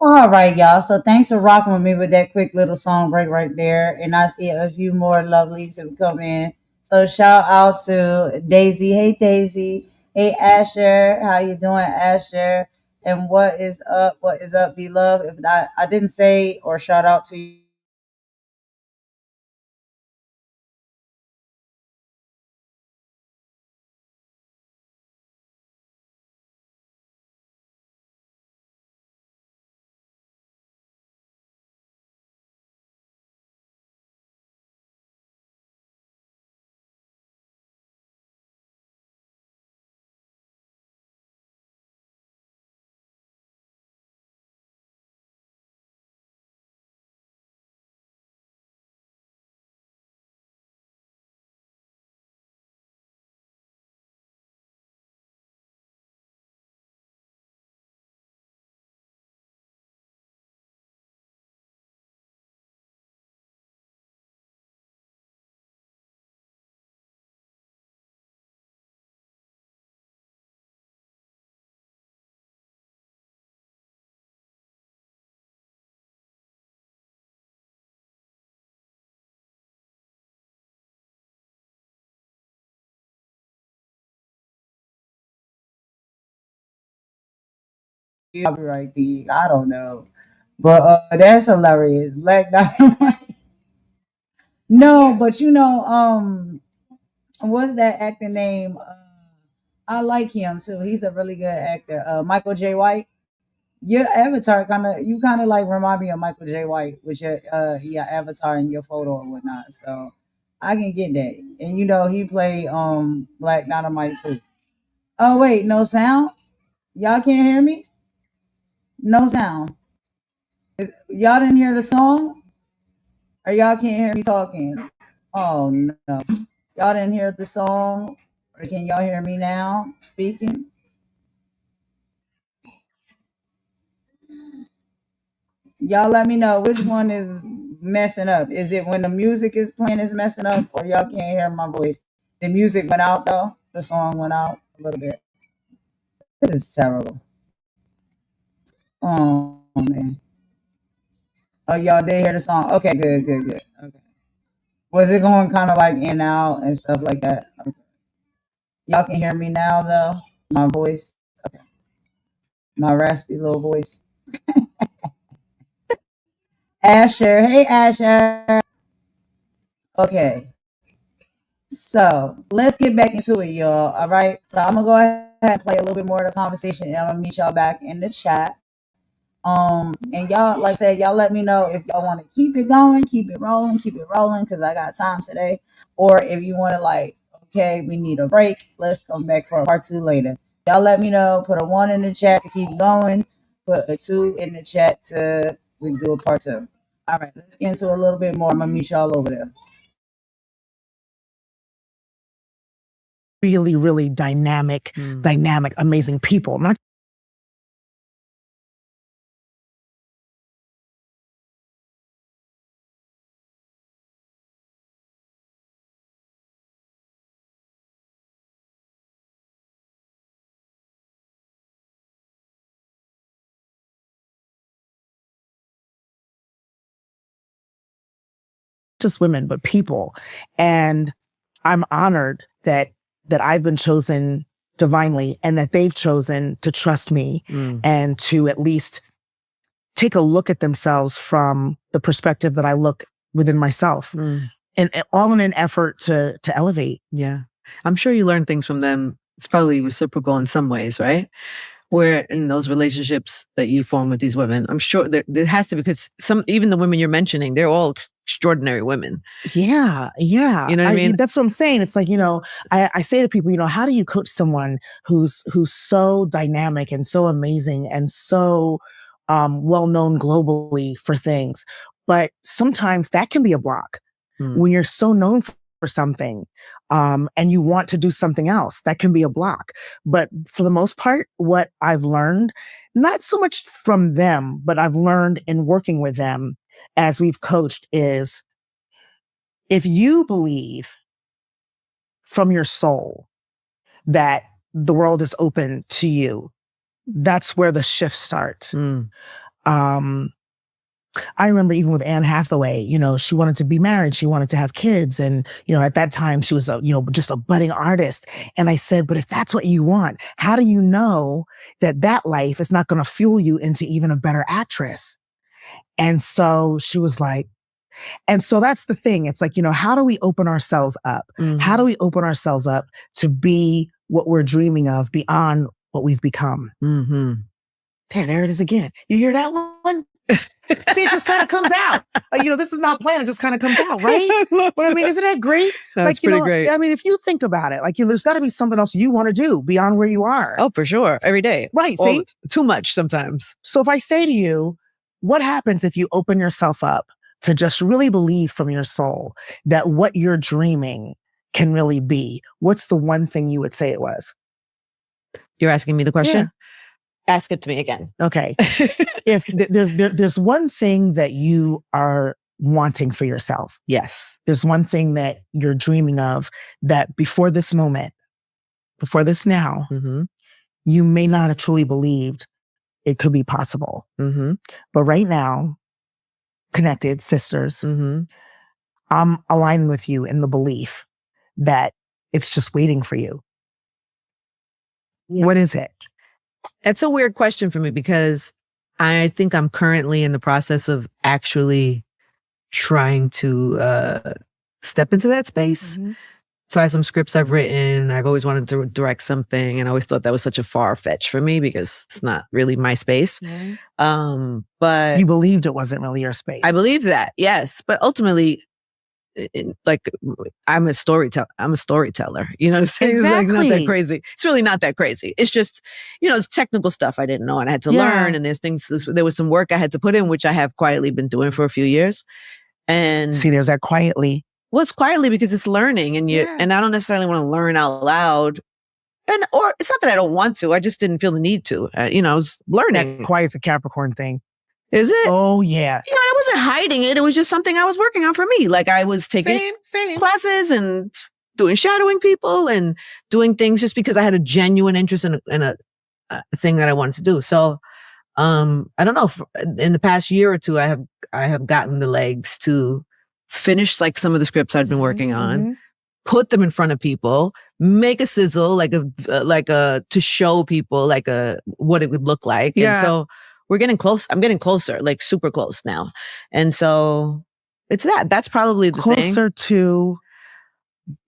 All right, y'all. So thanks for rocking with me with that quick little song break right there. And I see a few more lovelies have come in. So shout out to Daisy. Hey Daisy. Hey Asher. How you doing, Asher? And what is up? What is up, beloved? If I didn't say or shout out to you. Copyright the I don't know. But that's hilarious. Black Dynamite. No, but what's that actor name? I like him too. He's a really good actor. Michael J. White. Your avatar kind of like remind me of Michael J. White with your avatar and your photo or whatnot. So I can get that. And he played Black Dynamite too. Oh wait, no sound? Y'all can't hear me? No sound. Y'all didn't hear the song? Or y'all can't hear me talking? Oh no. Y'all didn't hear the song? Or can y'all hear me now speaking? Y'all let me know which one is messing up. Is it when the music is playing is messing up, or y'all can't hear my voice? The music went out though. The song went out a little bit. This is terrible. Oh man. Oh, y'all did hear the song. Okay, good, good, good. Okay. Was it going kind of like in and out and stuff like that? Okay. Y'all can hear me now though. My voice. Okay. My raspy little voice. Asher. Hey Asher. Okay. So let's get back into it, y'all. All right. So I'm gonna go ahead and play a little bit more of the conversation, and I'm gonna meet y'all back in the chat. And y'all, like I said, y'all let me know if y'all want to keep it going, keep it rolling, because I got time today. Or if you want to okay, we need a break. Let's come back for a part two later. Y'all let me know. Put a one in the chat to keep going. Put a two in the chat to we do a part two. All right, let's get into a little bit more. I'm gonna meet y'all over there. Really, really dynamic, amazing people. Not just women, but people. And I'm honored that I've been chosen divinely and that they've chosen to trust me and to at least take a look at themselves from the perspective that I look within myself. And all in an effort to elevate. Yeah. I'm sure you learn things from them. It's probably reciprocal in some ways, right? Where in those relationships that you form with these women, I'm sure there has to, because even the women you're mentioning, they're all extraordinary women. Yeah. Yeah. You know what I mean? That's what I'm saying. It's like, I say to people, how do you coach someone who's so dynamic and so amazing and so well known globally for things? But sometimes that can be a block when you're so known for something and you want to do something else. That can be a block. But for the most part, what I've learned, not so much from them, but I've learned in working with them as we've coached, is if you believe from your soul that the world is open to you, that's where the shift starts. I remember even with Anne Hathaway, she wanted to be married. She wanted to have kids. And, at that time she was just a budding artist. And I said, but if that's what you want, how do you know that life is not going to fuel you into even a better actress? And so she was like, and so that's the thing. It's like, how do we open ourselves up? How do we open ourselves up to be what we're dreaming of beyond what we've become? There it is again. You hear that one? See, it just kind of comes out. This is not planned. It just kind of comes out, right? But I mean, isn't that great? That's pretty great. I mean, if you think about it, there's got to be something else you want to do beyond where you are. Oh, for sure. Every day. Right. See? Too much sometimes. So if I say to you, what happens if you open yourself up to just really believe from your soul that what you're dreaming can really be? What's the one thing you would say it was? You're asking me the question? Yeah. Ask it to me again. Okay. If there's one thing that you are wanting for yourself. Yes. There's one thing that you're dreaming of that before this moment, before this now, you may not have truly believed it could be possible. But right now, connected sisters, I'm aligning with you in the belief that it's just waiting for you. Yeah. What is it? That's a weird question for me because I think I'm currently in the process of actually trying to step into that space. So I have some scripts I've written. I've always wanted to direct something, and I always thought that was such a far fetch for me because it's not really my space. But you believed it wasn't really your space. I believed that, yes. But ultimately, I'm a storyteller. You know what I'm saying? Exactly. It's not that crazy. It's really not that crazy. It's just, it's technical stuff I didn't know and I had to learn. And there was some work I had to put in, which I have quietly been doing for a few years. And see, there's that quietly. Well, it's quietly because it's learning and I don't necessarily want to learn out loud. Or it's not that I don't want to. I just didn't feel the need to. I was learning. That quiet's a Capricorn thing. Is it? Oh, yeah. I wasn't hiding it. It was just something I was working on for me. Like I was taking classes and doing shadowing people and doing things just because I had a genuine interest in a thing that I wanted to do. So, I don't know. In the past year or two, I have gotten the legs to finish like some of the scripts I'd been working on, put them in front of people, make a sizzle, to show people what it would look like. Yeah. And so we're getting close. I'm getting closer, like super close now. And so it's that's probably the closer thing. To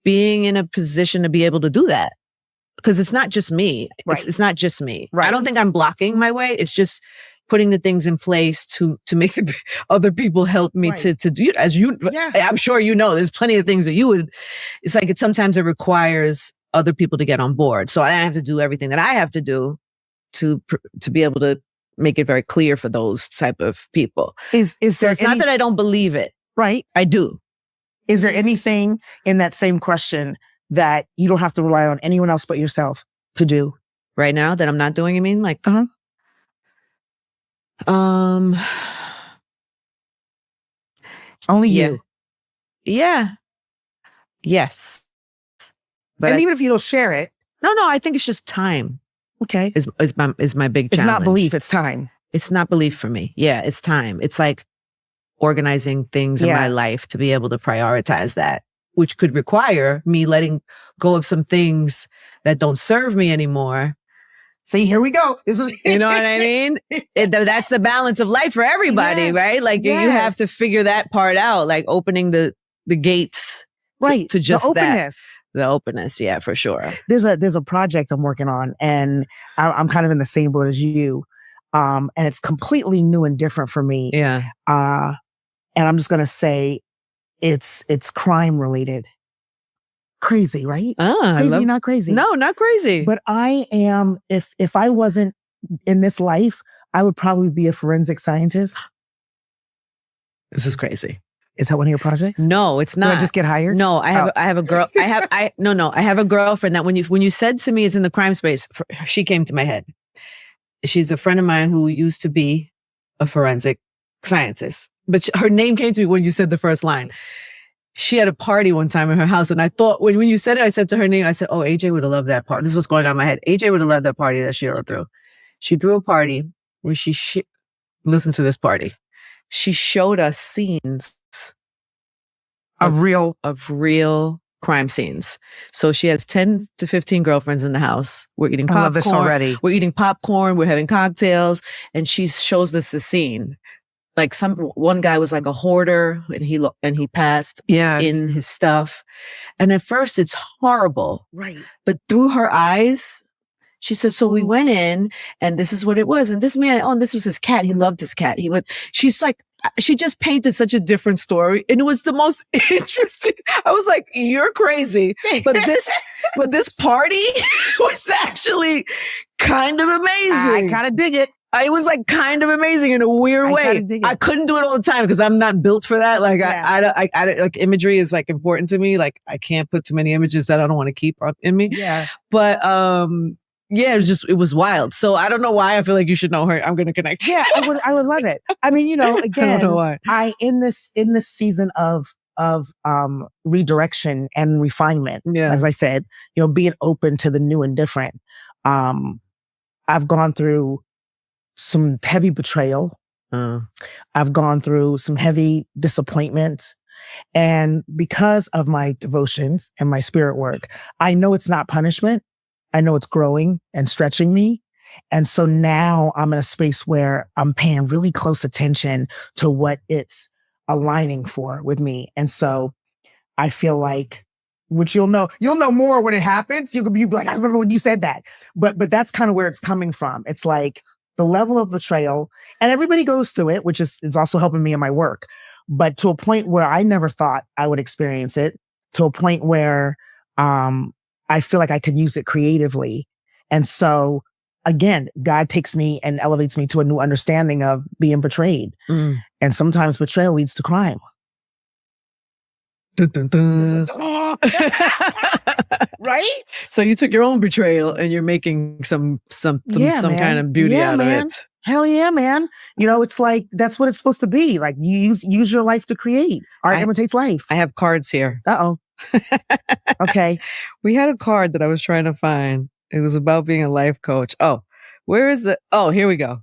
being in a position to be able to do that. Because it's not just me. Right. It's not just me. Right. I don't think I'm blocking my way. It's just putting the things in place to make other people help me to do, as you, I'm sure there's plenty of things that you would, it's like sometimes it requires other people to get on board. So I have to do everything that I have to do to be able to make it very clear for those type of people. Is So there it's not that I don't believe it. right? I do. Is there anything in that same question that you don't have to rely on anyone else but yourself to do Right now that I'm not doing, you mean? Like, only yeah. you? Yeah. Yes. But And even if you don't share it, no, I think it's just time okay, is my big it's challenge. not belief, it's time. It's not belief for me. Yeah, it's time. It's like organizing things in my life to be able to prioritize that, which could require me letting go of some things that don't serve me anymore. See, here we go. This is You know what I mean? That's the balance of life for everybody, Yes, right? Like you have to figure that part out, like opening the gates right to just the openness. The openness, yeah, for sure. There's a project I'm working on, and I'm kind of in the same boat as you, and it's completely new and different for me. Yeah. And I'm just gonna say, it's crime related. Crazy, right? Crazy, not crazy. No, not crazy. But I am. If I wasn't in this life, I would probably be a forensic scientist. This is crazy. Is that one of your projects? No, it's not. Did I just get hired? No, I have a girl. I have a girlfriend that when you said to me it's in the crime space, she came to my head. She's a friend of mine who used to be a forensic scientist, but her name came to me when you said the first line. She had a party one time in her house, and I thought when you said it, I said to her name, I said, "Oh, AJ would have loved that party." This was going on in my head. AJ would have loved that party that Sheila threw. She threw a party where listen to this party. She showed us scenes of real crime scenes. So she has 10 to 15 girlfriends in the house. We're eating popcorn. I love this already. We're eating popcorn. We're having cocktails. And she shows us a scene. Like one guy was like a hoarder and he passed in his stuff. And at first it's horrible. Right. But through her eyes, she said, so we went in and this is what it was. And this man, this was his cat. He loved his cat. She's like, she just painted such a different story. And it was the most interesting. I was like, you're crazy. But this party was actually kind of amazing. I kind of dig it. It was like kind of amazing in a weird way. I couldn't do it all the time because I'm not built for that. Like I like imagery is like important to me. Like I can't put too many images that I don't want to keep in me. Yeah. But, it was wild. So I don't know why I feel like you should know her. I'm going to connect. Yeah, I would love it. I mean, again, I don't know why. in this season of redirection and refinement, as I said, being open to the new and different. I've gone through some heavy betrayal. I've gone through some heavy disappointments. And because of my devotions and my spirit work, I know it's not punishment. I know it's growing and stretching me. And so now I'm in a space where I'm paying really close attention to what it's aligning for with me. And so I feel like, which you'll know more when it happens. You could be like, I remember when you said that. But that's kind of where it's coming from. It's like the level of betrayal, and everybody goes through it, which is also helping me in my work. But to a point where I never thought I would experience it, to a point where I feel like I can use it creatively. And so again, God takes me and elevates me to a new understanding of being betrayed. And sometimes betrayal leads to crime. Dun, dun, dun. Right? So you took your own betrayal and you're making some kind of beauty out of it. Hell yeah, man. It's like, that's what it's supposed to be. Like use your life to create. Art imitates life. I have cards here. Uh-oh. Okay. We had a card that I was trying to find. It was about being a life coach. Oh, where is it? Oh, here we go.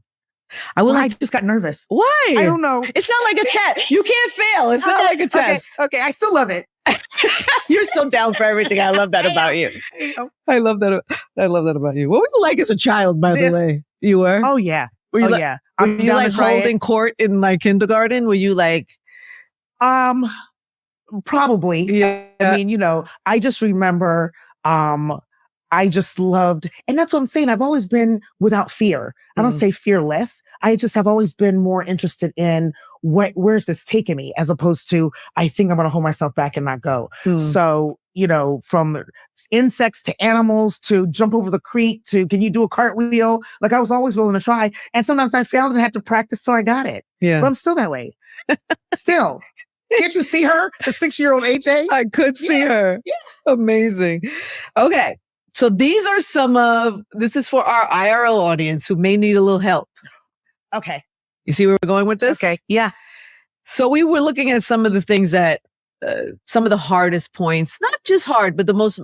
I just got nervous. Why? I don't know. It's not like a test. You can't fail. It's not like a test. Okay. I still love it. You're so down for everything. I love that about you. I love that about you. What were you like as a child, by the way? You were? Oh, yeah. Were you Were you like holding court in like kindergarten? Were you like? Probably. Yeah. I mean, I just remember, I just loved, and that's what I'm saying. I've always been without fear. I don't say fearless. I just have always been more interested in where's this taking me, as opposed to, I think I'm going to hold myself back and not go. So from insects to animals to jump over the creek to can you do a cartwheel? Like I was always willing to try. And sometimes I failed and had to practice till I got it. Yeah. But I'm still that way. Still. Can't you see her? The 6-year-old AJ? I could see her. Yeah. Amazing. Okay. So these are this is for our IRL audience who may need a little help. Okay. You see where we're going with this? Okay. Yeah. So we were looking at some of the things that, some of the hardest points, not just hard, but the most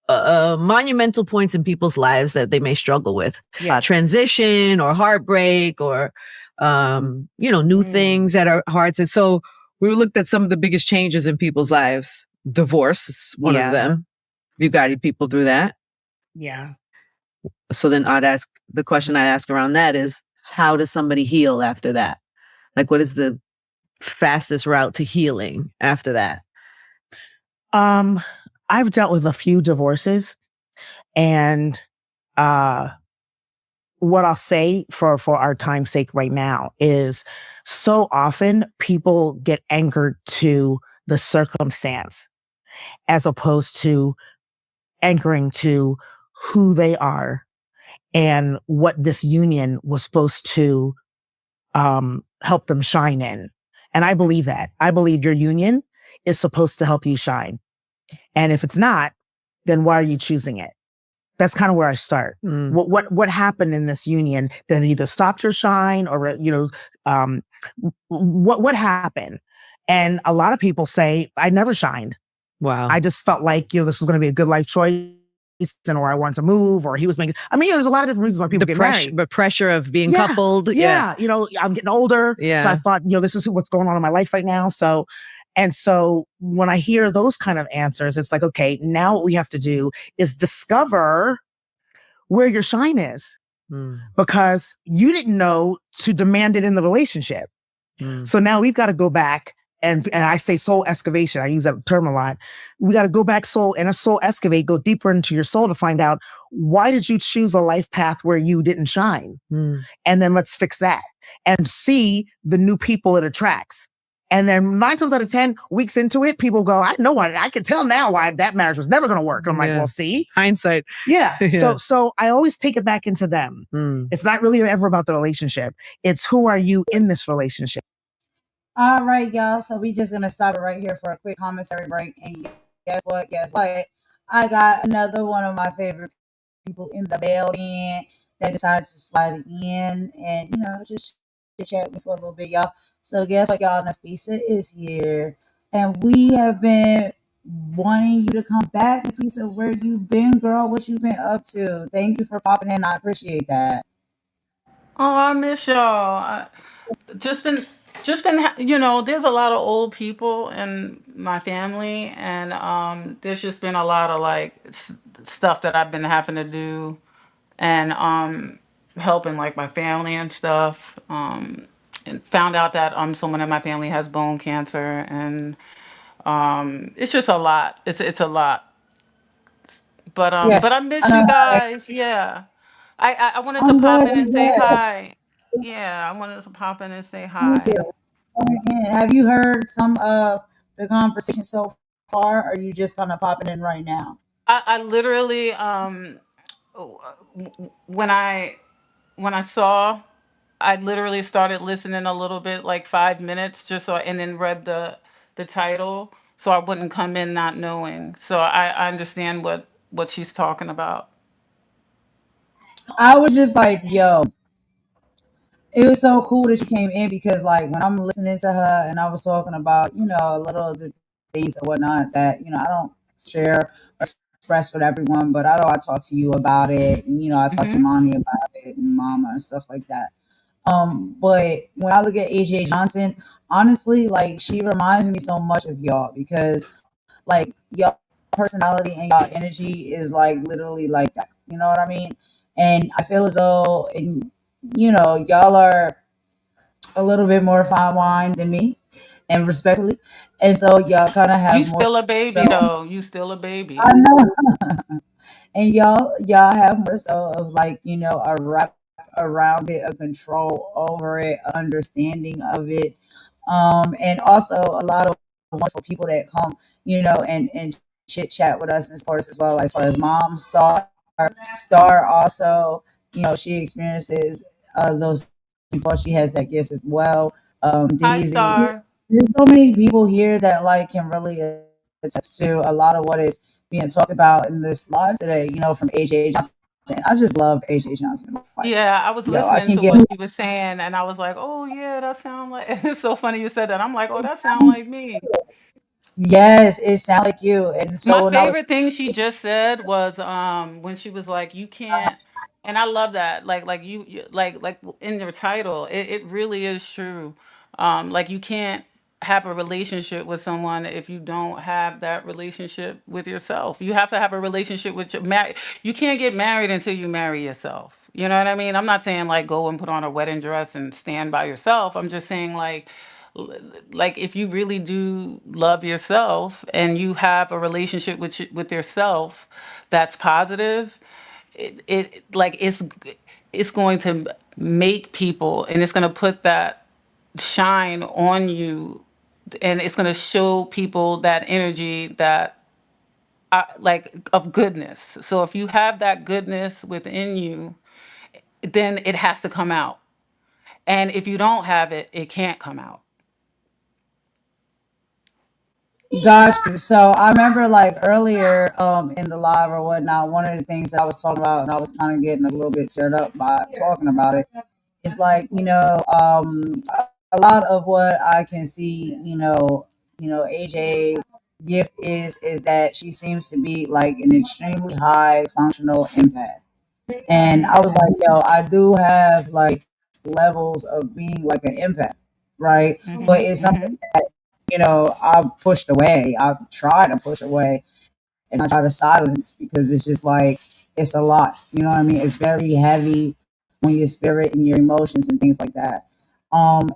monumental points in people's lives that they may struggle with. Yeah. Transition or heartbreak or, new things that are hard. And so we looked at some of the biggest changes in people's lives. Divorce is one of them. You guided people through that. Yeah. So then the question I'd ask around that is, how does somebody heal after that? Like, what is the fastest route to healing after that? I've dealt with a few divorces, and what I'll say for our time's sake right now is so often people get anchored to the circumstance as opposed to anchoring to who they are and what this union was supposed to help them shine in. And I believe that. I believe your union is supposed to help you shine. And if it's not, then why are you choosing it? That's kind of where I start. What happened in this union that either stopped your shine or, what happened? And a lot of people say, I never shined. Wow. I just felt like, this was going to be a good life choice, or I wanted to move, or he was making, there's a lot of different reasons why people get married. The pressure of being coupled. Yeah. I'm getting older. Yeah. So I thought, this is what's going on in my life right now. So when I hear those kind of answers, it's like, okay, now what we have to do is discover where your shine is, because you didn't know to demand it in the relationship. So now we've got to go back and I say soul excavation. I use that term a lot. We got to go back a soul excavate, go deeper into your soul to find out, why did you choose a life path where you didn't shine? And then let's fix that and see the new people it attracts. And then 9 times out of 10 weeks into it, people go, I know why. I can tell now why that marriage was never going to work. I'm like, well, see, hindsight. Yeah. So I always take it back into them. It's not really ever about the relationship. It's who are you in this relationship? All right, y'all. So we just gonna stop it right here for a quick commentary break. And guess what? I got another one of my favorite people in the building that decided to slide in and just chat with me for a little bit, y'all. So guess what, y'all? Nafisa is here, and we have been wanting you to come back. Nafisa, where you been, girl? What you been up to? Thank you for popping in. I appreciate that. Oh, I miss y'all. Just been, there's a lot of old people in my family, and there's just been a lot of like stuff that I've been having to do, and helping like my family and stuff. And found out that someone in my family has bone cancer, and it's just a lot. It's a lot. But Yes, I I miss know you how that. guys. Yeah. I wanted to I'm pop glad in and you're say glad. hi. Yeah, I wanted to pop in and say Thank hi. you. And have you heard some of the conversation so far? Or are you just kind of popping in right now? I literally when I saw, I literally started listening a little bit, like 5 minutes, just so, and then read the title, so I wouldn't come in not knowing. So I understand what she's talking about. I was just like, yo, it was so cool that you came in because, like, when I'm listening to her and I was talking about, a little of the things and whatnot that, I don't share or express with everyone, but I know I talk to you about it. And, I talk to Hmm. mommy about it and mama and stuff like that. But when I look at AJ Johnson, honestly, like, she reminds me so much of y'all because, like, y'all personality and y'all energy is like literally like that. You know what I mean? And I feel as though, and y'all are a little bit more fine wine than me, and respectfully, and so y'all kind of You have more still a so. baby though. You still a I baby. know, and y'all have more so of like a wrap around it, a control over it, understanding of it, and also a lot of wonderful people that come, and chit chat with us and support us as well. Like, as far as mom, Star also, she experiences those things. Well, she has that gift as well. Hi, Daisy, Star. there's so many people here that like can really attest to a lot of what is being talked about in this live today. From AJ Johnson. I just love AJ Johnson. Like, Yeah, I was I listening can to get what she was saying, and I was like, "Oh yeah, that sound like." It's so funny you said that. I'm like, "Oh, that sound like me." yes, it sounds like you. And My so when I was favorite thing she just said was when she was like, "You can't," and I love that. Like you like in your title, it really is true. Like you can't have a relationship with someone if you don't have that relationship with yourself. You have to have a relationship with you can't get married until you marry yourself. You know what I mean? I'm not saying like go and put on a wedding dress and stand by yourself. I'm just saying like if you really do love yourself and you have a relationship with yourself that's positive, it like it's going to make people, and it's going to put that shine on you, and it's going to show people that energy that like of goodness. So if you have that goodness within you, then it has to come out, and if you don't have it, it can't come out. got you. So I remember like earlier in the live or whatnot, one of the things that I was talking about and I was kind of getting a little bit stirred up by talking about it. It's like, a lot of what I can see, AJ gift is that she seems to be like an extremely high functional empath. And Mhm. I was like, yo, I do have like levels of being like an empath, right? But Mhm. it's something Mhm. I've pushed away. I've tried to push away and I try to silence because it's just like it's a lot. You know what I mean? It's very heavy on your spirit and your emotions and things like that.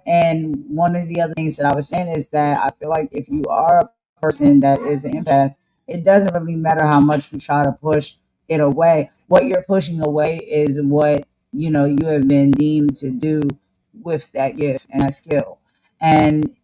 And one of the other things that I was saying is that I feel like if you are a person that is an empath, it doesn't really matter how much you try to push it away. What you're pushing away is what you have been deemed to do with that gift and that skill. And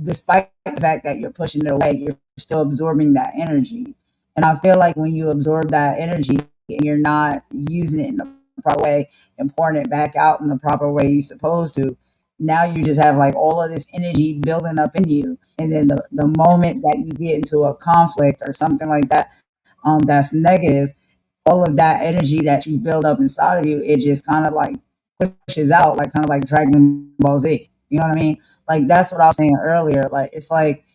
despite the fact that you're pushing it away, you're still absorbing that energy. And I feel like when you absorb that energy and you're not using it in the proper way and pouring it back out in the proper way you're supposed to, now you just have like all of this energy building up in you. And then the moment that you get into a conflict or something like that, that's negative, all of that energy that you build up inside of you, it just kind of like pushes out, like kind of like Dragon Ball Z. You know what I mean? Like that's what I was saying earlier. Like it's like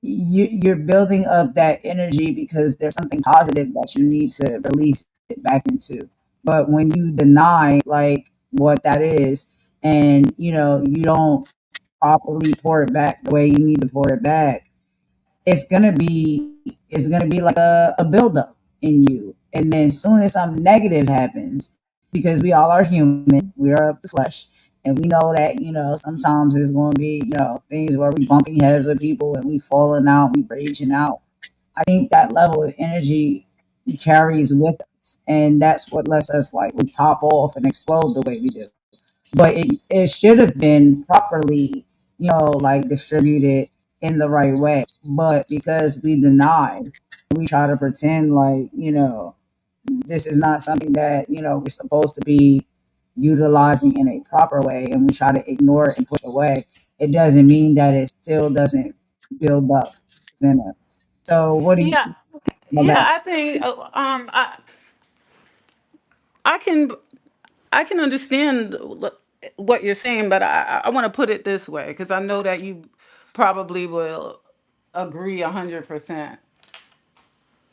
you're building up that energy because there's something positive that you need to release it back into. But when you deny like what that is, and you don't properly pour it back the way you need to pour it back, it's gonna be like a buildup in you. And then as soon as something negative happens, because we all are human, we are of the flesh, and we know that sometimes it's going to be things where we bumping heads with people and we falling out, we raging out. I think that level of energy carries with us, and that's what lets us like we pop off and explode the way we do. But it should have been properly, like distributed in the right way. But because we deny, we try to pretend like, this is not something that, we're supposed to be utilizing in a proper way, and we try to ignore it and push it away, it doesn't mean that it still doesn't build up within us. So what do you Yeah, about yeah. that? I think I can I can understand what you're saying, but I want to put it this way because I know that you probably will agree 100%.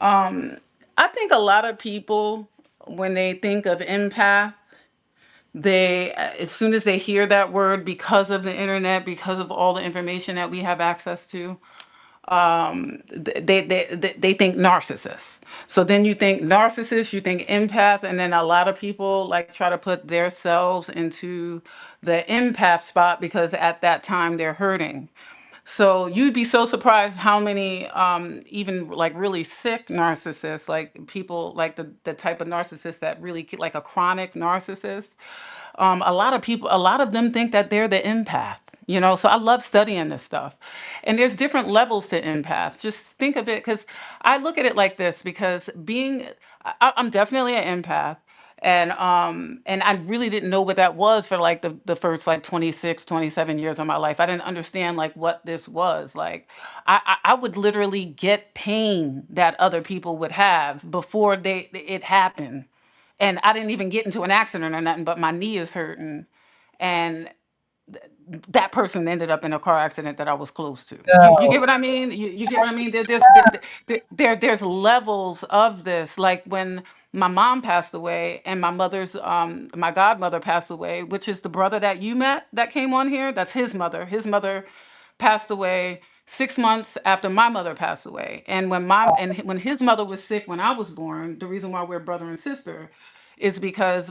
I think a lot of people, when they think of empath, they as soon as they hear that word, because of the internet, because of all the information that we have access to, they think narcissist. So then you think narcissist, you think empath, and then a lot of people like try to put themselves into the empath spot because at that time they're hurting. So you'd be so surprised how many even like really sick narcissists, like people like the type of narcissist that really like a chronic narcissist. A lot of people, a lot of them think that they're the empath. So I love studying this stuff. And there's different levels to empath. Just think of it, because I look at it like this, because I'm definitely an empath. And I really didn't know what that was for like the first like 26, 27 years of my life. I didn't understand like what this was. Like I would literally get pain that other people would have before it happened. And I didn't even get into an accident or nothing, but my knee is hurting. And that person ended up in a car accident that I was close to. You get So, what I mean? You get what I mean? There's levels of this. Like when my mom passed away and my godmother passed away, which is the brother that you met that came on here. That's his mother. His mother passed away 6 months after my mother passed away. And when his mother was sick when I was born, the reason why we're brother and sister is because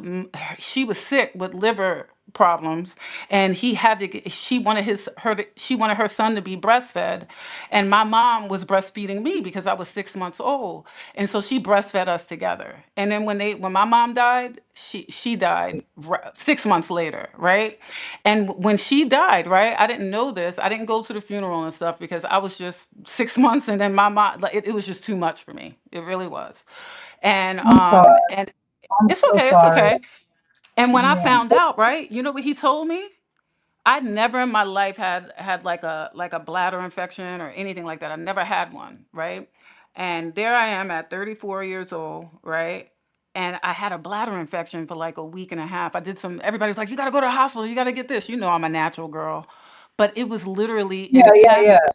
she was sick with liver problems, and he had to get, she wanted her son to be breastfed, and my mom was breastfeeding me because I was 6 months old, and so she breastfed us together. And then when my mom died, she died 6 months later, right? And when she died, right, I didn't know this. I didn't go to the funeral and stuff because I was just 6 months, and then my mom, like, it was just too much for me. It really was. And I'm sorry. I'm it's so okay, it's sorry. okay. And when I Yeah. found out, right, you know what he told me? I'd never in my life had like a bladder infection or anything like that. I never had one, right? And there I am at 34 years old, right? And I had a bladder infection for like a week and a half. Everybody's like, you gotta go to the hospital, you gotta get this. I'm a natural girl. But it was literally Yeah, yeah, yeah. empathic.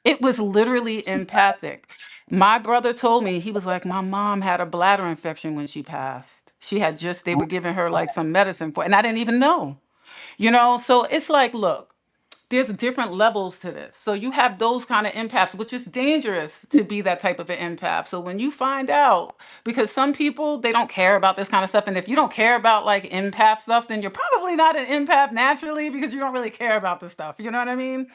It was literally empathic. My brother told me, he was like, my mom had a bladder infection when she passed. They were giving her like some medicine for, and I didn't even know. So it's like, look, there's different levels to this. So you have those kind of empaths, which is dangerous to be that type of an empath. So when you find out, because some people, they don't care about this kind of stuff. And if you don't care about like empath stuff, then you're probably not an empath naturally, because you don't really care about this stuff. You know what I mean?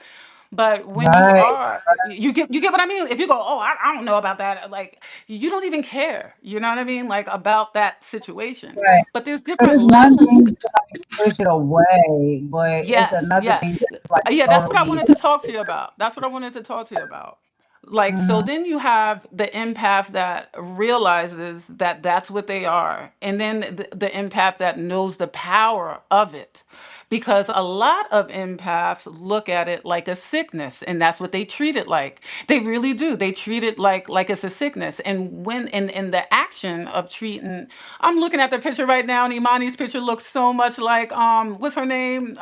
But when you Right, are, you get what I mean? If you go, oh, I don't know about that, like you don't even care. You know what I mean? Like about that situation. right. But there's Because different it's one levels. thing to like push it away, but it's Yes, another yeah. thing to just like Yeah, that's what I totally. wanted to talk to you about. That's what I wanted to talk to you about. Like, so Mhm. then you have the empath that realizes that that's what they are, and then the empath that knows the power of it. Because a lot of empaths look at it like a sickness, and that's what they treat it like. They really do. They treat it like it's a sickness. And when in the action of treating, I'm looking at the picture right now, and Imani's picture looks so much like what's her name?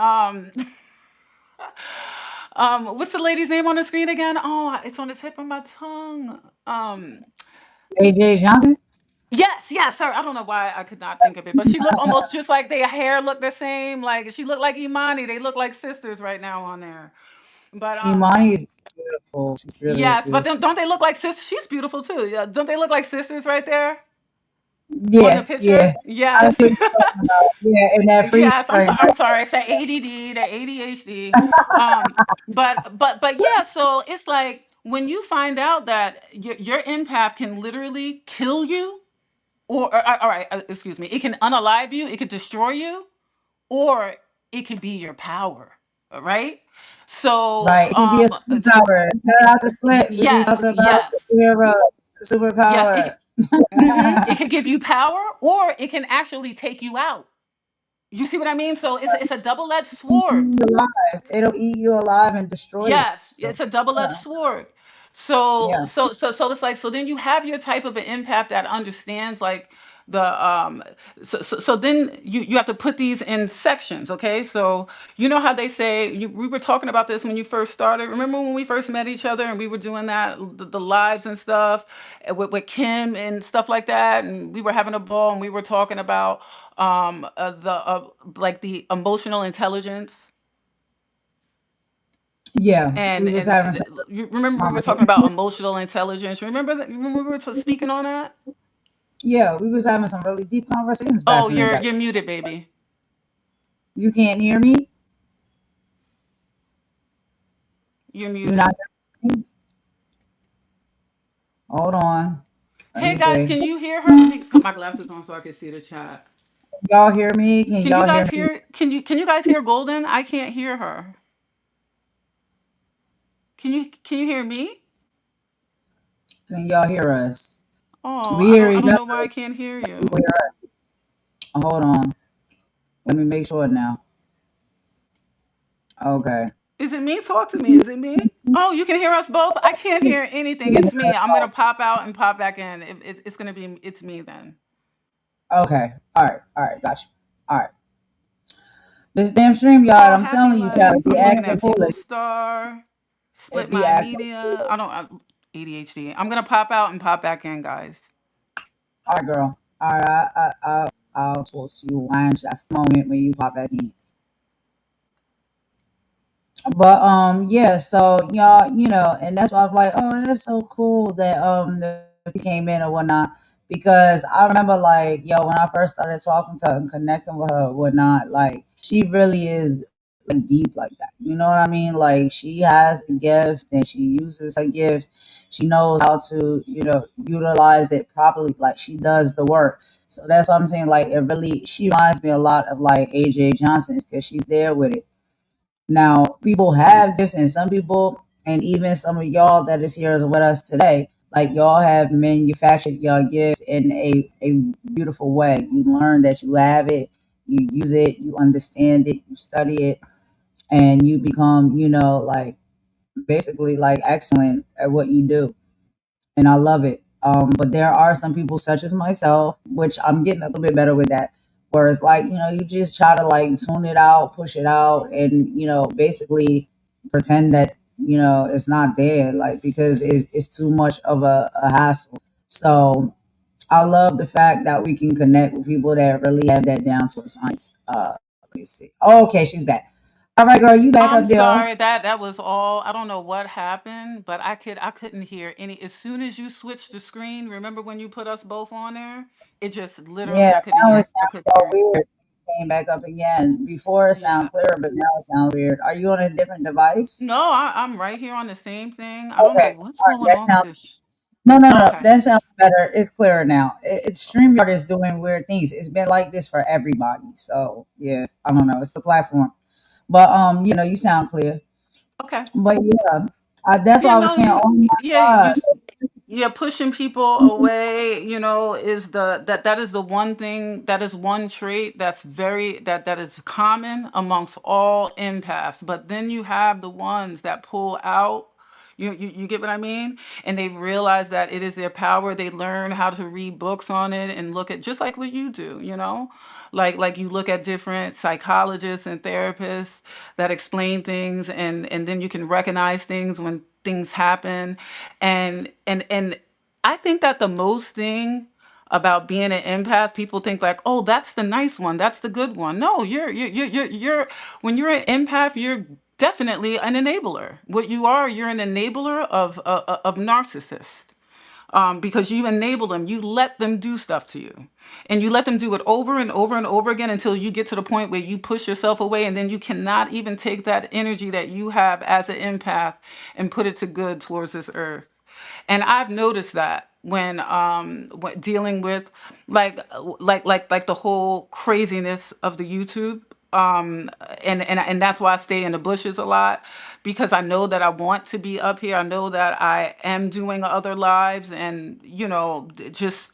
What's the lady's name on the screen again? Oh, it's on the tip of my tongue. AJ Johnson, Yes, yes, sir. I don't know why I could not think of it, but she looked almost just like their hair looked the same. Like she looked like Imani. They look like sisters right now on there. But Imani is beautiful. She's really yes, but beautiful. then don't they look like sisters? She's beautiful too. Yeah, don't they look like sisters right there on the Yeah, picture? yeah. I know Yes. what you're talking about. Yeah, in that freeze Yes, I'm frame. sorry. I'm sorry. It's the ADD, the ADHD. But yeah. So it's like when you find out that your empath can literally kill you, all right, excuse me, it can unalive you, it could destroy you, or it could be your power. Right. So Right. It can be a superpower. Shout out to Split. We be yes, talking about yes, superhero, yes. superpower. It could give you power, or it can actually take you out. You see what I mean? So it's a double-edged Eat sword. you alive. It'll eat you alive and destroy you. Yes, it's a double-edged Yeah. sword. So Yeah. so so so it's like, so then you have your type of an empath that understands like the so then you have to put these in sections, okay? So you know how they say, we were talking about this when you first started. Remember when we first met each other and we were doing that, the lives and stuff, with Kim and stuff like that, and we were having a ball and we were talking about the like the emotional intelligence. Yeah. We was And having some you remember we were talking conversation. about emotional intelligence. Remember that? Remember we were speaking on that? Yeah, we was having some really deep conversations Oh, back in the you're day. you're muted, baby. You can't hear me? You're You're not muted. hearing me? Hold on. Let Hey me guys, see. can you hear her? Let me put my glasses on so I can see the chat. Y'all hear me? Can Can you y'all hear guys me? hear? Can you guys hear Golden? I can't hear her. Can you hear me? Can y'all hear us? Oh, We I hear don't I each don't other. know why I can't hear People you. hear us. Hold on. Let me make sure now. Okay. Is it me? Talk to me. Is it me? Oh, you can hear us both. I can't hear anything. It's me. I'm gonna pop out and pop back in. It's gonna be it's me then. Okay. All right. All right. Gotcha. All right. This damn stream yard, Oh, I'm happy telling you, child, life. be I'm looking acting at People foolish. Star, It Split be My acting Media. foolish. ADHD. I'm gonna pop out and pop back in, guys. All right, girl. All right. I'll talk to you when that's the moment when you pop back in. But yeah, so y'all, and that's why I'm like, oh, that's so cool that the piece came in or whatnot. Because I remember like, yo, when I first started talking to her and connecting with her or whatnot, like she really is like deep like that. You know what I mean? Like she has a gift and she uses her gift. She knows how to, utilize it properly. Like she does the work. So that's what I'm saying. Like it really, she reminds me a lot of like AJ Johnson because she's there with it. Now, people have gifts, and some people, and even some of y'all that is here with us today, like y'all have manufactured your gift in a beautiful way. You learn that you have it, you use it, you understand it, you study it, and you become, like basically like excellent at what you do, and I love it. But there are some people, such as myself, which I'm getting a little bit better with that, where it's like, you just try to like tune it out, push it out, and basically pretend that it's not there, like because it's too much of a hassle. So I love the fact that we can connect with people that really have that down to a science. Let me see. Oh, okay, she's back. All right, girl, you back I'm up there? sorry that was all. I don't know what happened, but I couldn't hear any. As soon as you switched the screen, remember when you put us both on there? It just Yeah, literally I couldn't now it hear. I sounds couldn't all hear. weird. It came back up again. Before it Yeah. sounded clear, but now it sounds weird. Are you on a different device? No, I'm right here on the same thing. I don't know Okay. what's All right. going That on with sounds this. no, no, no. Okay. That sounds better. It's clearer now. It's StreamYard is doing weird things. It's been like this for everybody. So yeah, I don't know. It's the platform, but you sound clear. Okay. But yeah, that's Yeah, why I was no, saying. Oh my God. yeah, pushing people away, is that is the one thing, that is one trait that's very that is common amongst all empaths. But then you have the ones that pull out. You get what I mean? And they realize that it is their power. They learn how to read books on it and look at, just like what you do. Like you look at different psychologists and therapists that explain things, and then you can recognize things when things happen. And I think that the most thing about being an empath, people think like, oh, that's the nice one, that's the good one. No, you're when you're an empath, you're definitely an enabler. What you are, you're an enabler of narcissists, because you enable them, you let them do stuff to you, and you let them do it over and over and over again until you get to the point where you push yourself away, and then you cannot even take that energy that you have as an empath and put it to good towards this earth. And I've noticed that when dealing with like the whole craziness of the YouTube, and that's why I stay in the bushes a lot, because I know that I want to be up here. I know that I am doing other lives, and just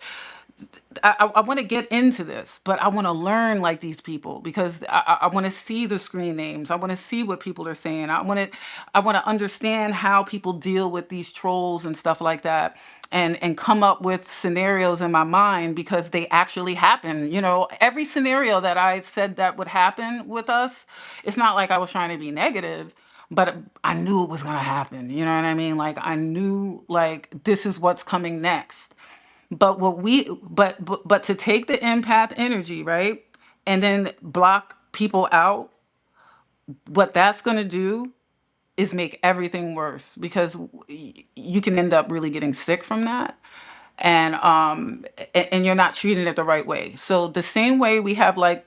I want to get into this, but I want to learn like these people, because I want to see the screen names. I want to see what people are saying. I want to understand how people deal with these trolls and stuff like that, and come up with scenarios in my mind, because they actually happen. Every scenario that I said that would happen with us, it's not like I was trying to be negative, but I knew it was going to happen. You know what I mean? Like I knew, like, this is what's coming next. But to take the empath energy, right, and then block people out, what that's going to do is make everything worse, because you can end up really getting sick from that, and you're not treating it the right way. So the same way we have, like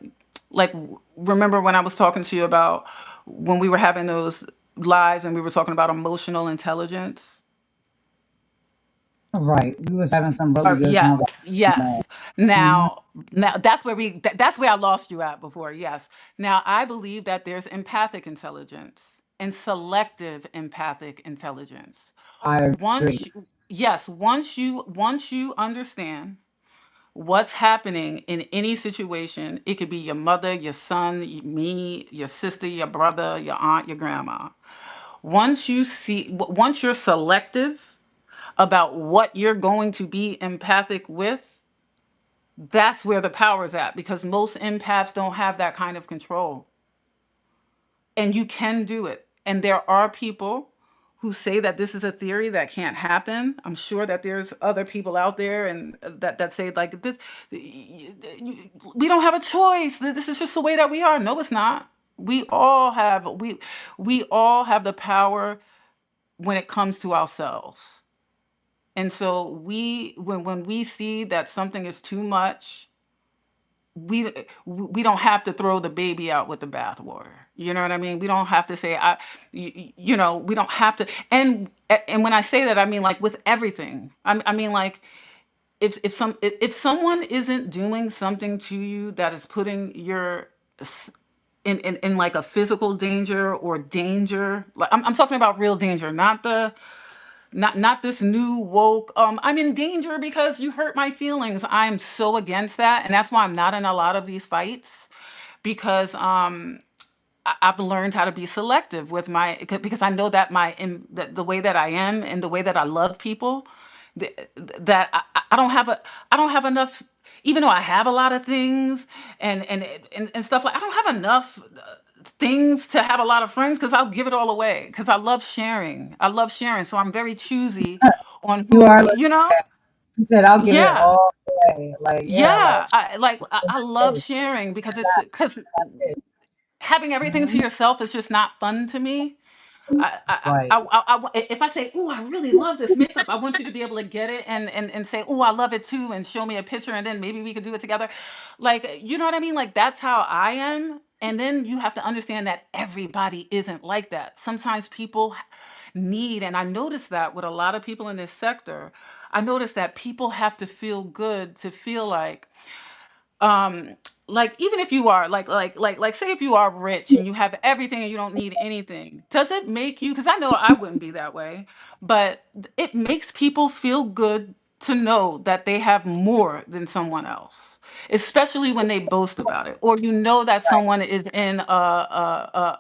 remember when I was talking to you about when we were having those lives and we were talking about emotional intelligence. Right. We was having some really good Yeah, conversation. yes. Mhm. Now that's where I lost you at before. Yes. Now I believe that there's empathic intelligence. and selective empathic intelligence. I agree. Once yes, once you understand what's happening in any situation, it could be your mother, your son, me, your sister, your brother, your aunt, your grandma. Once you're selective about what you're going to be empathic with, that's where the power's at, because most empaths don't have that kind of control. And you can do it. And there are people who say that this is a theory that can't happen. I'm sure that there's other people out there and that say like this, we don't have a choice. This is just the way that we are. No, it's not. We all have the power when it comes to ourselves. And so when we see that something is too much, we don't have to throw the baby out with the bathwater. You know what I mean? We don't have to say we don't have to. And when I say that, I mean like with everything. I mean like if someone isn't doing something to you that is putting your in like a physical danger or danger, like I'm talking about real danger, not this new woke I'm in danger because you hurt my feelings. I'm so against that, and that's why I'm not in a lot of these fights, because I've learned how to be selective with my, because I know that the way that I am and the way that I love people, th- that I don't have enough. Even though I have a lot of things and stuff, like I don't have enough things to have a lot of friends, because I'll give it all away, because I love sharing. So I'm very choosy on You who, are like you said, I'll give it yeah. all away. Like, yeah, like Yeah, I love this, sharing, because it's because not this. having everything to Mhm. yourself is just not fun to me. Right, If I say, "Oh, I really love this makeup," I want you to be able to get it and say, "Oh, I love it too," and show me a picture, and then maybe we could do it together. Like, you know what I mean? Like that's how I am. And then you have to understand that everybody isn't like that. Sometimes people need, and I notice that with a lot of people in this sector, I notice that people have to feel good to feel um like, even if you are like say if you are rich and you have everything and you don't need anything, does it make you, because I know I wouldn't be that way, but it makes people feel good to know that they have more than someone else, especially when they boast about it, or that right, someone is in a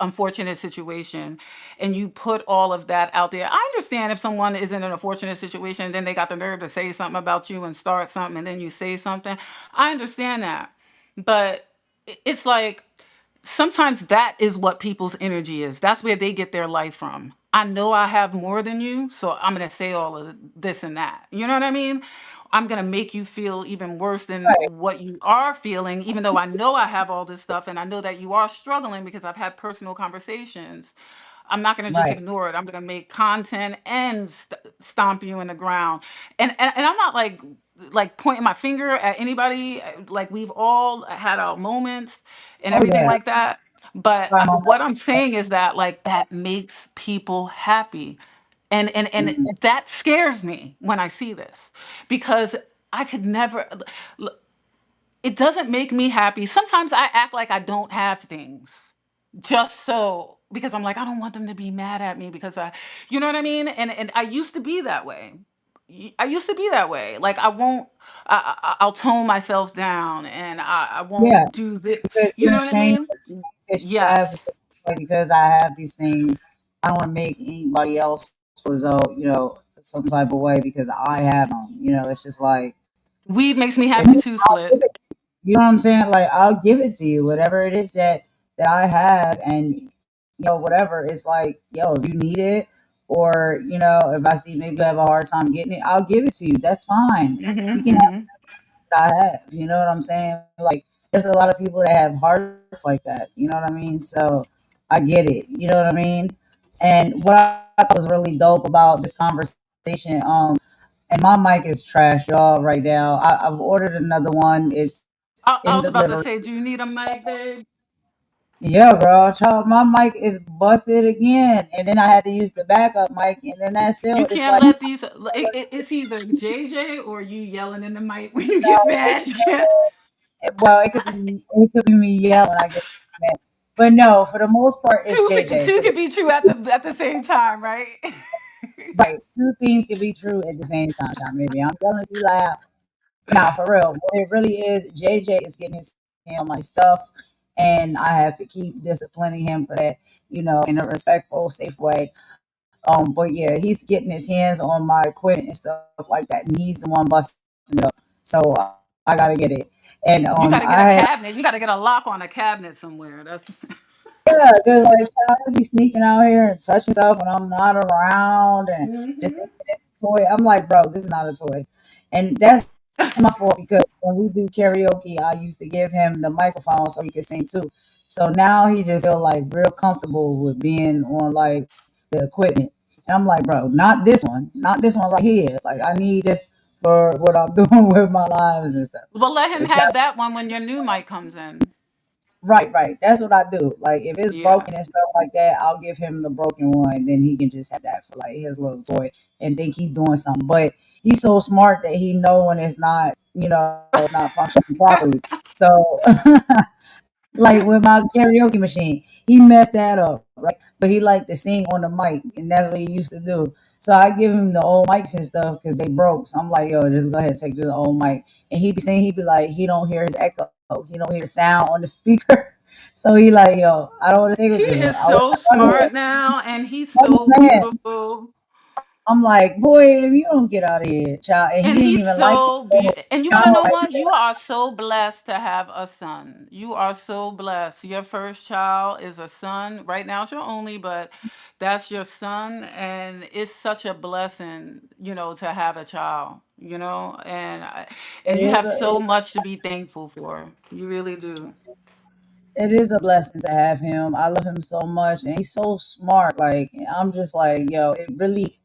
unfortunate situation, and you put all of that out there. I understand if someone is in an unfortunate situation, then they got the nerve to say something about you and start something, and then you say something. I understand that. But it's like sometimes that is what people's energy is. That's where they get their life from. I know I have more than you, so I'm going to say all of this and that. You know what I mean? I'm going to make you feel even worse than right, what you are feeling, even though I know I have all this stuff and I know that you are struggling, because I've had personal conversations. I'm not going to just right. ignore it. I'm going to make content and stomp you in the ground. And I'm not like pointing my finger at anybody. Like we've all had our moments and Oh everything yeah. like that. But Right, mom. what I'm saying is that like that makes people happy. And Mhm. that scares me when I see this, because I could never, it doesn't make me happy. Sometimes I act like I don't have things, just so, because I'm like, I don't want them to be mad at me, because you know what I mean? And I used to be that way. I used to be that way. Like I won't, I'll tone myself down, and I Yeah, won't do this. because You know you what I change mean? that you have Yes. to feel like because I have these things, I don't want to make anybody else feel as though, some type of way because I have them. It's just like, Weed makes me and happy then too, I'll Slit. give it to you. You know what I'm saying? Like, I'll give it to you, whatever it is that I have, and whatever. It's like, yo, if you need it, or if I see maybe you have a hard time getting it, I'll give it to you. That's fine. You can have Hmm. what I have. You know what I'm saying? Like, there's a lot of people that have hearts like that. You know what I mean? So I get it. You know what I mean? And what I thought was really dope about this conversation, and my mic is trash, y'all, right now. I've ordered another one. It's I in was about to delivery. say, do you need a mic, babe? Yeah, bro. Child, my mic is busted again, and then I had to use the backup mic, and then that still, You it's can't like, let these. It's either JJ or you yelling in the mic when you get mad. You can't. well, it could be me yelling when I get mad. But no, for the most part, it's JJ. Two can be true at the same time, right? Right, two things can be true at the same time. Sean. Maybe I'm yelling too loud. Now, for real, what it really is, JJ is getting his hands on my stuff, and I have to keep disciplining him for that, in a respectful, safe way. But yeah, he's getting his hands on my equipment and stuff like that, and he's the one busting it up. So I gotta get it. And You got to get a I had cabinet. You got to get a lock on a cabinet somewhere. That's yeah, because like child, I be sneaking out here and touching stuff when I'm not around, and just hmm thinking it's a toy. I'm like, bro, this is not a toy, and that's my fault because when we do karaoke, I used to give him the microphone so he could sing too. So now he just feel like real comfortable with being on like the equipment, and I'm like, bro, not this one right here. Like I need this for what I'm doing with my lives and stuff. Well, let him But have that one when your new mic comes in. right, right. That's what I do. Like if it's Yeah. broken and stuff like that, I'll give him the broken one. Then he can just have that for like his little toy and think he's doing something. But he's so smart that he know when it's not, it's not functioning properly. So like with my karaoke machine, he messed that up, right? But he liked to sing on the mic, and that's what he used to do. So I give him the old mics and stuff because they broke. So I'm like, yo, just go ahead and take this old mic. And he be saying he be like, he don't hear his echo, he don't hear the sound on the speaker. So he like, yo, I don't want to sing He with this one. is I want so to smart now, and he's I'm so saying, beautiful. I'm like, boy, if you don't get out of here, child, and he And didn't he's even like so it. beautiful. And you want to Child, know like, what? You are so blessed to have a son. You are so blessed. Your first child is a son. Right now, it's your only, but that's your son. And it's such a blessing, to have a child, and you have so much to be thankful for. You really do. it is a blessing to have him. I love him so much, and he's so smart. Like I'm just like, yo, it really.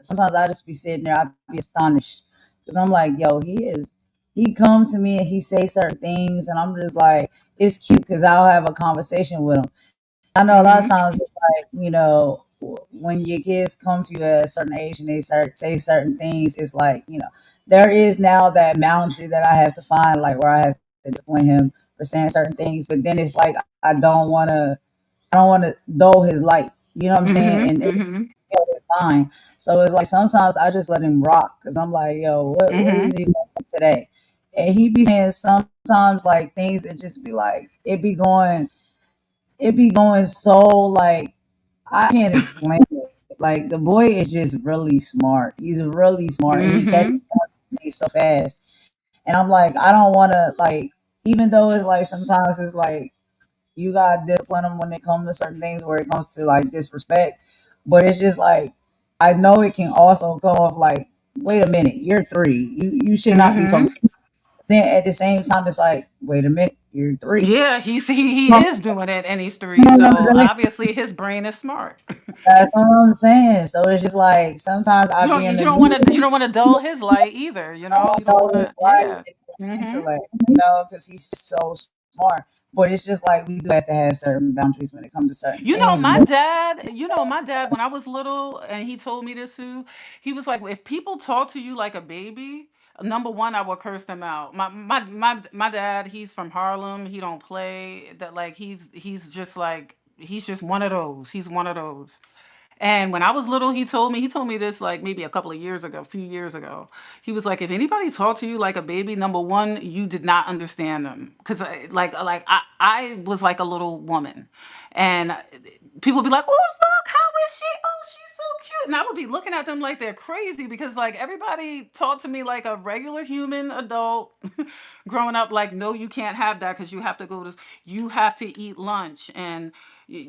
Sometimes I just be sitting there, I be astonished because I'm like, yo, he is. He comes to me and he say certain things, and I'm just like, it's cute because I'll have a conversation with him. I know a lot of Mm-hmm. times, it's like when your kids come to you at a certain age and they start say certain things, it's like there is now that boundary that I have to find, like where I have to discipline him for saying certain things. But then it's like I don't want to dull his light. You know what I'm saying? Mm-hmm. And Mm-hmm. it's fine. So it's like sometimes I just let him rock because I'm like, yo, what is Mm-hmm. he doing today? And he be saying sometimes like things that just be like it be going so like I can't explain it. Like the boy is just really smart. He's really smart and he catches Mm-hmm. me so fast. And I'm like, I don't want to like, even though it's like sometimes it's like you gotta discipline them when it comes to certain things where it comes to like disrespect. But it's just like I know it can also come off like, wait a minute, you're three. You should not be talking. Mm-hmm. Then at the same time, it's like, wait a minute, you're three. Yeah, he You is doing it, and he's three. know what So I'm saying? obviously his brain is smart. That's what I'm saying. So it's just like sometimes I be in You the don't meeting, want to dull his light either. You don't know want his to. life Yeah. and hmm intellect, because he's just so smart. But it's just like we do have to have certain boundaries when it comes to certain things. And My dad, when I was little, and he told me this too, he was like, if people talk to you like a baby, number one, I will curse them out. My dad, he's from Harlem. He don't play that. Like he's just one of those. He's one of those. And when I was little, he told me this like maybe a couple of years ago, a few years ago. He was like, if anybody talked to you like a baby, number one, you did not understand them, because I was like a little woman, and people would be like, oh look, how is she? Oh, she's so cute, and I would be looking at them like they're crazy because like everybody talked to me like a regular human adult growing up. Like, no, you can't have that because you have to eat lunch, and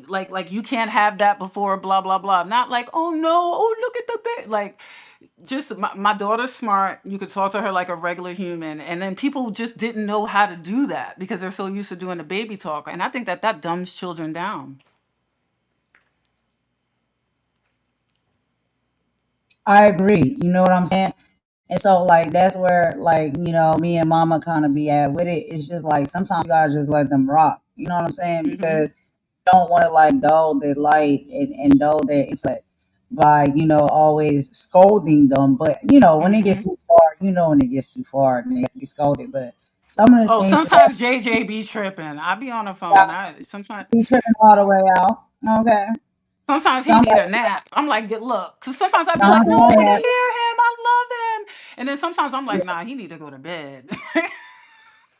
like you can't have that before blah blah blah. Not like, oh no, oh look at the bed. Like, just my daughter's smart. You could talk to her like a regular human, and then people just didn't know how to do that because they're so used to doing the baby talk. And I think that dumbs children down. I agree. You know what I'm saying? And so like that's where like, me and mama kind of be at with it. It's just like sometimes you gotta just let them rock. You know what I'm saying? hmm Because you don't want to like dull their light and dull their intellect by, always scolding them. But when it gets hmm too far, when it gets too far, they have to be scolded. But Some of the Oh, things that sometimes JJ be tripping. I be on the phone. y'all I sometimes be tripping all the way out. Okay. sometimes he need Somebody a nap. I'm like, get look, because sometimes I'd be like, no, I don't want to have hear him. I love him. And then sometimes I'm like, nah, he need to go to bed.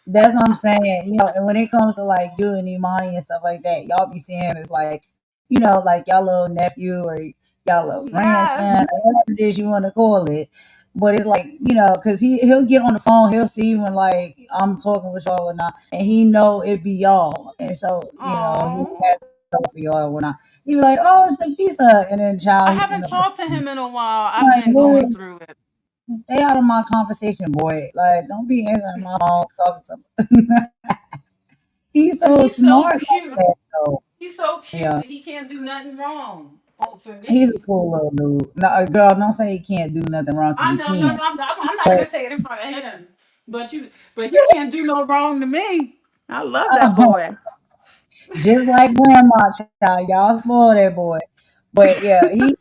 that's what I'm saying. And when it comes to like you and Imani and stuff like that, y'all be seeing him as like, like y'all little nephew or y'all little Yes. grandson or whatever it is you want to call it. But it's like, because he'll get on the phone, he'll see when like I'm talking with y'all or not, and he know it be y'all. And so, he Oh, has to go for y'all or whatnot. He be like, oh, it's the pizza. And then I child, he end haven't up the talked to phone. him in a while. I'm I've like, been going boy, through it. stay out of my conversation, boy. Like, don't be answering my phone talking to me. He's And so he's so smart like cute. that, though. He's so cute. Yeah, He can't do nothing wrong. Oh, for he's me. a cool little dude. No, girl, don't say he can't do nothing wrong because I he know, no, can. no, I'm not But gonna say it in front of him. But he can't do no wrong to me. I love that uh, boy. just like grandma, child, y'all spoil that boy. But yeah, he's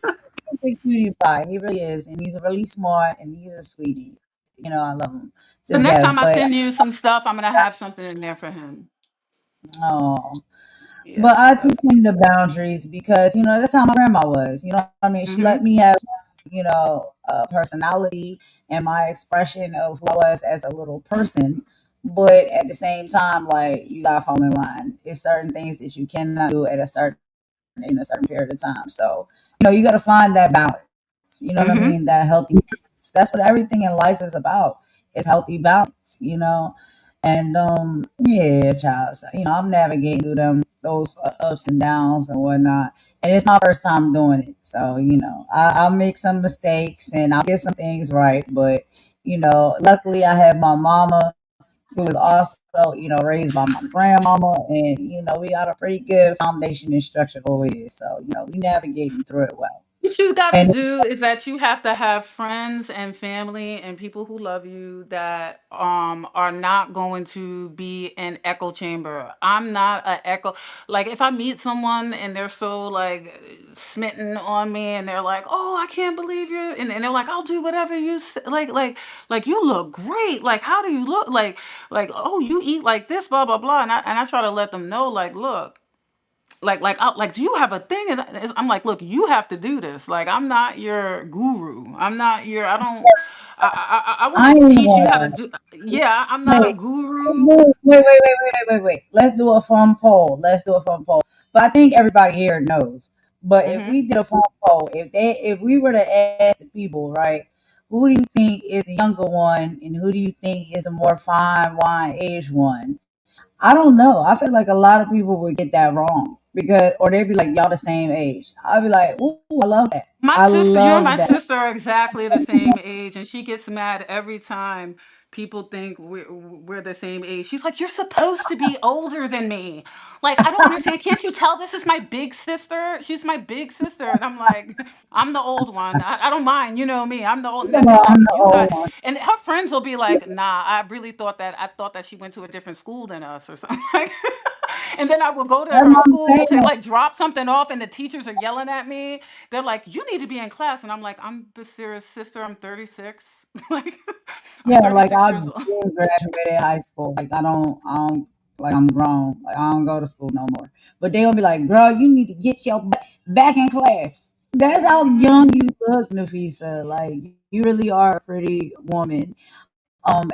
a cutie pie. He really is, and he's really smart, and he's a sweetie. I love him The to next death. time I But send you some stuff, I'm gonna have something in there for him. oh, but Yes, I teach yes. him the boundaries because that's how my grandma was. You know what I mean? She let Mhm. me have personality and my expression of who I was as a little person. But at the same time, like you gotta fall in line. It's certain things that you cannot do at a certain in a certain period of time. So, you gotta find that balance. You know what I Mhm. mean? That healthy balance. That's what everything in life is about. It's healthy balance. And yeah, child. So, I'm navigating through those ups and downs and whatnot. And it's my first time doing it. So, I'll make some mistakes and I'll get some things right. But, luckily I have my mama who was also, raised by my grandmama. And, we got a pretty good foundation and structure over here. So, we navigating through it well. What you got to And do is that you have to have friends and family and people who love you that are not going to be an echo chamber. I'm not an echo. Like if I meet someone and they're so like smitten on me and they're like, "Oh, I can't believe you," and they're like, "I'll do whatever you say." Like you look great. Like how do you look? Like oh, you eat like this, blah blah blah. And I try to let them know, like, look, like do you have a thing? And I'm like, look, you have to do this. Like I'm not your guru. I'm not your. I don't. I I ain't won't even teach you how to gonna do. Yeah, I'm not a wait. guru. Wait. Let's do a fun poll. Let's do a fun poll. But I think everybody here knows. But if Hmm. we did a fun poll, if we were to ask the people, right, who do you think is the younger one, and who do you think is the more fine wine aged one? I don't know. I feel like a lot of people would get that wrong or they'd be like, y'all the same age. I'd be like, ooh, I love that. My I sister, you and love my that. sister are exactly the same age, and she gets mad every time people think we're the same age. She's like, "You're supposed to be older than me." Like, I don't understand. Can't you tell this is my big sister? She's my big sister, and I'm like, I'm the old one. I don't mind. You know me. I'm the old. And then they're I'm like, the "You old got," one. and her friends will be like, "Nah, I really thought that. I thought that she went to a different school than us or something." And then I will go to That's her what I'm school to saying. like drop something off, and the teachers are yelling at me. They're like, "You need to be in class," and I'm like, "I'm Basira's sister. I'm 36. Like, I'm Yeah, like 36 I years old." been graduated high school. Like I don't like I'm grown. Like I don't go to school no more. But they gonna be like, girl, you need to get your back in class. That's how Hmm. young you look, Nafisa. Like you really are a pretty woman.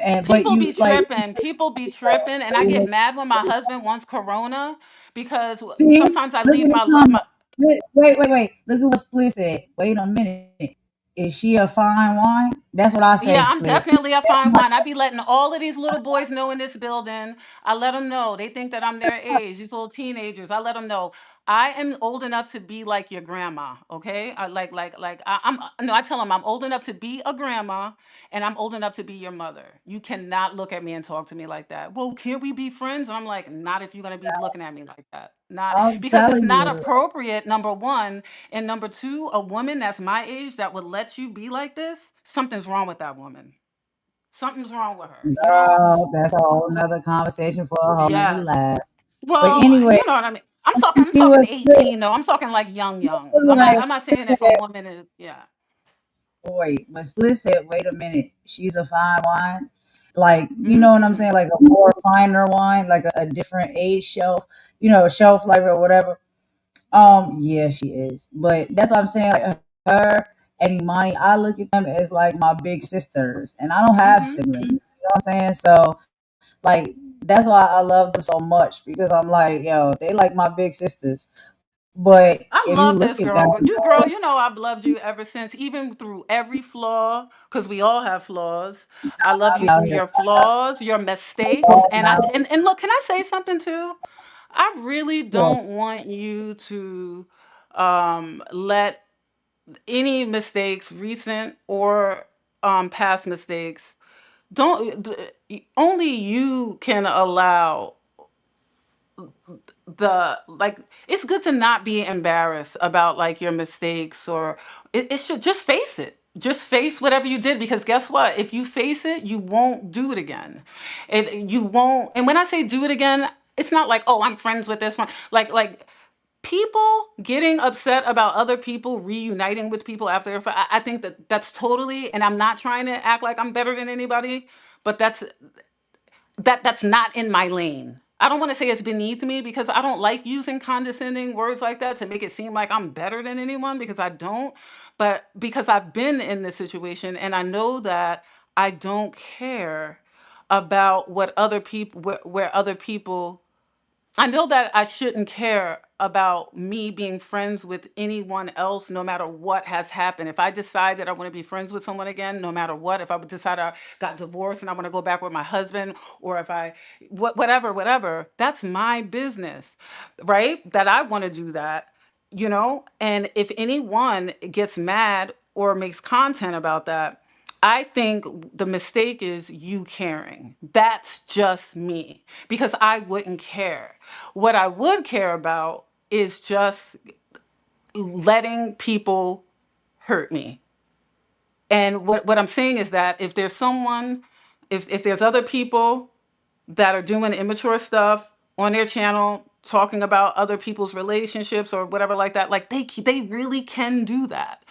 And but People you be like tripping. People be tripping, and I get mad when my husband wants Corona because see, sometimes I look leave at the my. comment. Wait. Look at what Split said. Wait a minute. Is she a fine wine? That's what I say, Yeah, I'm Split. definitely a fine wine. I be letting all of these little boys know in this building. I let them know. They think that I'm their age. These little teenagers. I let them know. I am old enough to be like your grandma. Okay. I'm. No, I tell them I'm old enough to be a grandma, and I'm old enough to be your mother. You cannot look at me and talk to me like that. Well, can we be friends? And I'm like, not if you're gonna be looking at me like that. Not I'm because it's telling not you. appropriate. Number one. And number two, a woman that's my age that would let you be like this, something's wrong with that woman. Something's wrong with her. You don't. Girl, that's a whole nother conversation for a whole nother Yeah. life. But Well, anyway, you know what I mean. I'm talking. I'm he talking was 18 though. I'm talking like young, young. I'm not. like, I'm not saying if a woman is. Yeah. wait, but Split said, wait a minute, she's a fine wine. like, you know what I'm saying, Mm. like a more finer wine, like a different age shelf, shelf life or whatever. Yeah, she is. But that's what I'm saying. Like her and Imani, I look at them as like my big sisters, and I don't have Mm-hmm. siblings. You know what I'm saying? So like that's why I love them so much because I'm like, yo, they like my big sisters. But I if you love look this at them, girl. Girl, you know I've loved you ever since, even through every flaw, because we all have flaws. I love I you be out through here your flaws, your mistakes, falling and out. and look, can I say something too? I really Well, don't want you to let any mistakes, recent or past mistakes, don't only you can allow the like it's good to not be embarrassed about like your mistakes, or it should just face it, just face whatever you did, because guess what, if you face it you won't do it again. If you won't, and when I say do it again, it's not like, oh, I'm friends with this one, like people getting upset about other people reuniting with people after I think that that's totally, and I'm not trying to act like I'm better than anybody, but that's not in my lane. I don't want to say it's beneath me, because I don't like using condescending words like that to make it seem like I'm better than anyone, because I don't. But because I've been in this situation and I know that I don't care about what other people, where other people, I know that I shouldn't care about me being friends with anyone else, no matter what has happened. If I decide that I want to be friends with someone again, no matter what, if I would decide I got divorced and I want to go back with my husband, or if whatever, that's my business, right? That I want to do that, And if anyone gets mad or makes content about that, I think the mistake is you caring. That's just me, because I wouldn't care. What I would care about is just letting people hurt me. And what I'm saying is that if there's someone, if there's other people that are doing immature stuff on their channel, talking about other people's relationships or whatever like that, like they really can do that.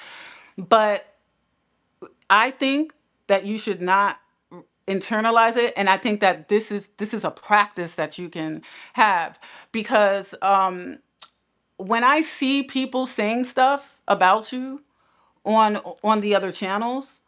But I think that you should not internalize it, and I think that this is a practice that you can have, because when I see people saying stuff about you on the other channels,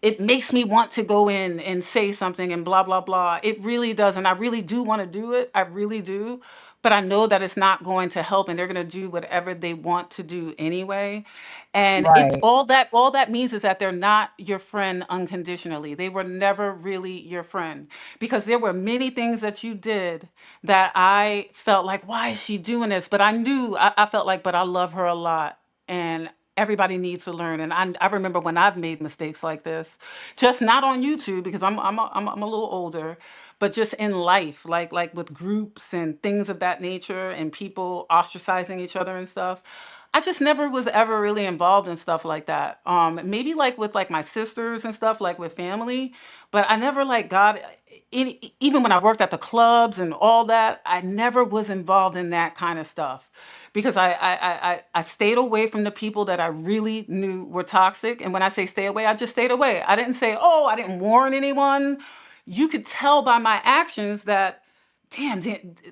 it makes me want to go in and say something and blah blah blah. It really does, and I really do want to do it. I really do, but I know that it's not going to help, and they're going to do whatever they want to do anyway. And it's right, all that means is that they're not your friend unconditionally. They were never really your friend, because there were many things that you did that I felt like, why is she doing this? But I felt like, but I love her a lot, and everybody needs to learn. And I remember when I've made mistakes like this, just not on YouTube, because I'm a little older, but just in life, like with groups and things of that nature, and people ostracizing each other and stuff. I just never was ever really involved in stuff like that. Maybe like with like my sisters and stuff, like with family, but I never like got even when I worked at the clubs and all that. I never was involved in that kind of stuff, because I stayed away from the people that I really knew were toxic. And when I say stay away, I just stayed away. I didn't say, oh, I didn't warn anyone. You could tell by my actions that, damn,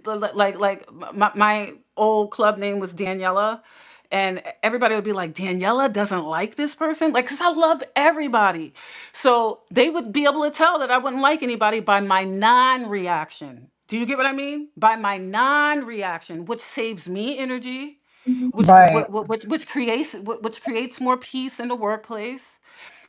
like my old club name was Daniela. And everybody would be like, Daniela doesn't like this person? Like, because I love everybody. So they would be able to tell that I wouldn't like anybody by my non reaction. Do you get what I mean? By my non reaction, which saves me energy, right. which creates more peace in the workplace.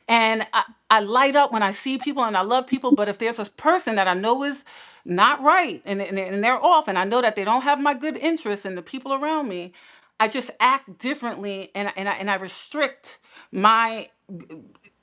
And I light up when I see people, and I love people. But if there's a person that I know is not right, and they're off, and I know that they don't have my good interests and the people around me, I just act differently, and I restrict my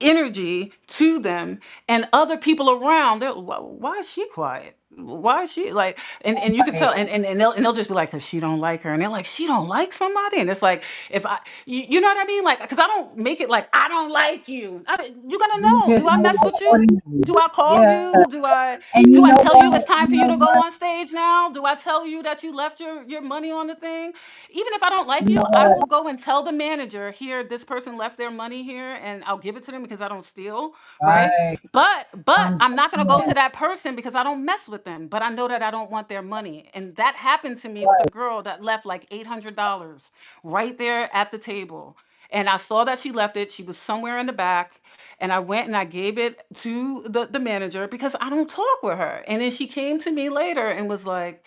energy to them. And other people around, they're, why is she quiet? Why is she like, and you can tell, and they'll just be like, cause she don't like her. And they're like, she don't like somebody. And it's like, if you know what I mean? Like, cause I don't make it like, I don't like you. You're gonna You know. just Do I move mess with you? accordingly. Do I call Yeah. you? Do I And do you I know tell you it's what? time You for you know to go what? on stage now? Do I tell you that you left your money on the thing? Even if I don't like You you, know I will what? go and tell the manager, here, this person left their money here, and I'll give it to them because I don't steal, right? Right. But I'm I'm not gonna go saying. to that person because I don't mess with them. But I know that I don't want their money. And that happened to me with a Right. girl that left like $800 right there at the table. And I saw that she left it. She was somewhere in the back. And I went and I gave it to the manager because I don't talk with her. And then she came to me later and was like,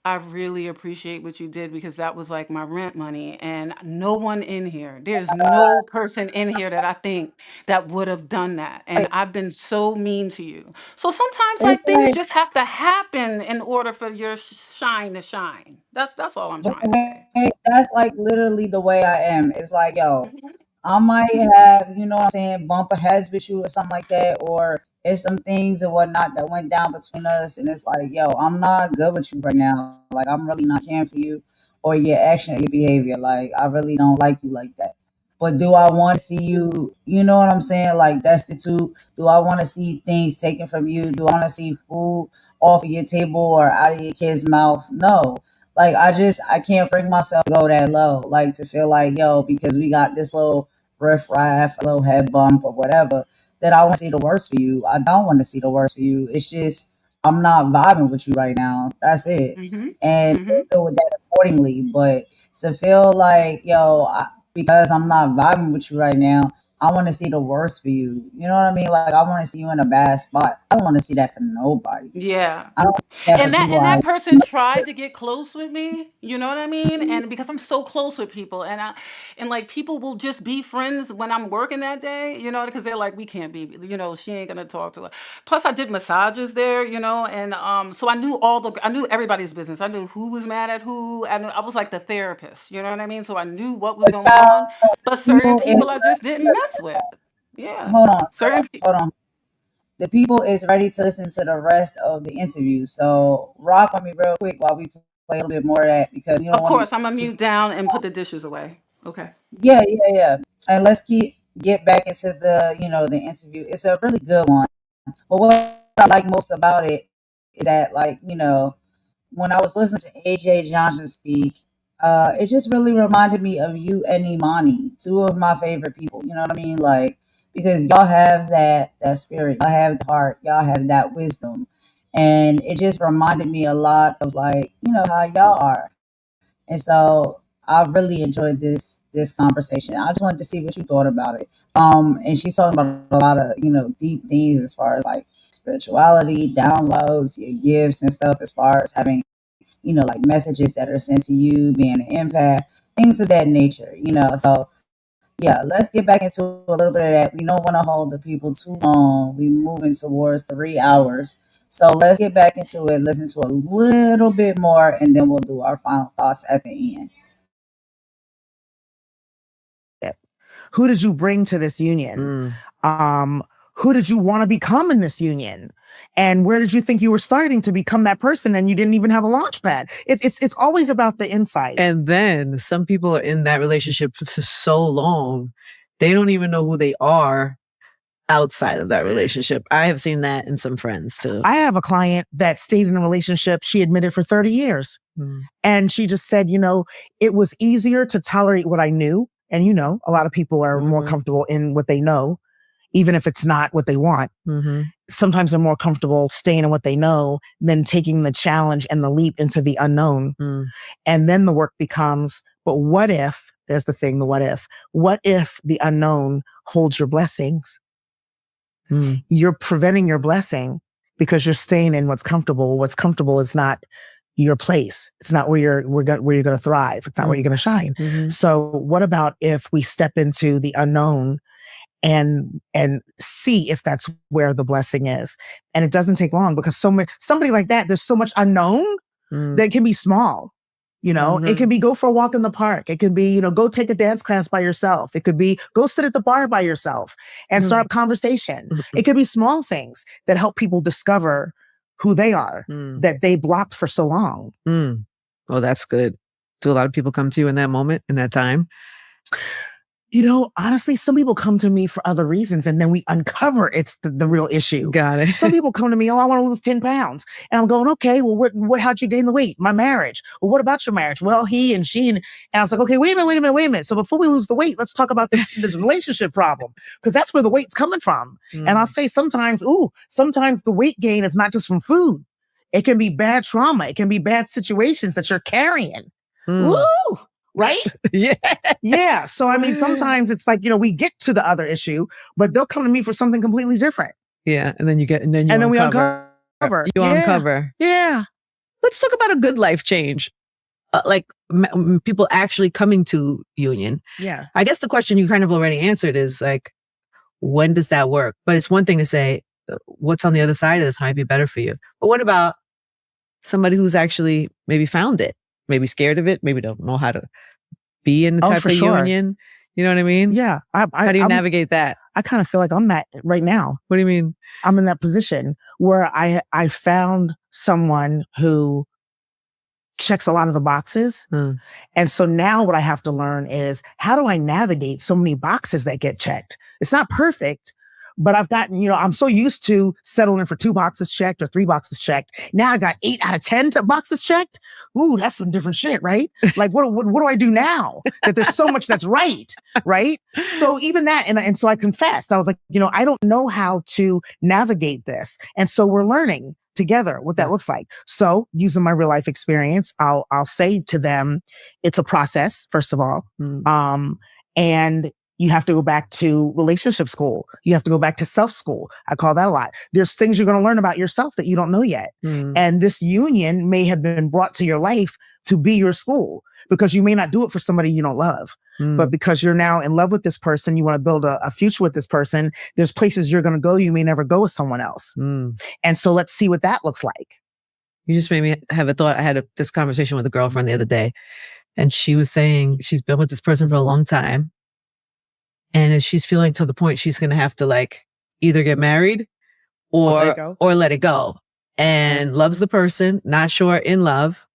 I really appreciate what you did because that was like my rent money. And no one in here, there's no person in here that I think that would have done that. And I've been so mean to you. So sometimes It's like things like, just have to happen in order for your shine to shine. That's all I'm the trying to say. that's like literally the way I am. It's like, yo, Mhm. I might have, you know what I'm saying, bump heads with you or something like that, or it's some things and whatnot that went down between us, and it's like, yo, I'm not good with you right now. Like, I'm really not caring for you or your action or your behavior. Like, I really don't like you like that. But do I want to see you, you know what I'm saying, like destitute? Do I want to see things taken from you? Do I want to see food off of your table or out of your kid's mouth? No. Like I can't bring myself to go that low. Like to feel like, yo, because we got this little riff raff, a little head bump or whatever, that I want to see the worst for you. I don't want to see the worst for you. It's just I'm not vibing with you right now. That's it. Mhm. And Mhm. deal with that accordingly. But to feel like, yo, because I'm not vibing with you right now, I want to see the worst for you. You know what I mean? Like I want to see you in a bad spot. I don't want to see that for nobody. Yeah. I don't want to see that for And that people and I that person tried to get close with me, you know what I mean? And because I'm so close with people and like people will just be friends when I'm working that day, you know, because they're like, we can't be, you know, she ain't gonna talk to her. Plus I did massages there, you know, and so I knew everybody's business. I knew who was mad at who. I was like the therapist, you know what I mean? So I knew what was but going on. y'all, But certain people is people I just didn't mess with. Yeah. hold on, Certain people. hold on. The people is ready to listen to the rest of the interview. So rock on me real quick while we play a little bit more of that because you don't Of want course, to I'm gonna keep. mute down and put the dishes away. Okay. Yeah, yeah, yeah. And let's get back into the the interview. It's a really good one. But what I like most about it is that like when I was listening to AJ Johnson speak, it just really reminded me of you and Imani, two of my favorite people. You know what I mean? Like because y'all have that spirit, y'all have the heart, y'all have that wisdom, and it just reminded me a lot of like how y'all are. And so I really enjoyed this conversation. I just wanted to see what you thought about it. And she's talking about a lot of deep things as far as like spirituality, downloads, your gifts and stuff. As far as having like messages that are sent to you, being an empath, things of that nature. So yeah, let's get back into a little bit of that. We don't want to hold the people too long. We're moving towards 3 hours. So let's get back into it, listen to a little bit more, and then we'll do our final thoughts at the end. Who did you bring to this union? Who did you want to become in this union? And where did you think you were starting to become that person and you didn't even have a launch pad? It's always about the insight. And then some people are in that relationship for so long, they don't even know who they are outside of that relationship. I have seen that in some friends too. I have a client that stayed in a relationship, she admitted, for 30 years. And she just said, it was easier to tolerate what I knew. And, a lot of people are more comfortable in what they know, even if it's not what they want. Sometimes they're more comfortable staying in what they know than taking the challenge and the leap into the unknown. And then the work becomes, but what if, there's the thing, the what if the unknown holds your blessings? You're preventing your blessing because you're staying in what's comfortable. What's comfortable is not your place. It's not where you're going to thrive. It's not where you're going to shine. So what about if we step into the unknown and see if that's where the blessing is? And it doesn't take long because somebody like that, there's so much unknown that can be small. It can be go for a walk in the park. It could be, go take a dance class by yourself. It could be go sit at the bar by yourself and start a conversation. It could be small things that help people discover who they are that they blocked for so long. Oh, that's good. Do a lot of people come to you in that moment, in that time? You know, honestly, some people come to me for other reasons, and then we uncover it's the real issue. Got it. Some people come to me, oh, I want to lose 10 pounds. And I'm going, okay, well, how'd you gain the weight? My marriage. Well, what about your marriage? Well, he and she. And I was like, okay, wait a minute. So before we lose the weight, let's talk about this relationship problem, because that's where the weight's coming from. And I'll say sometimes the weight gain is not just from food. It can be bad trauma. It can be bad situations that you're carrying. Woo! Right? Yeah. So, I mean, sometimes it's like, we get to the other issue, but they'll come to me for something completely different. Yeah. And then we uncover. You uncover. Yeah. Let's talk about a good life change. People actually coming to union. Yeah. I guess the question you kind of already answered is like, when does that work? But it's one thing to say, what's on the other side of this might be better for you. But what about somebody who's actually maybe found it? Maybe scared of it, maybe don't know how to be in the type of union. You know what I mean? Yeah. How do you navigate that? I kind of feel like I'm that right now. What do you mean? I'm in that position where I found someone who checks a lot of the boxes. And so now what I have to learn is, how do I navigate so many boxes that get checked? It's not perfect, but I've gotten, I'm so used to settling for 2 boxes checked or 3 boxes checked. Now I got 8 out of 10 boxes checked. Ooh, that's some different shit, right? Like, what do I do now that there's so much that's right? Right? So even that, and so I confessed, I was like, I don't know how to navigate this. And so we're learning together what that looks like. So using my real life experience, I'll say to them, it's a process, first of all. And you have to go back to relationship school. You have to go back to self school. I call that a lot. There's things you're going to learn about yourself that you don't know yet. And this union may have been brought to your life to be your school, because you may not do it for somebody you don't love. But because you're now in love with this person, you want to build a future with this person, there's places you're going to go you may never go with someone else. And so let's see what that looks like. You just made me have a thought. I had this conversation with a girlfriend the other day, and she was saying she's been with this person for a long time. And as she's feeling to the point she's going to have to either get married or let it go. And loves the person, not sure in love.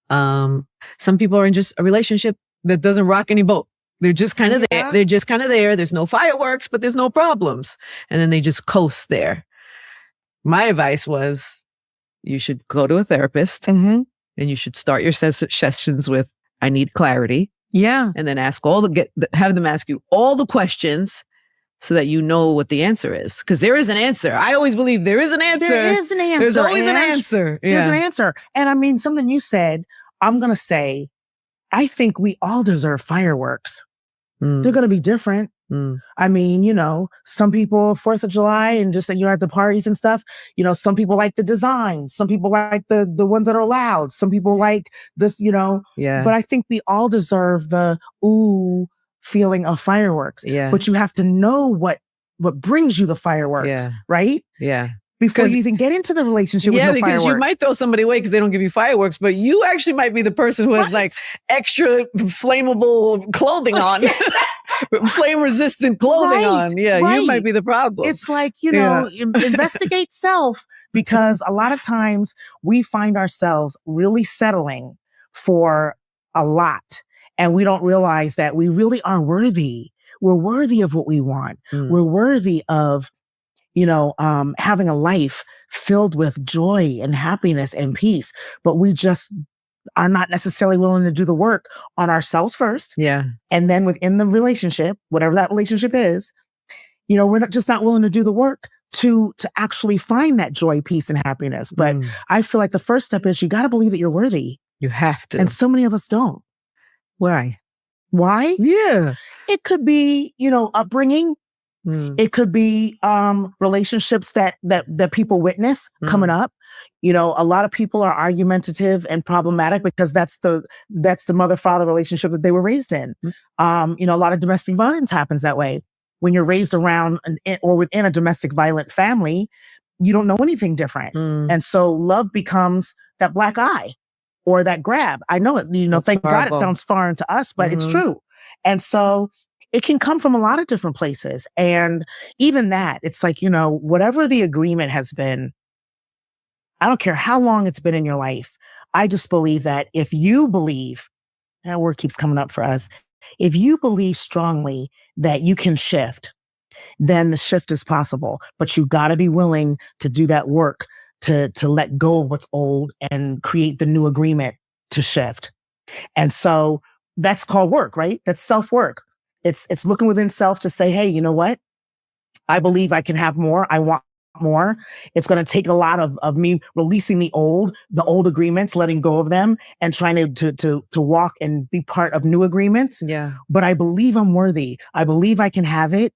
Some people are in just a relationship that doesn't rock any boat. They're just kind of there. They're just kind of there. There's no fireworks, but there's no problems. And then they just coast there. My advice was, you should go to a therapist and you should start your sessions with, I need clarity. Yeah. And then have them ask you all the questions so that you know what the answer is. Because there is an answer. I always believe there is an answer. There is an answer. There's always an answer. There's an answer. And I mean, something you said, I'm going to say, I think we all deserve fireworks. They're going to be different. I mean, some people 4th of July and just, at the parties and stuff, some people like the designs. Some people like the ones that are loud. Some people like this, Yeah. But I think we all deserve the feeling of fireworks. Yeah. But you have to know what brings you the fireworks, right? Yeah. Before you even get into the relationship with no because fireworks. you might throw somebody away because they don't give you fireworks, but you actually might be the person who has extra flammable clothing on. Flame resistant clothing on. Yeah, you might be the problem. It's like, investigate self, because a lot of times we find ourselves really settling for a lot, and we don't realize that we really are worthy. We're worthy of what we want. We're worthy of, having a life filled with joy and happiness and peace, but we just are not necessarily willing to do the work on ourselves first. Yeah. And then within the relationship, whatever that relationship is, we're not willing to do the work to actually find that joy, peace, and happiness. But I feel like the first step is you got to believe that you're worthy. You have to. And so many of us don't. Why? Yeah. It could be, upbringing. It could be relationships that people witness coming up. A lot of people are argumentative and problematic because that's the mother-father relationship that they were raised in. A lot of domestic violence happens that way. When you're raised around or within a domestic violent family, you don't know anything different. And so love becomes that black eye or that grab. I know it, thank God it sounds foreign to us, but it's true. And so it can come from a lot of different places. And even that, it's like, whatever the agreement has been, I don't care how long it's been in your life. I just believe that if you believe, that word keeps coming up for us, if you believe strongly that you can shift, then the shift is possible. But you got to be willing to do that work to let go of what's old and create the new agreement to shift. And so that's called work, right? That's self-work. It's looking within self to say, hey, you know what? I believe I can have more. I want more. It's going to take a lot of me releasing the old agreements, letting go of them, and trying to walk and be part of new agreements. Yeah. But I believe I'm worthy. I believe I can have it,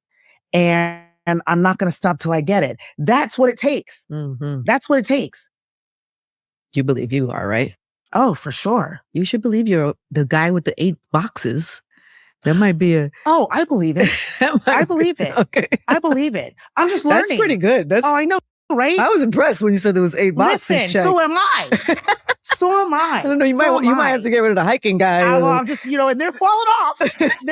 and I'm not going to stop till I get it. That's what it takes. Mm-hmm. That's what it takes. You believe you are, right? Oh, for sure. You should believe you're the guy with the 8 boxes. That might be a... Oh, I believe it. I believe it. Okay. I believe it. I'm just learning. That's pretty good. Oh, I know, right? I was impressed when you said there was 8 boxes. Listen, so am I. So am I. I don't know. You might have to get rid of the hiking guy. Well, I'm just, and they're falling off.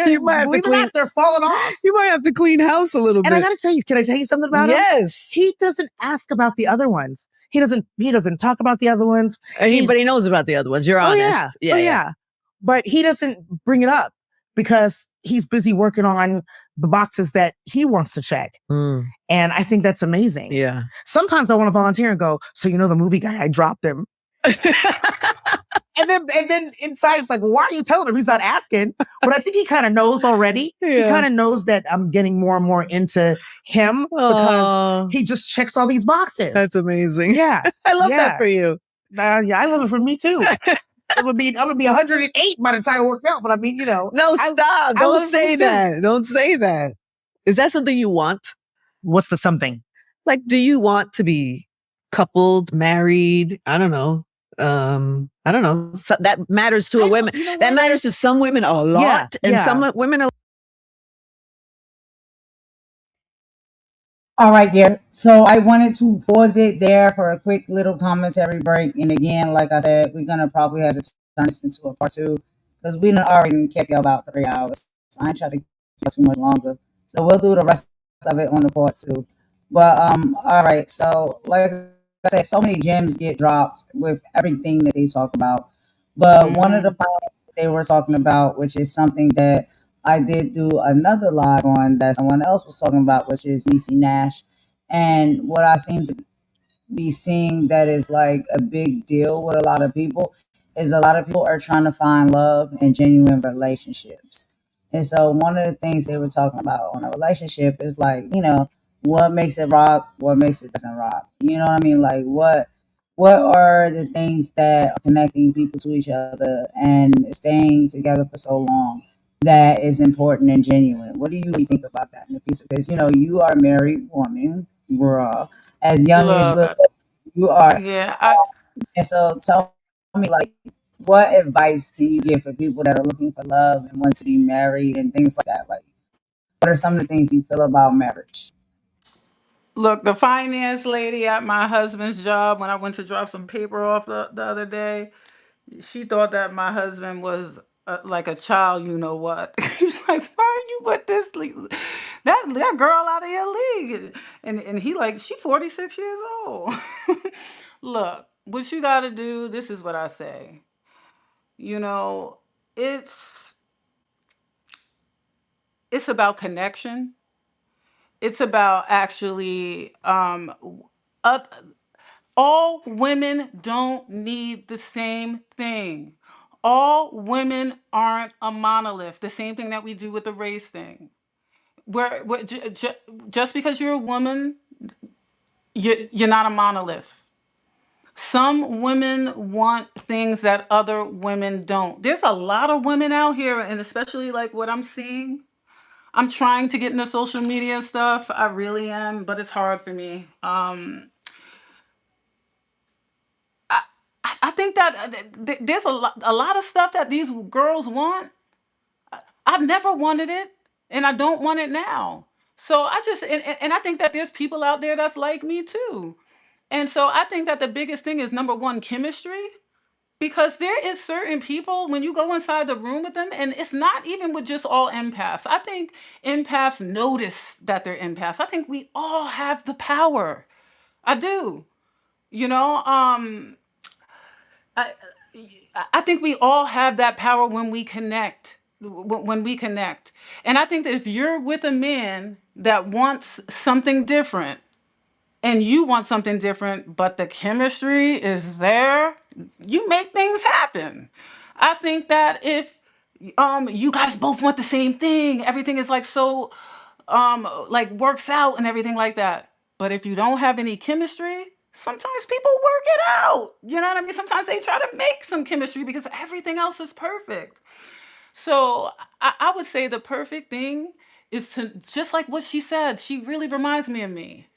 You might have to clean. They're falling off. You might have to clean house a little bit. And I gotta tell you, can I tell you something about him? Yes. He doesn't ask about the other ones. He doesn't talk about the other ones. But he knows about the other ones. You're honest. Yeah. But he doesn't bring it up because he's busy working on the boxes that he wants to check. Mm. And I think that's amazing. Yeah. Sometimes I want to volunteer and go, so the movie guy, I dropped him. And then inside it's like, well, why are you telling him? He's not asking. But I think he kind of knows already. Yeah. He kind of knows that I'm getting more and more into him because he just checks all these boxes. That's amazing. Yeah. I love that for you. Yeah, I love it for me too. I'm gonna be 108 by the time it works out. But I mean, No, stop. Don't say that. Don't say that. Is that something you want? What's the something? Like, do you want to be coupled, married? I don't know. So that matters to a woman. That matters to some women a lot, and some women. All right, yeah. So I wanted to pause it there for a quick little commentary break. And again, like I said, we're gonna probably have to turn this into a part 2 because we done already kept you about 3 hours. So I ain't trying to keep you too much longer. So we'll do the rest of it on the part 2. But all right. So like I said, so many gems get dropped with everything that they talk about. But one of the points they were talking about, which is something that I did do another live on that someone else was talking about, which is Niecy Nash. And what I seem to be seeing that is like a big deal with a lot of people is a lot of people are trying to find love and genuine relationships. And so one of the things they were talking about on a relationship is like, what makes it rock, what makes it doesn't rock. You know what I mean? Like what are the things that are connecting people to each other and staying together for so long that is important and genuine? What do you really think about that, Nafisa? Because you are a married woman, girl, as young as you are. Yeah. And so tell me, like, what advice can you give for people that are looking for love and want to be married and things like that? Like, what are some of the things you feel about marriage? Look, the finance lady at my husband's job, when I went to drop some paper off the other day, she thought that my husband was like a child, you know what? He's like, why are you with this that girl out of your league? And he like, she 46 years old. Look, what you got to do, this is what I say. It's it's about connection. It's about actually uh, all women don't need the same thing. All women aren't a monolith. The same thing that we do with the race thing. Just because you're a woman, you're not a monolith. Some women want things that other women don't. There's a lot of women out here, and especially like what I'm seeing. I'm trying to get into social media stuff. I really am, but it's hard for me. I, I think that there's a lot of stuff that these girls want. I've never wanted it, and I don't want it now. So and I think that there's people out there that's like me too. And so I think that the biggest thing is number one, chemistry. Because there is certain people when you go inside the room with them, and it's not even with just all empaths. I think empaths notice that they're empaths. I think we all have the power. I do. You know, I, I think we all have that power when we connect. When we connect. And I think that if you're with a man that wants something different and you want something different, but the chemistry is there, you make things happen. I think that if you guys both want the same thing, everything is like so like works out and everything like that. But if you don't have any chemistry, sometimes people work it out. You know what I mean? Sometimes they try to make some chemistry because everything else is perfect. So I would say the perfect thing is to, just like what she said, she really reminds me of me.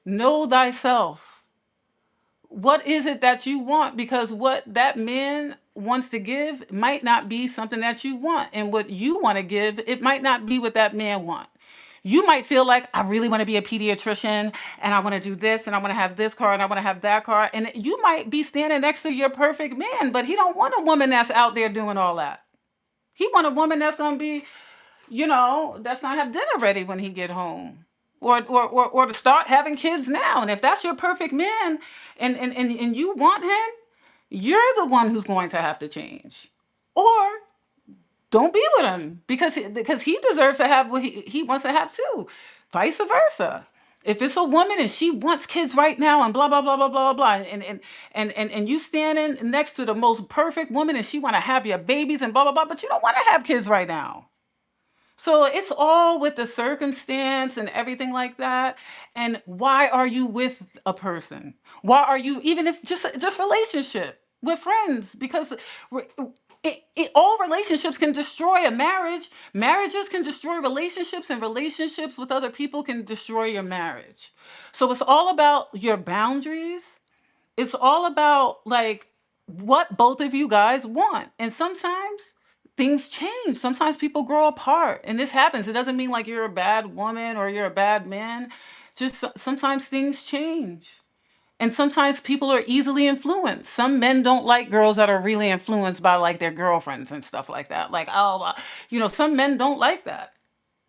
Know thyself. What is it that you want? Because what that man wants to give might not be something that you want. And what you want to give, it might not be what that man wants. You might feel like, I really want to be a pediatrician and I want to do this and I want to have this car and I want to have that car. And you might be standing next to your perfect man, but he don't want a woman that's out there doing all that. He want a woman that's gonna be, that's gonna have dinner ready when he get home. Or to start having kids now. And if that's your perfect man and you want him, you're the one who's going to have to change. Or don't be with him because he deserves to have what he wants to have too. Vice versa. If it's a woman and she wants kids right now and blah blah blah blah blah blah and you standing next to the most perfect woman and she want to have your babies and blah blah blah, but you don't want to have kids right now. So it's all with the circumstance and everything like that. And why are you with a person? Why are you, even if just relationship with friends? Because re- all relationships can destroy a marriage. Marriages can destroy relationships, and relationships with other people can destroy your marriage. So it's all about your boundaries. It's all about like what both of you guys want. And sometimes things change. Sometimes people grow apart. And this happens. It doesn't mean like you're a bad woman or you're a bad man. Just sometimes things change. And sometimes people are easily influenced. Some men don't like girls that are really influenced by like their girlfriends and stuff like that. Like, oh, some men don't like that.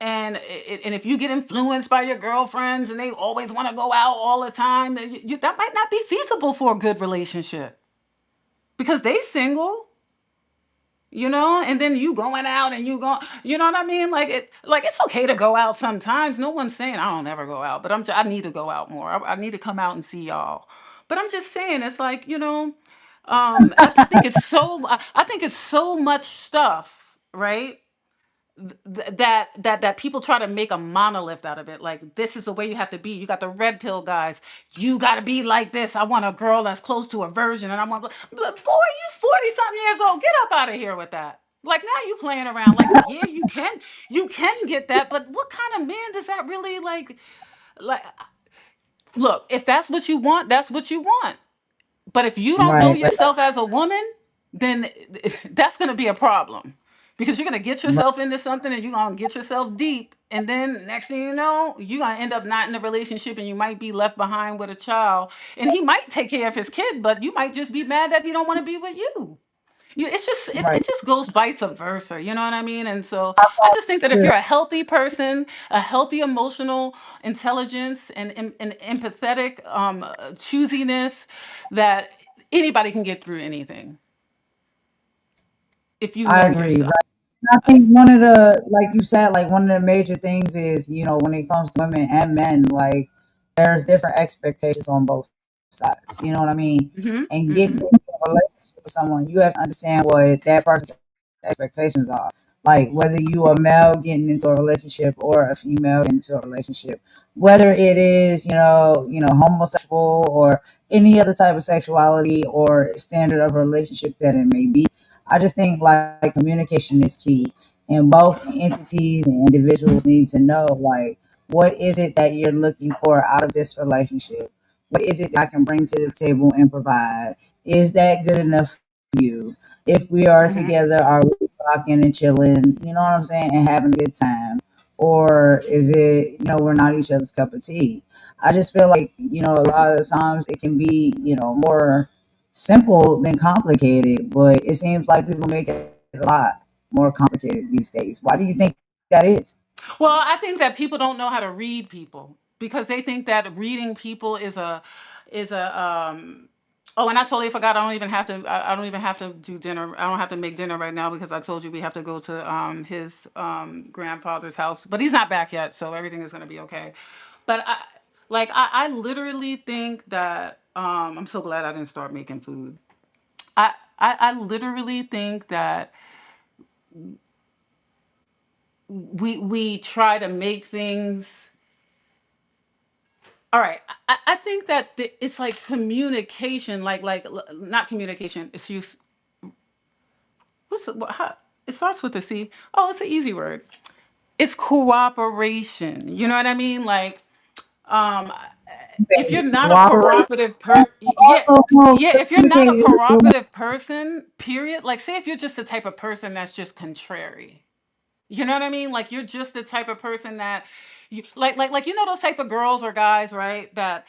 And if you get influenced by your girlfriends and they always want to go out all the time, that might not be feasible for a good relationship because they single, and then you going out and you know what I mean? Like it's okay to go out sometimes. No one's saying I don't ever go out, but I need to go out more. I need to come out and see y'all. But I'm just saying, it's like, I think I think it's so much stuff, right? That people try to make a monolith out of it. Like, this is the way you have to be. You got the red pill guys. You got to be like this. I want a girl that's close to a virgin, and I want. But boy, you 40 something years old. Get up out of here with that. Like, now you playing around. Like, yeah, you can get that, but what kind of man does that really like? Like, look, if that's what you want, that's what you want. But if you don't know Right, yourself as a woman, then that's going to be a problem because you're going to get right, yourself into something and you're going to get yourself deep. And then next thing you know, you're going to end up not in a relationship and you might be left behind with a child. And he might take care of his kid, but you might just be mad that he don't want to be with you. It's just right. it just goes vice versa, you know what I mean? And so I just think that if Sure. you're a healthy person, a healthy emotional intelligence and empathetic choosiness, that anybody can get through anything if you I know agree. yourself. Right. I think one of the, like you said, like one of the major things is, when it comes to women and men, like there's different expectations on both sides. You know what I mean? Hmm. And getting Hmm. into a relationship with someone, you have to understand what that person's expectations are. Like whether you are male getting into a relationship or a female getting into a relationship, whether it is, homosexual or any other type of sexuality or standard of relationship that it may be. I just think like communication is key, and both entities and individuals need to know like what is it that you're looking for out of this relationship. What is it that I can bring to the table and provide? Is that good enough for you? If we are Hmm. together, are we talking and chilling? You know what I'm saying, and having a good time, or is it we're not each other's cup of tea? I just feel like a lot of the times it can be more simple than complicated, but it seems like people make it a lot more complicated these days. Why do you think that is? Well, I think that people don't know how to read people because they think that reading people is a is a oh, and I totally forgot. I don't even have to. I don't even have to do dinner. I don't have to make dinner right now because I told you we have to go to his grandfather's house. But he's not back yet, so everything is gonna be okay. But I literally think that I'm so glad I didn't start making food. I literally think that we try to make things. All right, I think that it's like communication, not communication. Excuse, what's the, what, how, it starts with a C. Oh, it's an easy word. It's cooperation. You know what I mean? Um, if you're Okay, not a cooperate. cooperative yeah, Also, no, yeah, if you're not a communicate. cooperative person, period. Like, say if you're just the type of person that's just contrary. You know what I mean? Like you're just the type of person that you like you know those type of girls or guys, right? That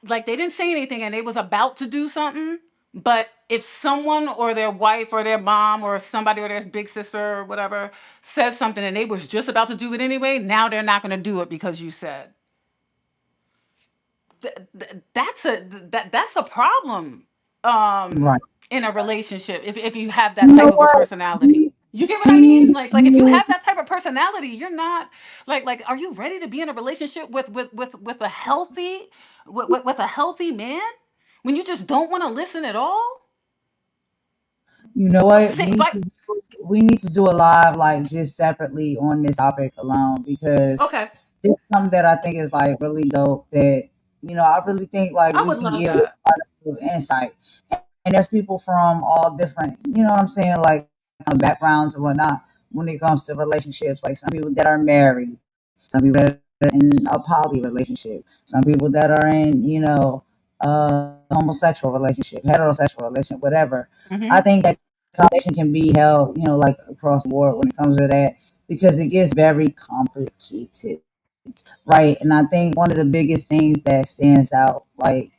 like they didn't say anything and they was about to do something, but if someone or their wife or their mom or somebody or their big sister or whatever says something and they was just about to do it anyway, now they're not going to do it because you said. That's a problem Right. in a relationship if you have that You type know of a what? personality. You get what I We mean? need, Like if you we have that type of personality, you're not like are you ready to be in a relationship with a healthy with a healthy man when you just don't want to listen at all? you know what? Say, like, We need to do a live like just separately on this topic alone because okay, this is something that I think is like really dope. That I really think like I we would can love give that. insight. And there's people from all different, you know what I'm saying, like backgrounds and whatnot when it comes to relationships. Like some people that are married, some people that are in a poly relationship, some people that are in, homosexual relationship, heterosexual relationship, whatever. I Hmm. think that conversation can be held, like across the board when it comes to that because it gets very complicated, right? And I think one of the biggest things that stands out, like,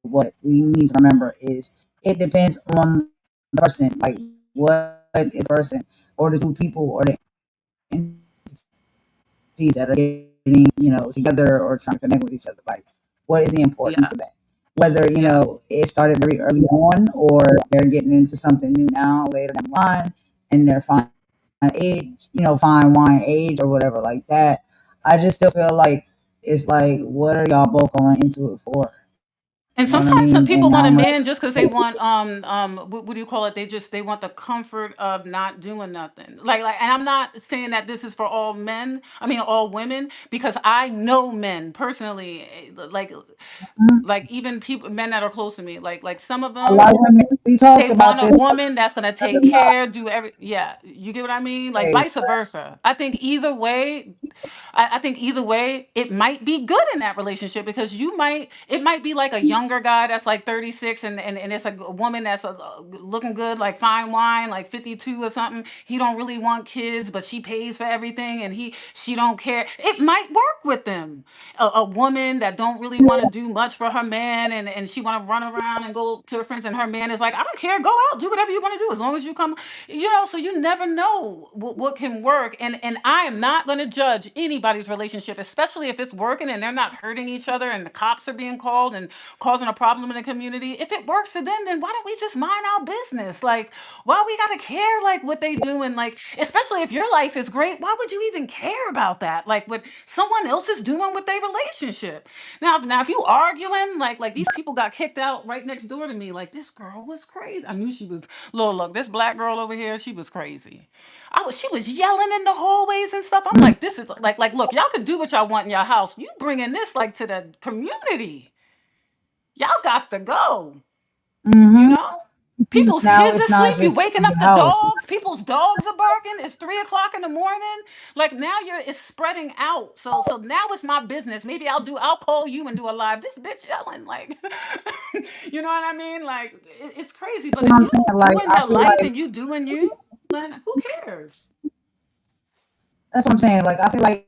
what we need to remember is it depends on the person, like what is the person or the two people or the entities that are getting, together or trying to connect with each other. Like, what is the importance Yeah, of that? Whether, yeah. it started very early on or they're getting into something new now later down the line and they're fine age, fine wine age or whatever like that. I just still feel like it's like, what are y'all both going into it for? And You know what I sometimes some mean? people And want how a much? man just because they want what do you call it? They want the comfort of not doing nothing. And I'm not saying that this is for all men. I mean all women because I know men personally, like even people men that are close to me. Like some of A lot them of women, we they talked about want a this. woman that's gonna take care, do every yeah. You get what I mean? Like Hey, vice versa. I think either way, it might be good in that relationship because it might be like a younger guy that's like 36 and it's a woman that's looking good, like fine wine, like 52 or something. He don't really want kids, but she pays for everything and she don't care. It might work with them. A woman that don't really want to do much for her man and she want to run around and go to her friends and her man is like, I don't care, go out, do whatever you want to do as long as you come, so you never know what can work. And I am not going to judge anybody's relationship, especially if it's working and they're not hurting each other and the cops are being called and causing a problem in the community. If it works for them, then why don't we just mind our business? Like, why we got to care like what they do? And like, especially if your life is great, why would you even care about that? Like what someone else is doing with their relationship. Now if you arguing, like these people got kicked out right next door to me, like this girl was crazy. I knew she was. Look, this black girl over here, she was crazy. She was yelling in the hallways and stuff. I'm like, this is look, y'all can do what y'all want in your house. You bringing this like to the community. Y'all got to go. You mm-hmm. know, people's Now kids it's not asleep. You just waking in up your the house. dogs. People's dogs are barking. It's 3 o'clock in the morning. Like now it's spreading out. So now it's my business. Maybe I'll call you and do a live. This bitch yelling like, you know what I mean? Like it's crazy. But You know if what I'm you saying? Like, doing I your feel life like and you doing you, then who cares? that's what I'm saying. Like, I feel like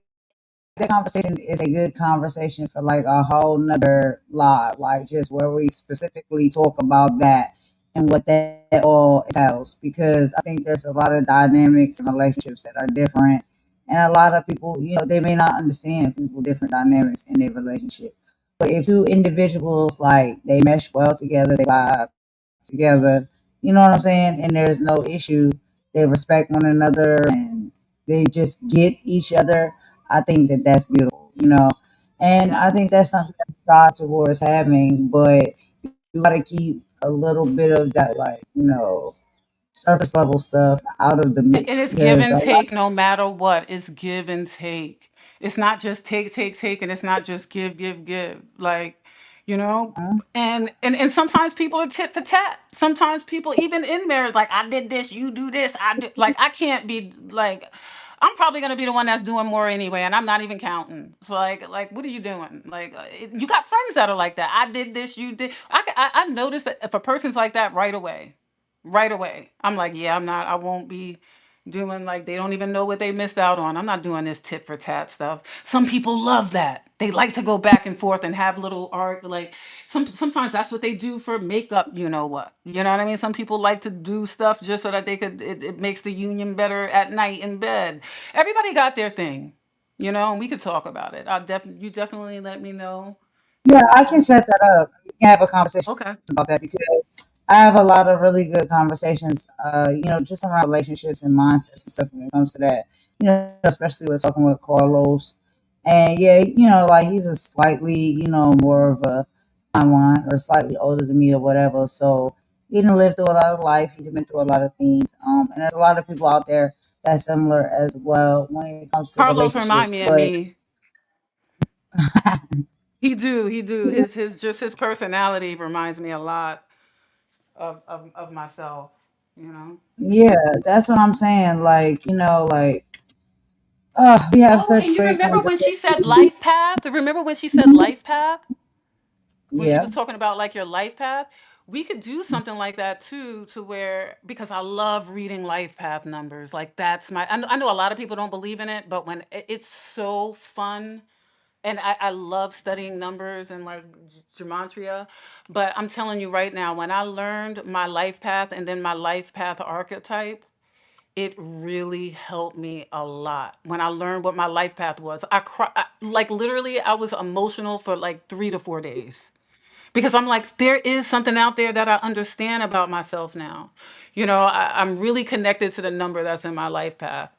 that conversation is a good conversation for like a whole nother live, like just where we specifically talk about that and what that all entails. Because I think there's a lot of dynamics and relationships that are different, and a lot of people, they may not understand people different dynamics in their relationship. But if two individuals like they mesh well together, they vibe together, you know what I'm saying? And there's no issue. They respect one another and they just get each other. I think that that's beautiful, you know. And I think Yes. that's something to strive towards having, but you got to keep a little bit of that, like, surface level stuff out of the And mix it's give because and a lot. take no matter what. It's give and take. It's not just take, take, take, and it's not just give, give, give. Like, you know, and sometimes people are tit for tat. Sometimes people even in marriage, like I did this, you do this, I did like I can't be like I'm probably gonna be the one that's doing more anyway, and I'm not even counting. So like, what are you doing? Like, you got friends that are like that. I did this, you did. I notice that if a person's like that right away, right away. I'm like, yeah, I'm not. I won't be doing like they don't even know what they missed out on. I'm not doing this tit for tat stuff. Some people love that. They like to go back and forth and have little art. Like sometimes that's what they do for makeup. You know what? You know what I mean? Some people like to do stuff just so that they could. It makes the union better at night in bed. Everybody got their thing. You know, and we could talk about it. You definitely let me know. Yeah, And I can set that up. We can have a conversation okay. about that because I have a lot of really good conversations, just around relationships and mindsets and stuff when it comes to that. Especially with talking with Carlos. And yeah, like he's a slightly, more of a timeline or slightly older than me or whatever. So he didn't live through a lot of life. He's been through a lot of things. And there's a lot of people out there that's similar as well when it comes to Carlos remind relationships. me of But me. He do. His personality reminds me a lot of myself, you know. yeah, that's what I'm saying. Like, we have Oh, and such you great remember when she said conversations. life path? Remember when she said life path? When she Yeah. was talking about like your life path? We could do something like that too, to where because I love reading life path numbers. Like that's I know a lot of people don't believe in it, but when it's so fun and I love studying numbers and like gematria. But I'm telling you right now, when I learned my life path and then my life path archetype, it really helped me a lot. When I learned what my life path was, like literally, I was emotional for like 3 to 4 days because I'm like, there is something out there that I understand about myself now. I'm really connected to the number that's in my life path.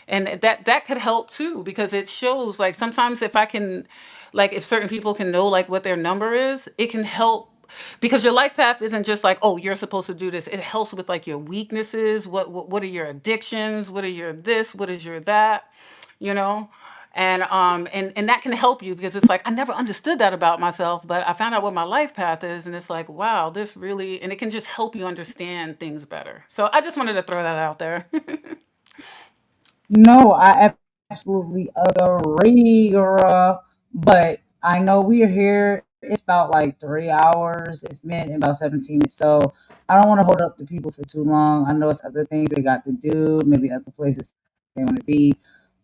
And that could help too because it shows like sometimes if I can like if certain people can know like what their number is, it can help because your life path isn't just like, oh, you're supposed to do this. It helps with like your weaknesses, what are your addictions, what are your this, what is your that, you know? And that can help you because it's like I never understood that about myself, but I found out what my life path is, and it's like, wow, this really, and it can just help you understand things better. So I just wanted to throw that out there. No, I absolutely agree, girl. But I know we're here. It's about like 3 hours. It's been about 17 minutes. So I don't want to hold up the people for too long. I know it's other things they got to do, maybe other places they want to be.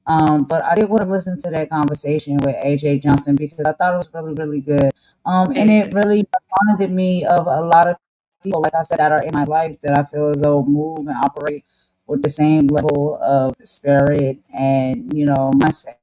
But I did want to listen to that conversation with AJ Johnson because I thought it was really, really good. And it AJ. really reminded me of a lot of people, like I said, that are in my life that I feel as though move and operate with the same level of spirit and, mindset.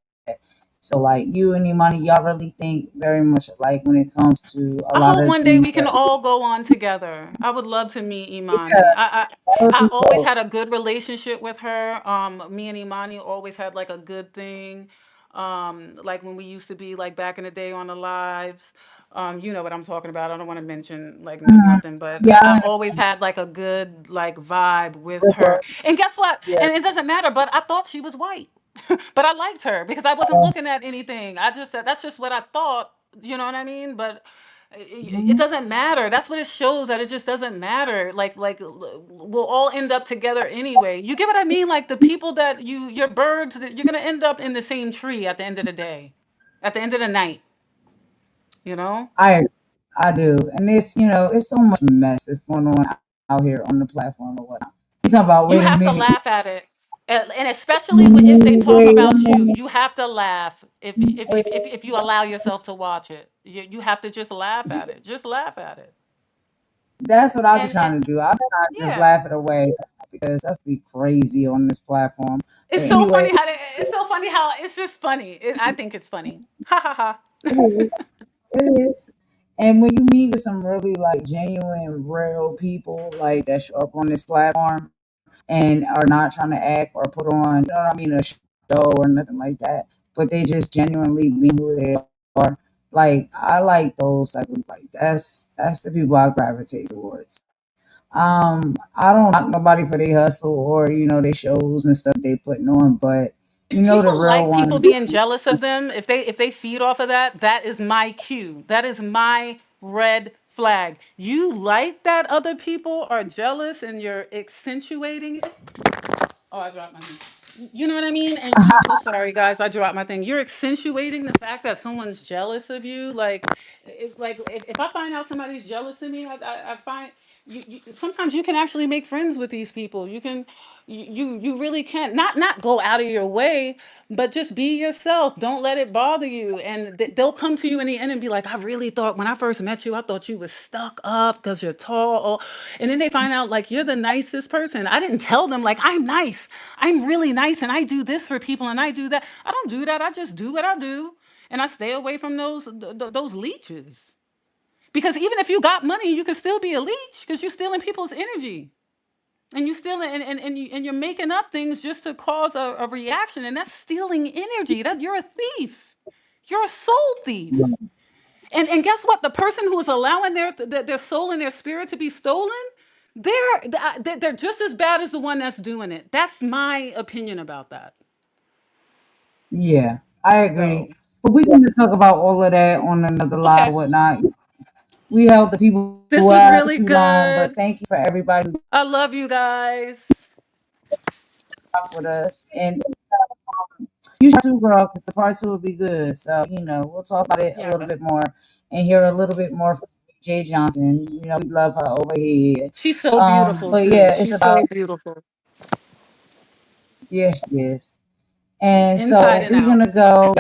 So, like you and Imani, y'all really think very much alike when it comes to a I lot hope of one day we things can that, all go on together. I would love to meet yeah, Imani. that would I be always dope. had a good relationship with her. Me and Imani always had like a good thing. Like when we used to be like back in the day on the lives. You know what I'm talking about. I don't want to mention like Mhm. nothing, but Yeah, I I always understand. had like a good like vibe with Good her. work. And guess what? Yeah. And it doesn't matter, but I thought she was white. But I liked her because I wasn't looking at anything. I just said that's just what I thought. You know what I mean? But it Mhm. doesn't matter. That's what it shows that it just doesn't matter. We'll all end up together anyway. You get what I mean? Like the people that your birds, that you're gonna end up in the same tree at the end of the day, at the end of the night. You know. I I do. And it's so much mess that's going on out here on the platform or whatnot. He's talking about, You wait a have to minute, laugh at it. And especially if they talk wait a about you, minute, you have to laugh wait. if you allow yourself to watch it. You have to just laugh at it. Just laugh at it. That's what I've been And trying to do. I've been trying to just yeah, laugh it away because that'd be crazy on this platform. But it's so anyway, funny how it's so funny how it's just funny. I think it's funny. Ha ha ha. it is. It is. And when you meet with some really like genuine, real people like that show up on this platform and are not trying to act or put on, you know what I mean, a show or nothing like that, but they just genuinely being who they are. Like I like those type of like that's the people I gravitate towards. I don't knock nobody for their hustle or their shows and stuff they putting on, but the People real like people ones. being jealous of them. If they feed off of that, that is my cue. That is my red flag. You like that other people are jealous and you're accentuating it. Oh, I dropped my thing. You know what I mean? And I'm so sorry, guys. I dropped my thing. You're accentuating the fact that someone's jealous of you. If I find out somebody's jealous of me, I find sometimes you can actually make friends with these people. You really can not go out of your way, but just be yourself. Don't let it bother you, and they'll come to you in the end and be like, I really thought when I first met you, I thought you was stuck up because you're tall. And then they find out like you're the nicest person. I didn't tell them like I'm nice, I'm really nice, and I do this for people and I do that. I don't do that. I just do what I do, and I stay away from those leeches. Because even if you got money, you can still be a leech because you're stealing people's energy. And you stealing and you're making up things just to cause a reaction, and that's stealing energy. That you're a thief. You're a soul thief. And guess what? The person who is allowing their soul and their spirit to be stolen, they're just as bad as the one that's doing it. That's my opinion about that. Yeah, I agree. So But we're going to talk about all of that on another live okay, or whatnot. We held the people this was out really too long, but good. thank you for everybody who I love you guys. talked with us. And you should too, girl, because the part two will be good. So, we'll talk about it a little Yeah, bit more and hear a little bit more from Jay Johnson. We love her over here. she's so beautiful But too. yeah, it's She's about, so beautiful, yeah, she is. And inside so and we're out. gonna go,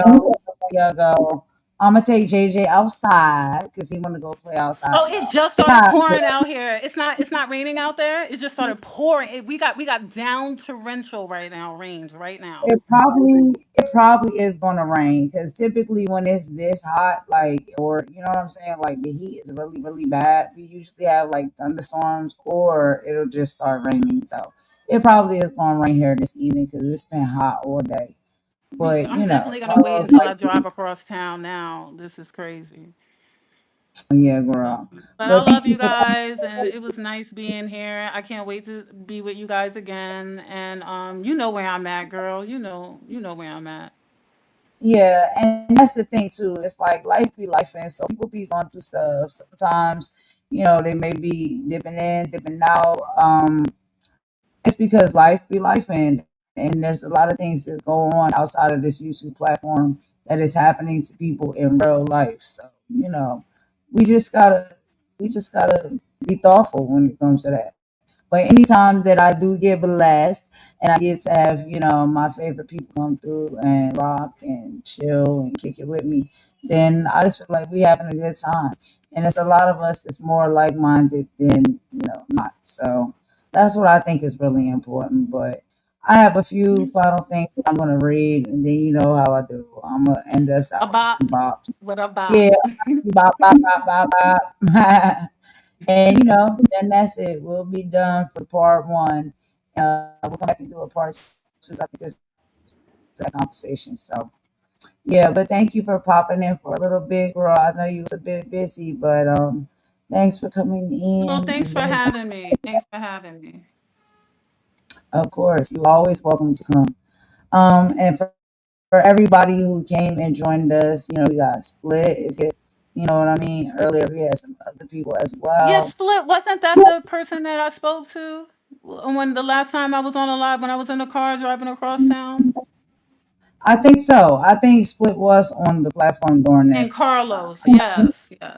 y'all go. I'm gonna take JJ outside because he wanna go play outside, Oh, it y'all. just It's started hot. pouring out here. It's not raining out there. It just started pouring. We got down torrential right now, rains right now. It probably is gonna rain because typically when it's this hot, like, or you know what I'm saying, like the heat is really really bad. We usually have like thunderstorms or it'll just start raining. So it probably is gonna rain here this evening because it's been hot all day. But I'm definitely gonna wait Carlos, until I drive across town now. This is crazy. yeah, Um, girl. but I But love thank you you for guys, and it was nice being here. I can't wait to be with you guys again. And you know where I'm at, girl. You know where I'm at. Yeah, and that's the thing too. It's like life be life, and so people be going through stuff. Sometimes, they may be dipping in, dipping out. It's because life be life, and there's a lot of things that go on outside of this YouTube platform that is happening to people in real life. So, we just gotta we just gotta be thoughtful when it comes to that. But anytime that I do get blessed and I get to have, my favorite people come through and rock and chill and kick it with me, then I just feel like we having a good time. And it's a lot of us that's more like minded than, not. So that's what I think is really important. But I have a few final things that I'm gonna read and then you know how I do. I'm gonna end us A out with some bop. bops. What a bop. Yeah, bop bop bop bop bop. And then that's it. We'll be done for part one. We'll come back and do a part two. I think this is a conversation. So yeah, but thank you for popping in for a little bit, girl. I know you was a bit busy, but thanks for coming Well, in thanks and for giving some. having me. Thanks for having me. Of course, you're always welcome to come. And for everybody who came and joined us, we got Split is here. You know what I mean? Earlier we had some other people as Yes, well. Split. Wasn't that the person that I spoke to when the last time I was on a live when I was in the car driving across town? I think so. I think Split was on the platform during And that time. Carlos. Yes, yeah.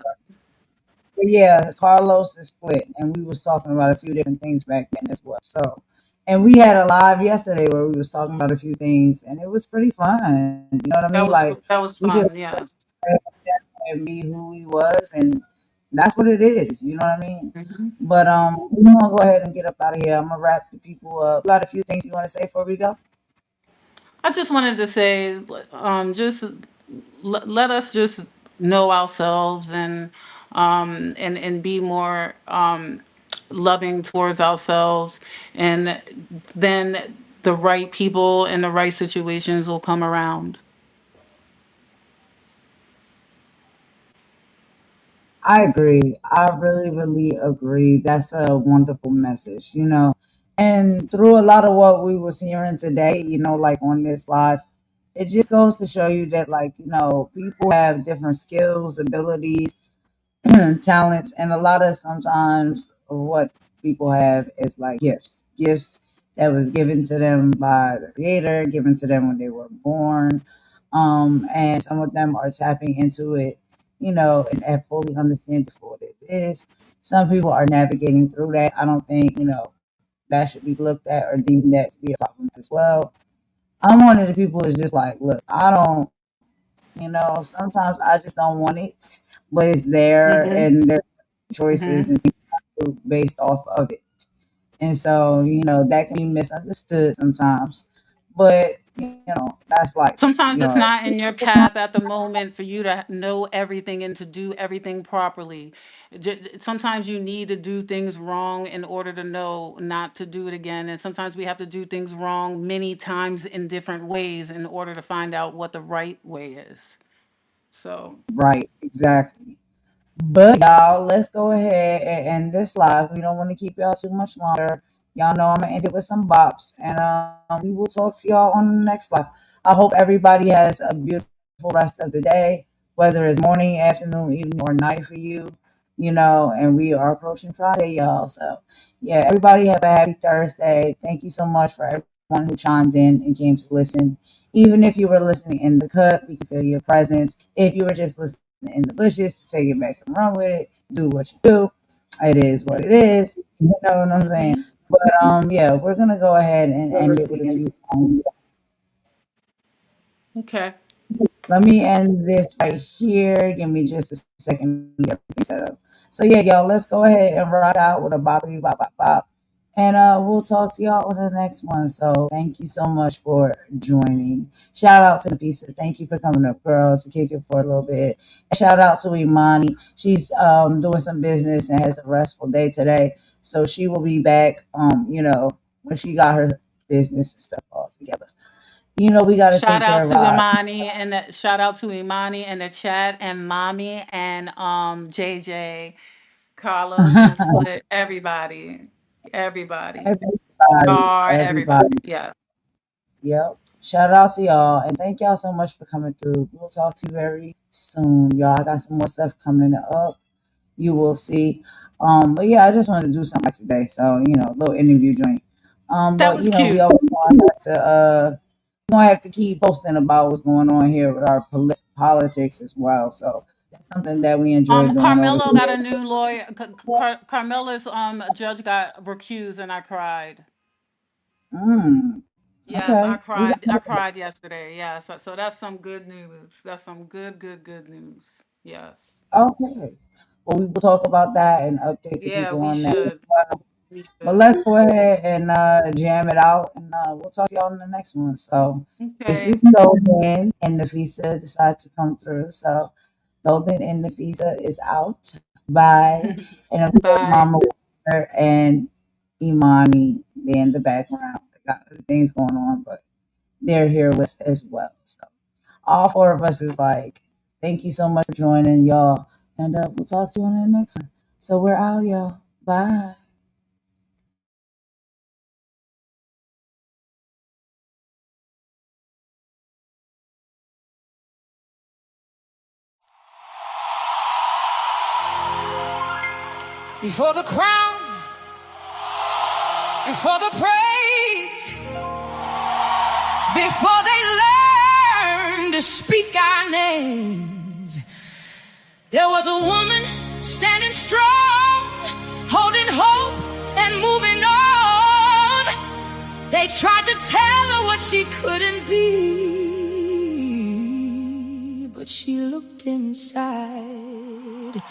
But yeah, Carlos is Split, and we was talking about a few different things back then as well. So, and we had a live yesterday where we was talking about a few things, and it was pretty fun. You know what I That mean? was Like that was we just fun. Yes. and be who he was, and that's what it is. You know what I mean? Mhm. But we're gonna go ahead and get up out of here. I'm gonna wrap the people up. You got a few things you want to say before we go? I just wanted to say, just let us just know ourselves and be more loving towards ourselves, and then the right people and the right situations will come around. I agree. I really, really agree. That's a wonderful message, you know. And through a lot of what we was hearing today, you know, like on this live, it just goes to show you that, like, you know, people have different skills, abilities, talents, and a lot of sometimes what people have is like gifts that was given to them by the creator, given to them when they were born. And some of them are tapping into it, you know, and fully understand for what it is. Some people are navigating through that. I don't think, you know, that should be looked at or deemed that to be a problem as well. I'm one of the people that's just like, look, I don't, you know, sometimes I just don't want it, but it's there Hmm. and there's choices Hmm. and things based off of it. And so, you know, that can be misunderstood sometimes. But, you know, that's like, Sometimes you it's know, not in your path at the moment for you to know everything and to do everything properly. Sometimes you need to do things wrong in order to know not to do it again. And sometimes we have to do things wrong many times in different ways in order to find out what the right way is. So, right, exactly. But y'all, let's go ahead and end this live. We don't want to keep y'all too much longer. Y'all know I'm gonna end it with some bops, and we will talk to y'all on the next live. I hope everybody has a beautiful rest of the day, whether it's morning, afternoon, evening, or night for you. You know, and we are approaching Friday, y'all. So yeah, everybody have a happy Thursday. Thank you so much for everyone who chimed in and came to listen. Even if you were listening in the cut, we can feel your presence. If you were just listening in the bushes to take it back and run with it. Do what you do. It is what it is. You know what I'm saying? mhm. But yeah, we're gonna go ahead and end it with a few songs. Okay. Let me end this right here. Give me just a second to get everything set up. So yeah, y'all, let's go ahead and ride out with a boppity bop bop bop. And we'll talk to y'all on the next one. So thank you so much for joining. Shout out to Nafisa. Thank you for coming up, girl, to kick it for a little bit. And shout out to Imani. She's doing some business and has a restful day today. So she will be back you know, when she got her business and stuff all together. You know, we gotta Shout take care out of to our Imani in the chat, and Mommy and JJ, Carlos and Slit, everybody, Star, everybody. everybody. Yeah. Yep. Shout out to y'all and thank y'all so much for coming through. We'll talk to you very soon, y'all. I got some more stuff coming up. You will see. But yeah, I just wanted to do something today. So, you know, a little interview joint. That But was you know, we cute. always gonna have to keep posting about what's going on here with our politics as well. So that's something that we enjoy doing over Carmelo got here. a new lawyer. Carmelo's judge got recused, and I cried. Mm, Yes, I okay. We cried. I cried yesterday. Yeah, so that's some good news. That's some good news. Yes. okay. Well, we will talk about that and update the Yeah, people we on that as should. well. We But should. let's go ahead and jam it out, and we'll talk to y'all in the next one. So this Okay. is Golden, and Nafisa decided to come through. So Golden and Nafisa is out. Bye. And of course, Bye. Mama Walker and Imani, they're in the background. They got other things going on, but they're here with us as well. So all four of us is like, thank you so much for joining, y'all. And we'll talk to you on the next one. So we're out, y'all. Bye. Before the crown, before the praise, before they learn to speak our names, there was a woman standing strong, holding hope and moving on. They tried to tell her what she couldn't be, but she looked inside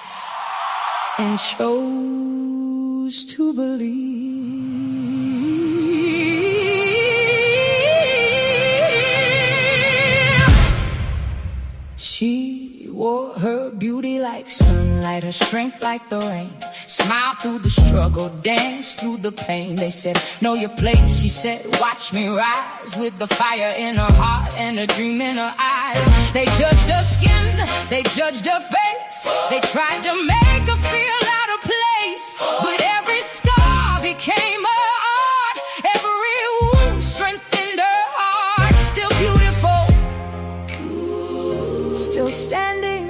and chose to believe. She wore her light, her strength like the rain. Smile through the struggle, dance through the pain. They said, know your place. She said, watch me rise, with the fire in her heart and a dream in her eyes. They judged her skin, they judged her face. They tried to make her feel out of place, but every scar became her art. Every wound strengthened her heart. Still beautiful, still standing.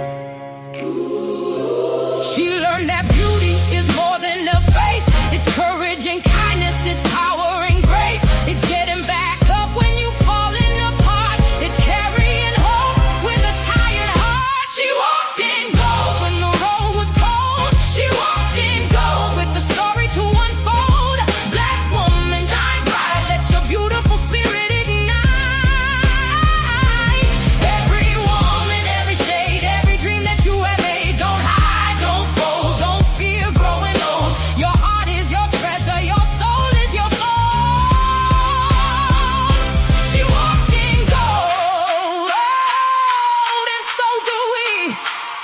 She learned that beauty is more than a face. It's courage and kindness, it's power and grace. It's getting back up when you falling apart. It's carrying hope with a tired heart. She walked in gold when the road was cold. She walked in gold with the story to unfold. Black woman, shine bright, let your beautiful spirit ignite. Every woman, every shade, every dream that you have made. Don't hide, don't fold, don't fear growing old. Your heart is your treasure, your soul is your gold. She walked in gold, and so do we.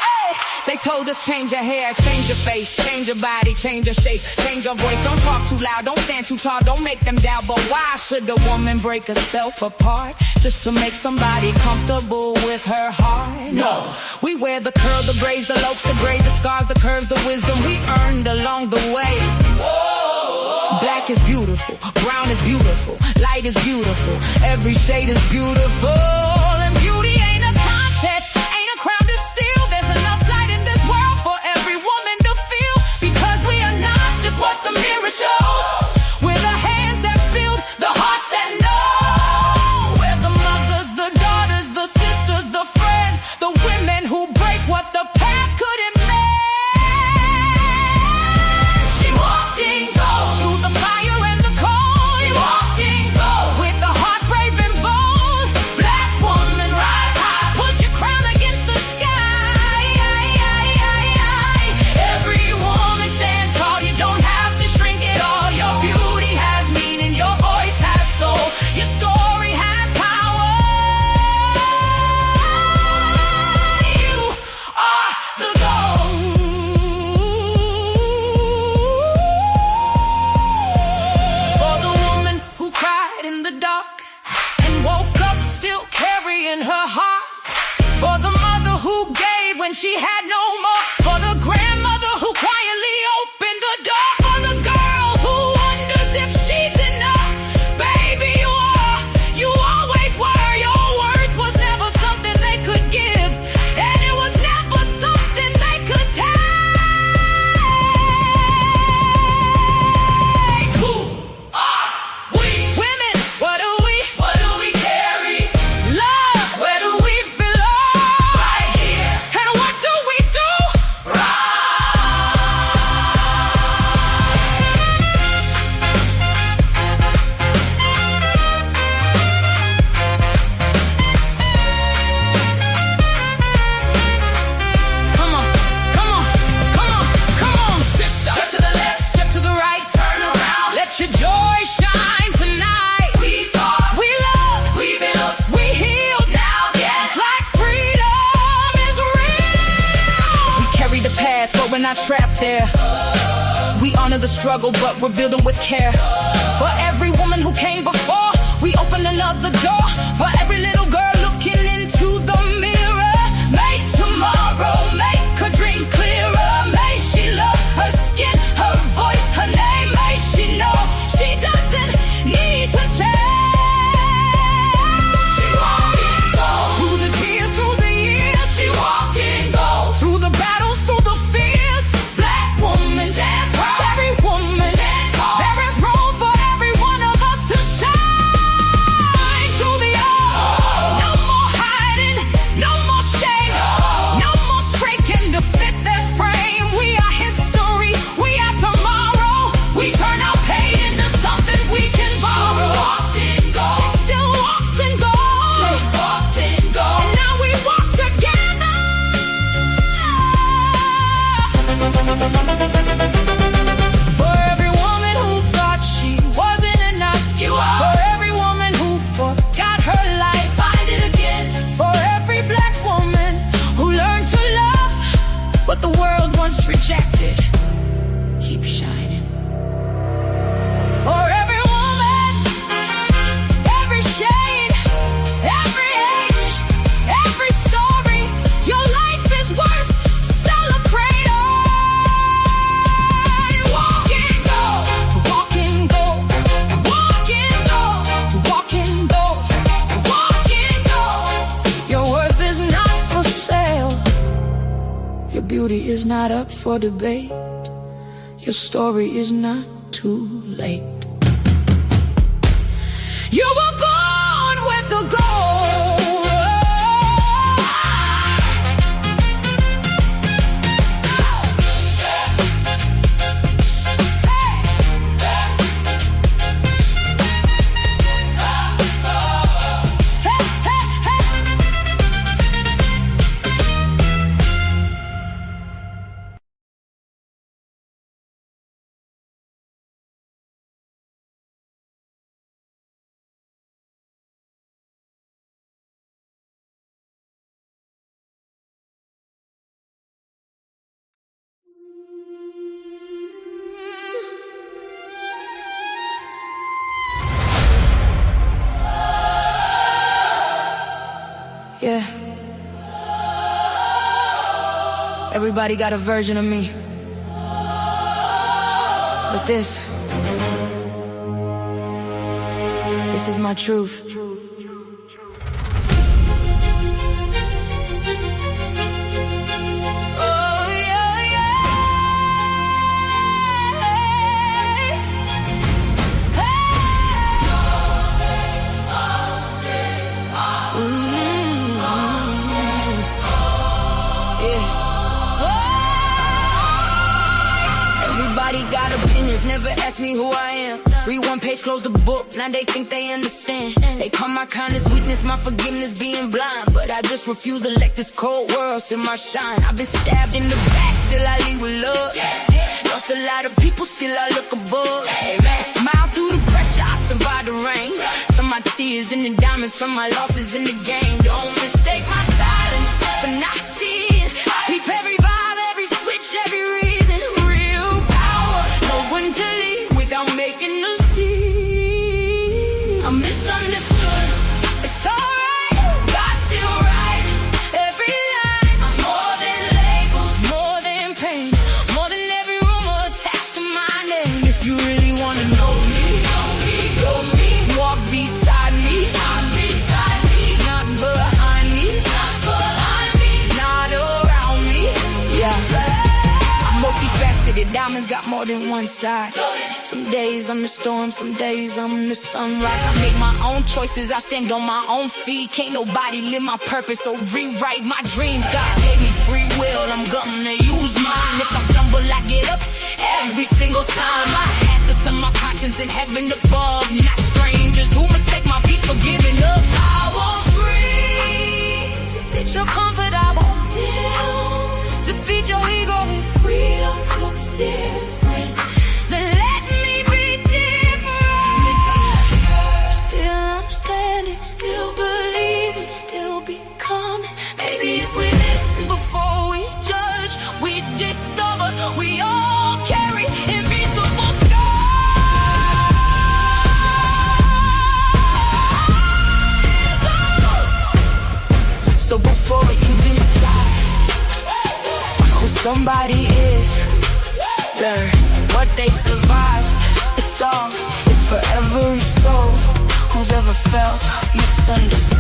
Hey, they told us change your hair, change your face, change your body, change your shape, change your voice. Don't talk too loud, don't stand too tall, don't make them doubt. But why should a woman break herself apart just to make somebody comfortable with her heart? No, we wear the curl, the braids, the lopes, the gray, the scars, the curves, the wisdom we earned along the way. Black is beautiful, brown is beautiful, light is beautiful, every shade is beautiful. And beauty ain't a contest, ain't a crown to steal. There's enough light in this world for every woman to feel, because we are not just what the mirror shows. We're the hands that build, the hearts that know. We're the mothers, the daughters, the sisters, the friends, the women who break what the past couldn't mend. She walked in gold through the fire and the cold. She walked in gold with the heart brave and bold. Black woman, rise high, put your crown against the sky. Every woman stand tall, you don't have to shrink at all. Your beauty has meaning, your voice has soul, your story has power. You are the gold. For the woman who cried in the dark and woke up still carrying her heart. For the mother who gave when she had no more. For the grandmother who quietly opened the door. For the girl who wonders if she's enough. Baby, you always were. Your worth was never something they could give, and it was never something they could take. Who are we? Women, what do we? What do we carry? Love, where do we belong? Right here. And what do we do? Come on, come on, come on, come on, sister. Step to the left, step to the right, turn around. Let your joy shine tonight. We fought, we loved, we built, we healed. Now, yes, like freedom is real. We carry the past, but we're not trapped there. We honor the struggle, but we're building with care. For every woman who came before, we open another door. For every little girl looking into the mirror, make tomorrow, make her dreams clearer. May she love her skin, her voice, her name. May she know she doesn't need to change. She walked in gold. Through the tears, through the years, she walked in gold. Through the battles, through the fears, black woman stand proud. Every woman stand tall. There is room for every one of us to shine through the all. No more hiding, no more shame, no more shrinking to fit their frame. We are history, we are tomorrow. We turn our pain into something we can borrow. Walked in gold. She still walks in gold. She walked in gold. And now we walk together. For every woman who thought she wasn't enough, you are. For every woman who forgot her life, find it again. For every black woman who learned to love what the world once not up for debate. Your story is not too late. You were born with a goal. Yeah. Everybody got a version of me. But this is my truth. Oh, yeah, yeah. Everybody got opinions, never ask me who I am. Read one page, close the book, now they think they understand. They call my kindness weakness, my forgiveness being blind. But I just refuse to let this cold world see my shine. I've been stabbed in the back, still I lead with love. Lost a lot of people, still I look above. Smile through the pressure, I survive the rain. Some my tears and the diamonds from my losses in the game. Don't mistake my silence for not seeing. Peep every vibe, every switch, every reason. Real power knows when to leave without making a scene. I'm misunderstood, it's alright. God's still right, every line. I'm more than labels, more than pain, more than every rumor attached to my name. If you really wanna know me, walk beside me, not behind me, not around me. Yeah, I'm multifaceted, diamonds got more than one side. Some days I'm the storm, some days I'm the sunrise. I make my own choices, I stand on my own feet. Can't nobody live my purpose or rewrite my dreams. God gave me free will, I'm gonna use mine. If I stumble, I get up every single time. I answer to my conscience in heaven above, not strangers who mistake my beat for giving up. I won't scream to fit your comfort, I won't dim to feed your ego. If freedom looks different, then let me be different. Still I'm standing, still believing, still becoming. Maybe if we listen before we judge, we discover we all carry invisible scars. So before you decide who somebody is, learn what they survived. This song is for every soul who's ever felt misunderstood.